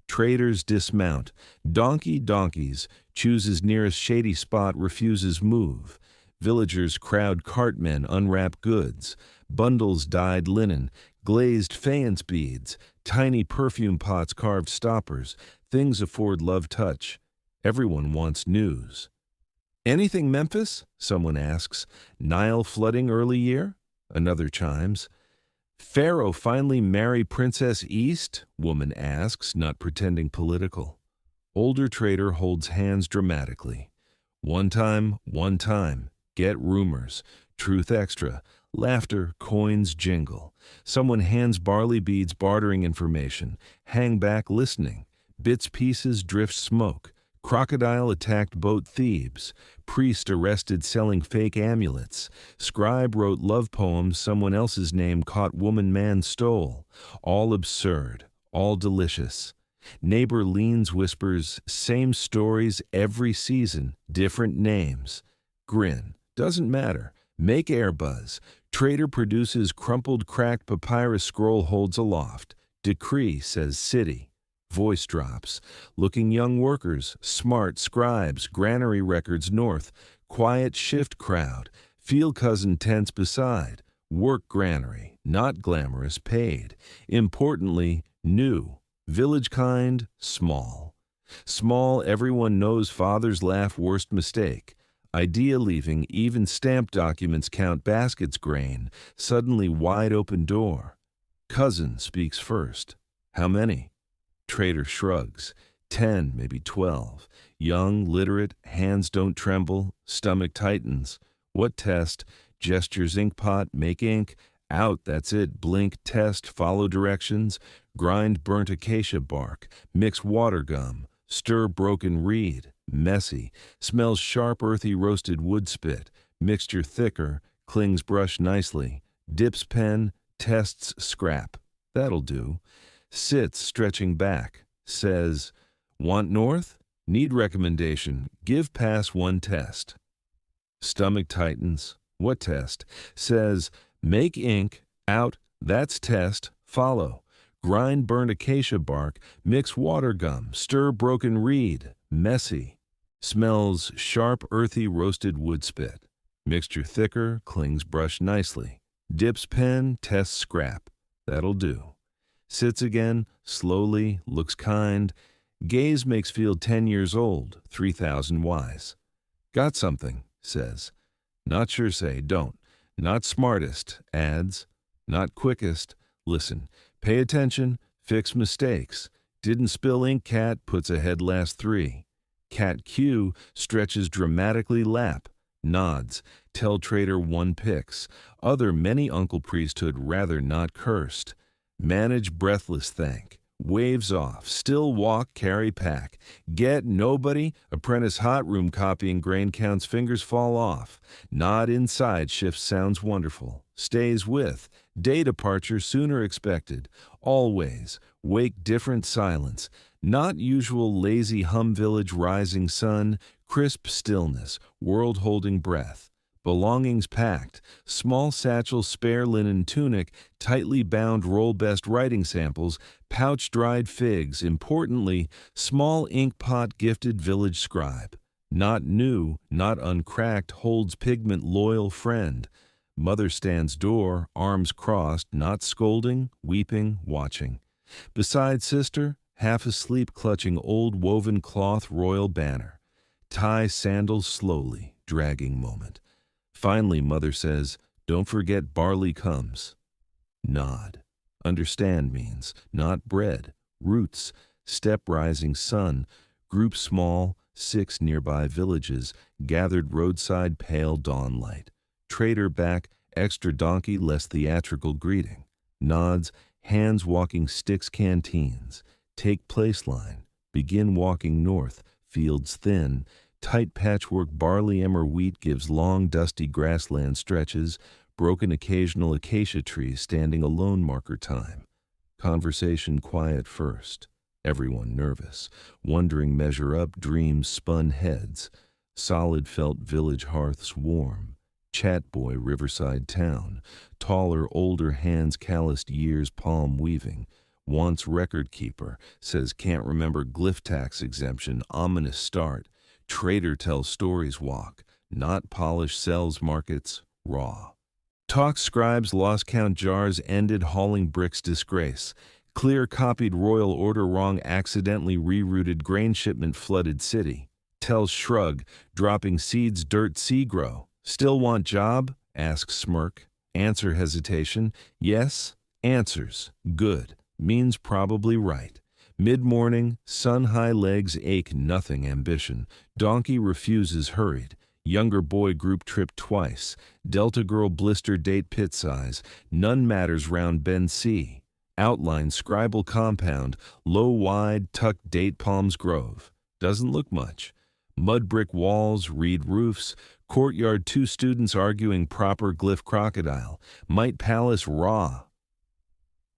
Traders dismount, donkeys, chooses nearest shady spot, refuses move. Villagers crowd cartmen, unwrap goods, bundles dyed linen, glazed faience beads, tiny perfume pots, carved stoppers, things afford love touch. Everyone wants news. Anything Memphis? Someone asks. Nile flooding early year? Another chimes. Pharaoh finally marry Princess East? Woman asks, not pretending political. Older trader holds hands dramatically. One time, get rumors, truth extra, laughter, coins jingle. Someone hands barley beads bartering information, hang back listening, bits pieces drift smoke. Crocodile attacked boat Thebes. Priest arrested selling fake amulets. Scribe wrote love poems someone else's name caught woman man stole. All absurd, all delicious. Neighbor leans, whispers, same stories every season, different names. Grin, doesn't matter. Make airbuzz. Trader produces crumpled cracked papyrus scroll holds aloft. Decree says city. Voice drops. Looking young workers, smart scribes, granary records north. Quiet shift crowd. Field cousin tents beside. Work granary, not glamorous, paid. Importantly, new. Village kind, small. Small, everyone knows father's laugh worst mistake. Idea leaving, even stamped documents count baskets grain. Suddenly wide open door. Cousin speaks first. How many? Trader shrugs. 10, maybe 12. Young, literate, hands don't tremble, stomach tightens. What test? Gestures inkpot, make ink. Out, that's it. Blink, test, follow directions. Grind burnt acacia bark. Mix water gum. Stir broken reed. Messy. Smells sharp earthy roasted wood spit. Mixture thicker. Clings brush nicely. Dips pen. Tests scrap. That'll do. Sits stretching back. Says, want north? Need recommendation. Give pass one test. Stomach tightens. What test? Says, make ink. Out. That's test. Follow. Grind burnt acacia bark. Mix water gum. Stir broken reed. Messy. Smells sharp earthy roasted wood spit. Mixture thicker. Clings brush nicely. Dips pen. Tests scrap. That'll do. Sits again. Slowly. Looks kind. Gaze makes feel 10 years old. 3,000 wise. Got something, says. Not sure say, don't. Not smartest, adds. Not quickest, listen. Pay attention, fix mistakes. Didn't spill ink cat, puts ahead last 3. Cat Q stretches dramatically lap. Nods, tell trader 1 picks. Other many uncle priesthood rather not cursed. Manage breathless thank. Waves off, still walk, carry pack. Get nobody, apprentice hot room copying grain counts fingers fall off. Nod inside shift sounds wonderful. Stays with, day departure sooner expected. Always, wake different silence. Not usual lazy hum village rising sun, crisp stillness, world holding breath. Belongings packed, small satchel spare linen tunic, tightly bound roll best writing samples, pouch dried figs, importantly, small ink pot gifted village scribe. Not new, not uncracked, holds pigment loyal friend. Mother stands door, arms crossed, not scolding, weeping, watching. Beside sister, half asleep clutching old woven cloth royal banner. Tie sandals slowly, dragging moment. Finally, mother says, don't forget barley comes. Nod. Understand means not bread, roots, step rising sun, group small, 6 nearby villages, gathered roadside pale dawn light. Trader back, extra donkey less theatrical greeting. Nods, hands walking sticks canteens. Take place line, begin walking north, fields thin. Tight patchwork barley emmer wheat gives long dusty grassland stretches, broken occasional acacia trees standing alone marker time. Conversation quiet first, everyone nervous, wondering measure up dreams spun heads, solid felt village hearths warm, chat boy riverside town, taller older hands calloused years palm weaving, wants record keeper, says can't remember glyph tax exemption, ominous start. Trader tells stories walk, not polish sells markets, raw. Talk scribes lost count jars ended hauling bricks disgrace. Clear copied royal order wrong accidentally rerouted grain shipment flooded city. Tells shrug, dropping seeds dirt sea grow. Still want job? Asks smirk. Answer hesitation. Yes. Answers. Good. Means probably right. Mid-morning, sun-high legs ache nothing ambition. Donkey refuses hurried. Younger boy group trip twice. Delta girl blister date pit size. None matters round bend C. Outline scribal compound. Low wide tucked date palms grove. Doesn't look much. Mud brick walls, reed roofs. Courtyard 2 students arguing proper glyph crocodile. Might palace raw.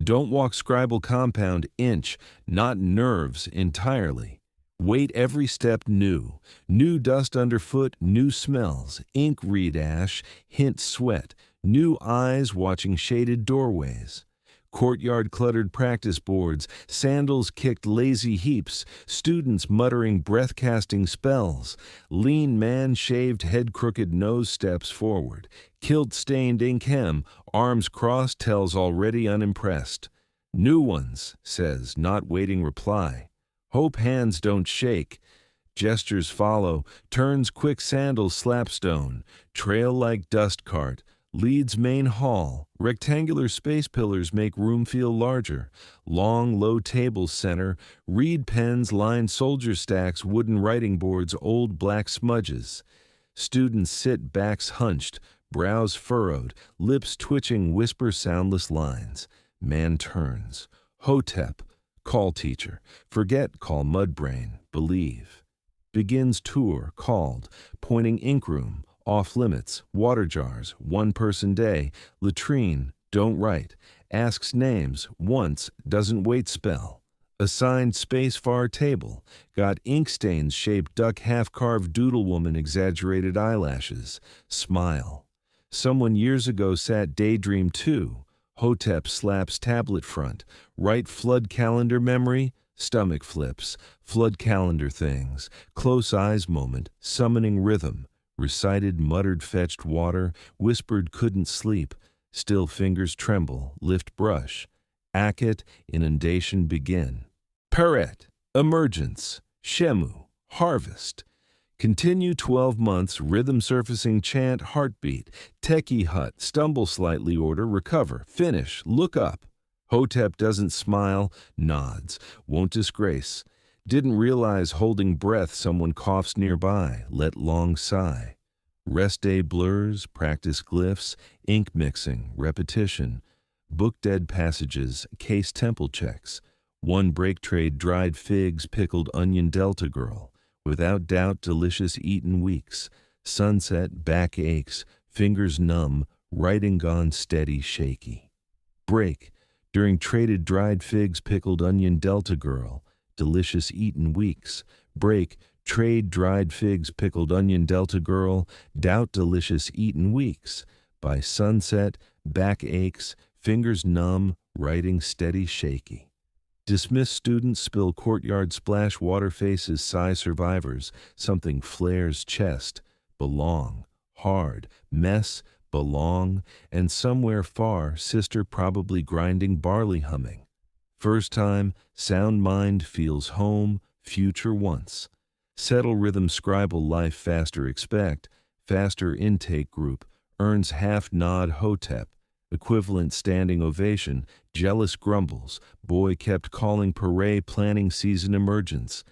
Don't walk scribal compound inch, not nerves entirely. Wait every step new. New dust underfoot, new smells, ink read ash, hint sweat, new eyes watching shaded doorways. Courtyard cluttered practice boards, sandals kicked lazy heaps, students muttering breath-casting spells, lean man shaved head crooked nose steps forward, kilt-stained ink hem, arms crossed tells already unimpressed. New ones, says, not waiting reply. Hope hands don't shake. Gestures follow, turns quick sandals slapstone, trail like dust cart, leads main hall, rectangular space pillars make room feel larger, long low tables center, reed pens line soldier stacks, wooden writing boards, old black smudges. Students sit backs hunched, brows furrowed, lips twitching whisper soundless lines. Man turns. Hotep. Call teacher. Forget call mudbrain. Believe. Begins tour, called, pointing ink room, off limits, water jars, one person day, latrine, don't write, asks names, once, doesn't wait spell. Assigned space far table, got ink stains shaped duck half-carved doodle woman exaggerated eyelashes, smile. Someone years ago sat daydream too. Hotep slaps tablet front, right flood calendar memory, stomach flips, flood calendar things, close eyes moment, summoning rhythm, recited muttered fetched water, whispered couldn't sleep, still fingers tremble, lift brush, Akhet, inundation begin. Peret, emergence, Shemu, harvest. Continue 12 months, rhythm surfacing chant, heartbeat, techie hut, stumble slightly order, recover, finish, look up. Hotep doesn't smile, nods, won't disgrace. Didn't realize holding breath someone coughs nearby, let long sigh. Rest day blurs, practice glyphs, ink mixing, repetition. Book dead passages, case temple checks. One break trade dried figs, pickled onion delta girl. Without doubt delicious eaten weeks. Sunset, back aches, fingers numb, writing gone steady, shaky. Break, during traded dried figs, pickled onion delta girl. Delicious eaten weeks. Break, trade dried figs, pickled onion delta girl. Doubt delicious eaten weeks. By sunset, back aches, fingers numb, writing steady, shaky. Dismissed students spill courtyard splash water faces sigh survivors, something flares chest, belong, hard, mess, belong, and somewhere far sister probably grinding barley humming. First time, sound mind feels home, future once. Settle rhythm scribal life faster expect, faster intake group, earns half nod hotep. Equivalent standing ovation, jealous grumbles, boy kept calling parade planning season emergence.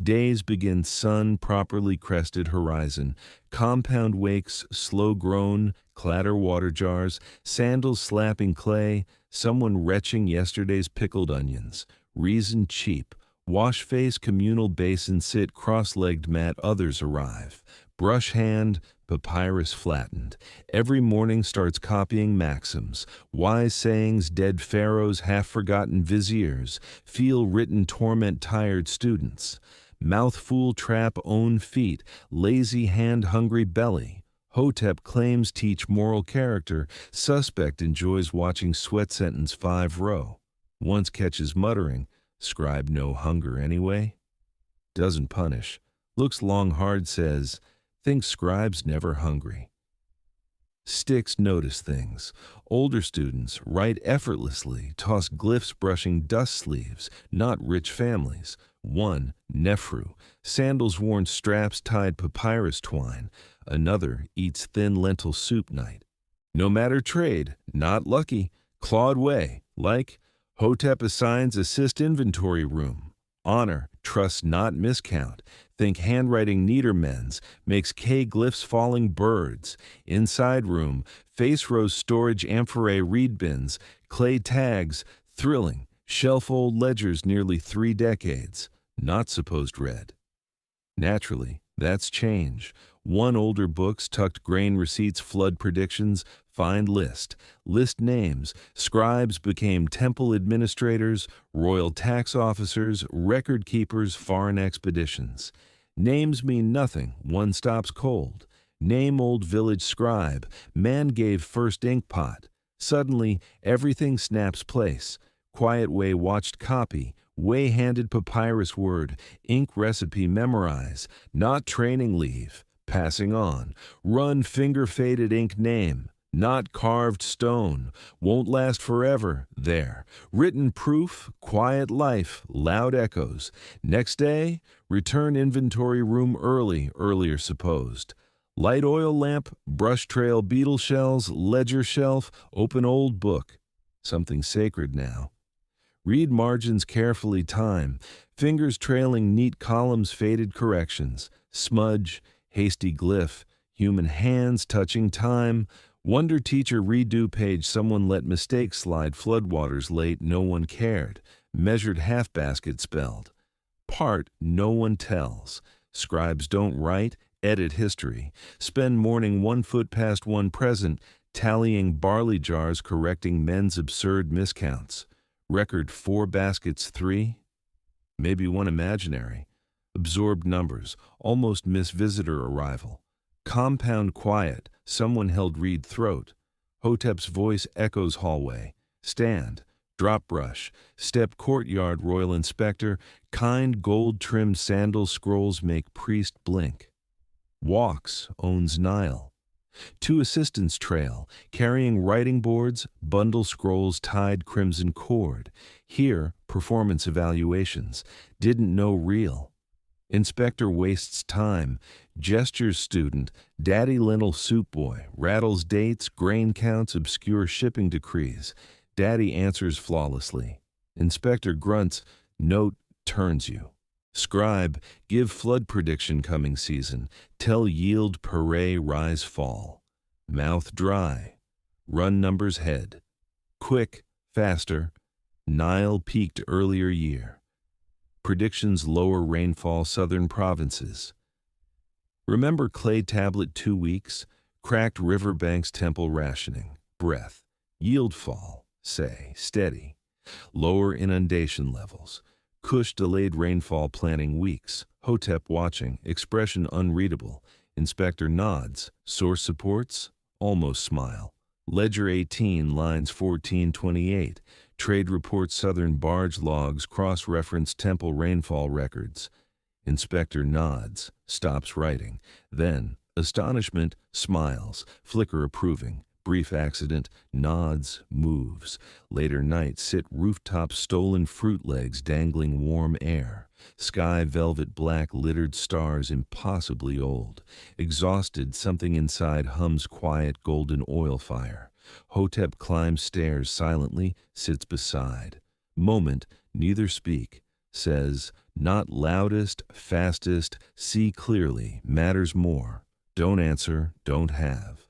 Days begin sun properly crested horizon, compound wakes slow grown, clatter water jars, sandals slapping clay, someone retching yesterday's pickled onions, reason cheap, wash face communal basin sit cross-legged mat others arrive, brush hand, papyrus flattened. Every morning starts copying maxims, wise sayings, dead pharaohs, half-forgotten viziers, feel written torment tired students. Mouthful trap own feet, lazy hand hungry belly. Hotep claims teach moral character, suspect enjoys watching sweat sentence 5 row. Once catches muttering, scribe no hunger anyway. Doesn't punish, looks long hard says, thinks scribes never hungry. Sticks notice things. Older students write effortlessly, toss glyphs brushing dust sleeves, not rich families. One, Nefru, sandals worn straps tied papyrus twine. Another eats thin lentil soup night. No matter trade, not lucky, clawed way, like Hotep assigns assist inventory room. Honor, trust not miscount. Think handwriting neater men's, makes K glyphs falling birds. Inside room, face rows storage amphorae reed bins, clay tags, thrilling, shelf old ledgers nearly 3 decades, not supposed read. Naturally, that's change. One older books, tucked grain receipts, flood predictions, find list. List names. Scribes became temple administrators, royal tax officers, record keepers, foreign expeditions. Names mean nothing, one stops cold. Name old village scribe, man gave first ink pot. Suddenly, everything snaps place. Quiet way watched copy, way handed papyrus word, ink recipe memorize, not training leave, passing on, run finger faded ink name, not carved stone, won't last forever, there, written proof, quiet life, loud echoes. Next day, return inventory room early, earlier supposed. Light oil lamp, brush trail beetle shells, ledger shelf, open old book. Something sacred now. Read margins carefully time, fingers trailing neat columns faded corrections, smudge, hasty glyph, human hands touching time, wonder teacher redo page someone let mistake slide floodwaters late no one cared, measured half basket spelled. Part no one tells, scribes don't write, edit history, spend morning 1 foot past one present, tallying barley jars correcting men's absurd miscounts. Record 4 baskets 3? Maybe one imaginary. Absorbed numbers, almost miss visitor arrival. Compound quiet, someone held reed throat. Hotep's voice echoes hallway. Stand, drop brush, step courtyard royal inspector, kind gold-trimmed sandal scrolls make priest blink. Walks, owns Nile. 2 assistants trail, carrying writing boards, bundle scrolls tied crimson cord. Here, performance evaluations. Didn't know real. Inspector wastes time. Gestures student, daddy lentil soup boy, rattles dates, grain counts, obscure shipping decrees. Daddy answers flawlessly. Inspector grunts, note turns you. Scribe, give flood prediction coming season. Tell yield parade rise fall. Mouth dry. Run numbers head. Quick, faster. Nile peaked earlier year. Predictions lower rainfall southern provinces. Remember clay tablet 2 weeks? Cracked riverbanks temple rationing. Breath. Yield fall. Say, steady. Lower inundation levels. Kush delayed rainfall planning weeks. Hotep watching, expression unreadable. Inspector nods. Source supports? Almost smile. Ledger 18, lines 1428. Trade report southern barge logs cross-reference temple rainfall records. Inspector nods, stops writing. Then, astonishment, smiles, flicker approving. Brief accident, nods, moves. Later night, sit rooftop stolen fruit legs dangling warm air. Sky velvet black littered stars impossibly old. Exhausted, something inside hums quiet golden oil fire. Hotep climbs stairs silently, sits beside. Moment, neither speak. Says, not loudest, fastest, see clearly, matters more. Don't answer, don't have.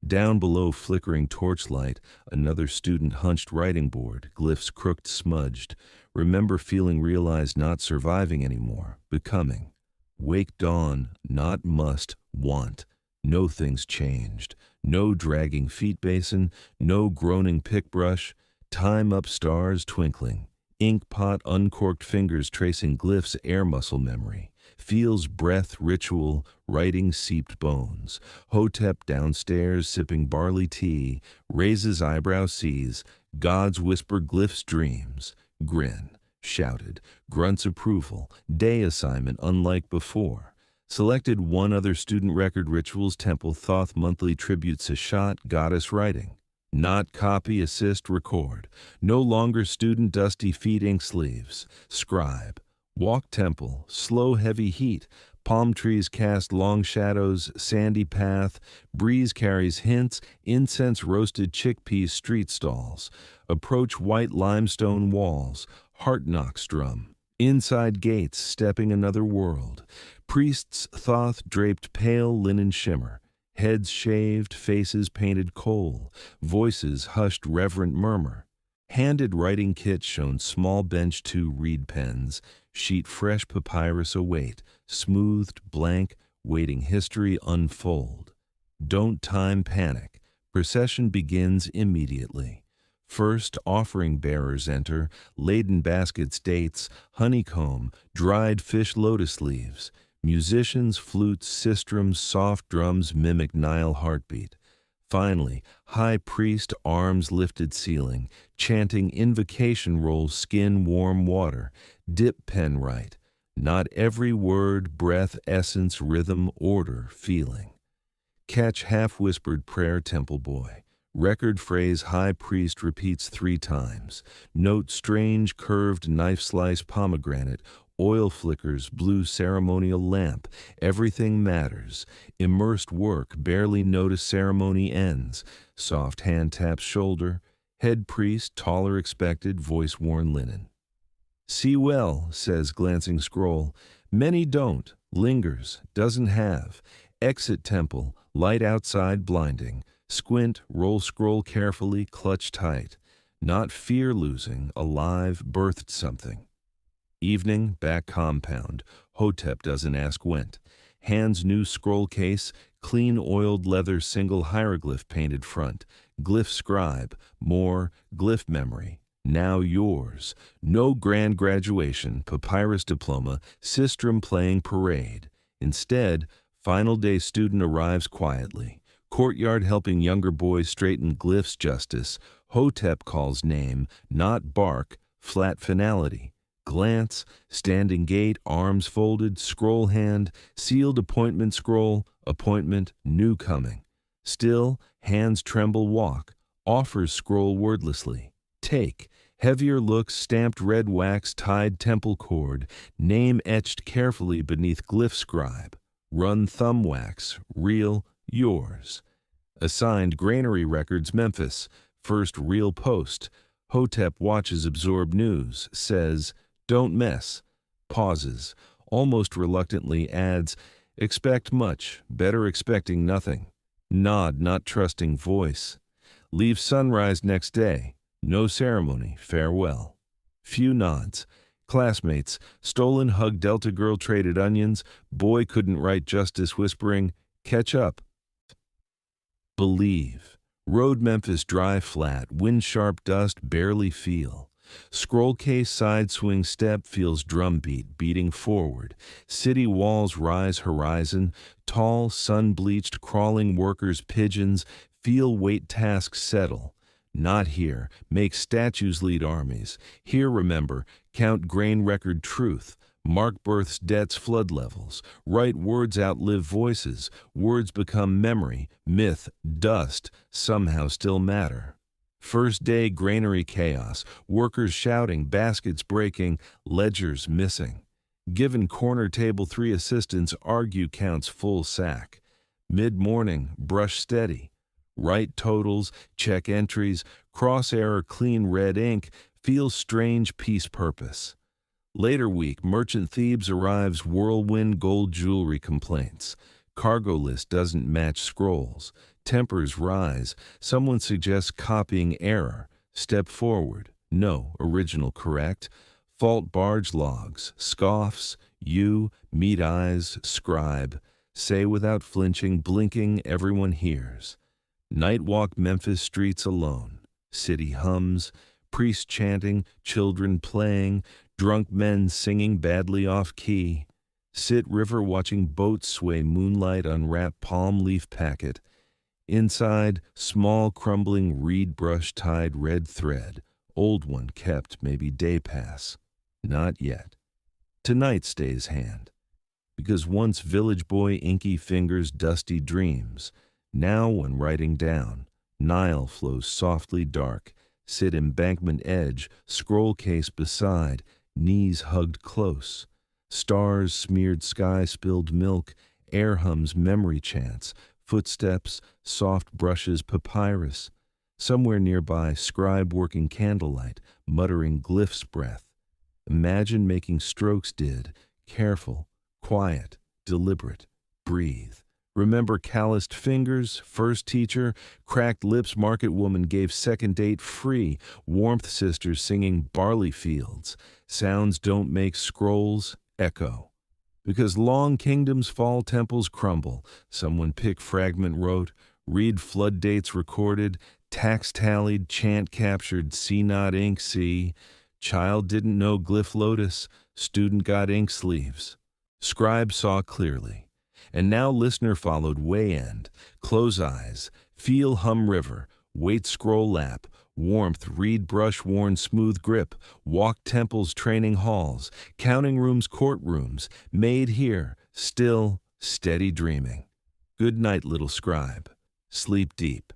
Down below flickering torchlight, another student hunched writing board, glyphs crooked smudged. Remember feeling realized not surviving anymore, becoming. Wake dawn, not must, want. No things changed. No dragging feet basin, no groaning pick brush. Time up stars twinkling. Ink pot uncorked fingers tracing glyphs air muscle memory. Feels breath ritual, writing seeped bones. Hotep downstairs sipping barley tea, raises eyebrow sees, gods whisper glyphs dreams. Grin, shouted, grunts approval, day assignment unlike before. Selected one other student record rituals temple Thoth monthly tribute Seshat goddess writing. Not copy, assist, record. No longer student dusty feet ink sleeves. Scribe. Walk temple, slow heavy heat, palm trees cast long shadows, sandy path, breeze carries hints, incense roasted chickpeas street stalls, approach white limestone walls, heart knocks drum, inside gates stepping another world, priests Thoth draped pale linen shimmer, heads shaved, faces painted coal, voices hushed reverent murmur. Handed writing kit shown small bench 2 reed pens, sheet fresh papyrus await, smoothed, blank, waiting history unfold. Don't time panic. Procession begins immediately. First, offering bearers enter, laden baskets, dates, honeycomb, dried fish, lotus leaves. Musicians, flutes, sistrums, soft drums mimic Nile heartbeat. Finally, high priest, arms lifted ceiling, chanting invocation rolls, skin warm water, dip pen right. Not every word, breath, essence, rhythm, order, feeling. Catch half-whispered prayer, temple boy. Record phrase high priest repeats 3 times. Note strange curved knife slice pomegranate, oil flickers, blue ceremonial lamp. Everything matters. Immersed work, barely notice ceremony ends. Soft hand taps shoulder. Head priest, taller expected, voice worn linen. See well, says glancing scroll. Many don't. Lingers, doesn't have. Exit temple, light outside blinding. Squint, roll scroll carefully, clutch tight. Not fear losing, alive, birthed something. Evening, back compound. Hotep doesn't ask went. Hands new scroll case, clean oiled leather single hieroglyph painted front. Glyph scribe, more, glyph memory. Now yours. No grand graduation, papyrus diploma, sistrum playing parade. Instead, final day student arrives quietly. Courtyard helping younger boys straighten glyphs justice. Hotep calls name, not bark, flat finality. Glance, standing gait, arms folded, scroll hand, sealed appointment scroll, appointment, new coming. Still, hands tremble walk, offers scroll wordlessly. Take, heavier looks, stamped red wax, tied temple cord, name etched carefully beneath glyph scribe. Run thumb wax, real, yours. Assigned Granary Records, Memphis. First real post. Hotep watches absorb news, says, don't mess. Pauses. Almost reluctantly adds, expect much, better expecting nothing. Nod, not trusting voice. Leave sunrise next day. No ceremony, farewell. Few nods. Classmates, stolen hug, Delta girl traded onions, boy couldn't write justice whispering, catch up. Believe. Road Memphis dry flat, wind sharp dust barely feel. Scroll case side swing step feels drumbeat beating forward. City walls rise horizon, tall sun-bleached crawling workers pigeons feel weight tasks settle. Not here, make statues lead armies. Here remember, count grain record truth. Mark births, debts, flood levels. Write words outlive voices. Words become memory, myth, dust, somehow still matter. First day granary chaos. Workers shouting, baskets breaking, ledgers missing. Given corner table 3 assistants argue counts full sack. Mid-morning, brush steady. Write totals, check entries, cross error clean red ink, feels strange peace purpose. Later week, merchant Thebes arrives, whirlwind gold jewelry complaints. Cargo list doesn't match scrolls. Tempers rise. Someone suggests copying error. Step forward. No, original correct. Fault barge logs. Scoffs. You, meet eyes, scribe. Say without flinching, blinking, everyone hears. Night walk Memphis streets alone. City hums. Priest chanting, children playing, drunk men singing badly off key. Sit river watching boats sway, moonlight unwrap palm leaf packet. Inside, small crumbling reed brush tied red thread. Old one kept, maybe day pass. Not yet. Tonight stays hand. Because once village boy inky fingers dusty dreams. Now when writing down, Nile flows softly dark. Sit embankment edge, scroll case beside, knees hugged close. Stars smeared sky spilled milk, air hums memory chants, footsteps, soft brushes papyrus. Somewhere nearby, scribe working candlelight, muttering glyphs breath. Imagine making strokes did, careful, quiet, deliberate, breathe. Remember calloused fingers, first teacher, cracked lips, market woman gave second date free, warmth sisters singing barley fields. Sounds don't make scrolls, echo. Because long kingdoms fall, temples crumble. Someone pick fragment wrote, read flood dates recorded, tax tallied, chant captured, see not ink, see. Child didn't know glyph lotus, student got ink sleeves. Scribe saw clearly. And now listener followed way end. Close eyes, feel hum river, wait scroll lap, warmth reed brush worn smooth grip, walk temples training halls, counting rooms courtrooms, made here, still, steady dreaming. Good night, little scribe. Sleep deep.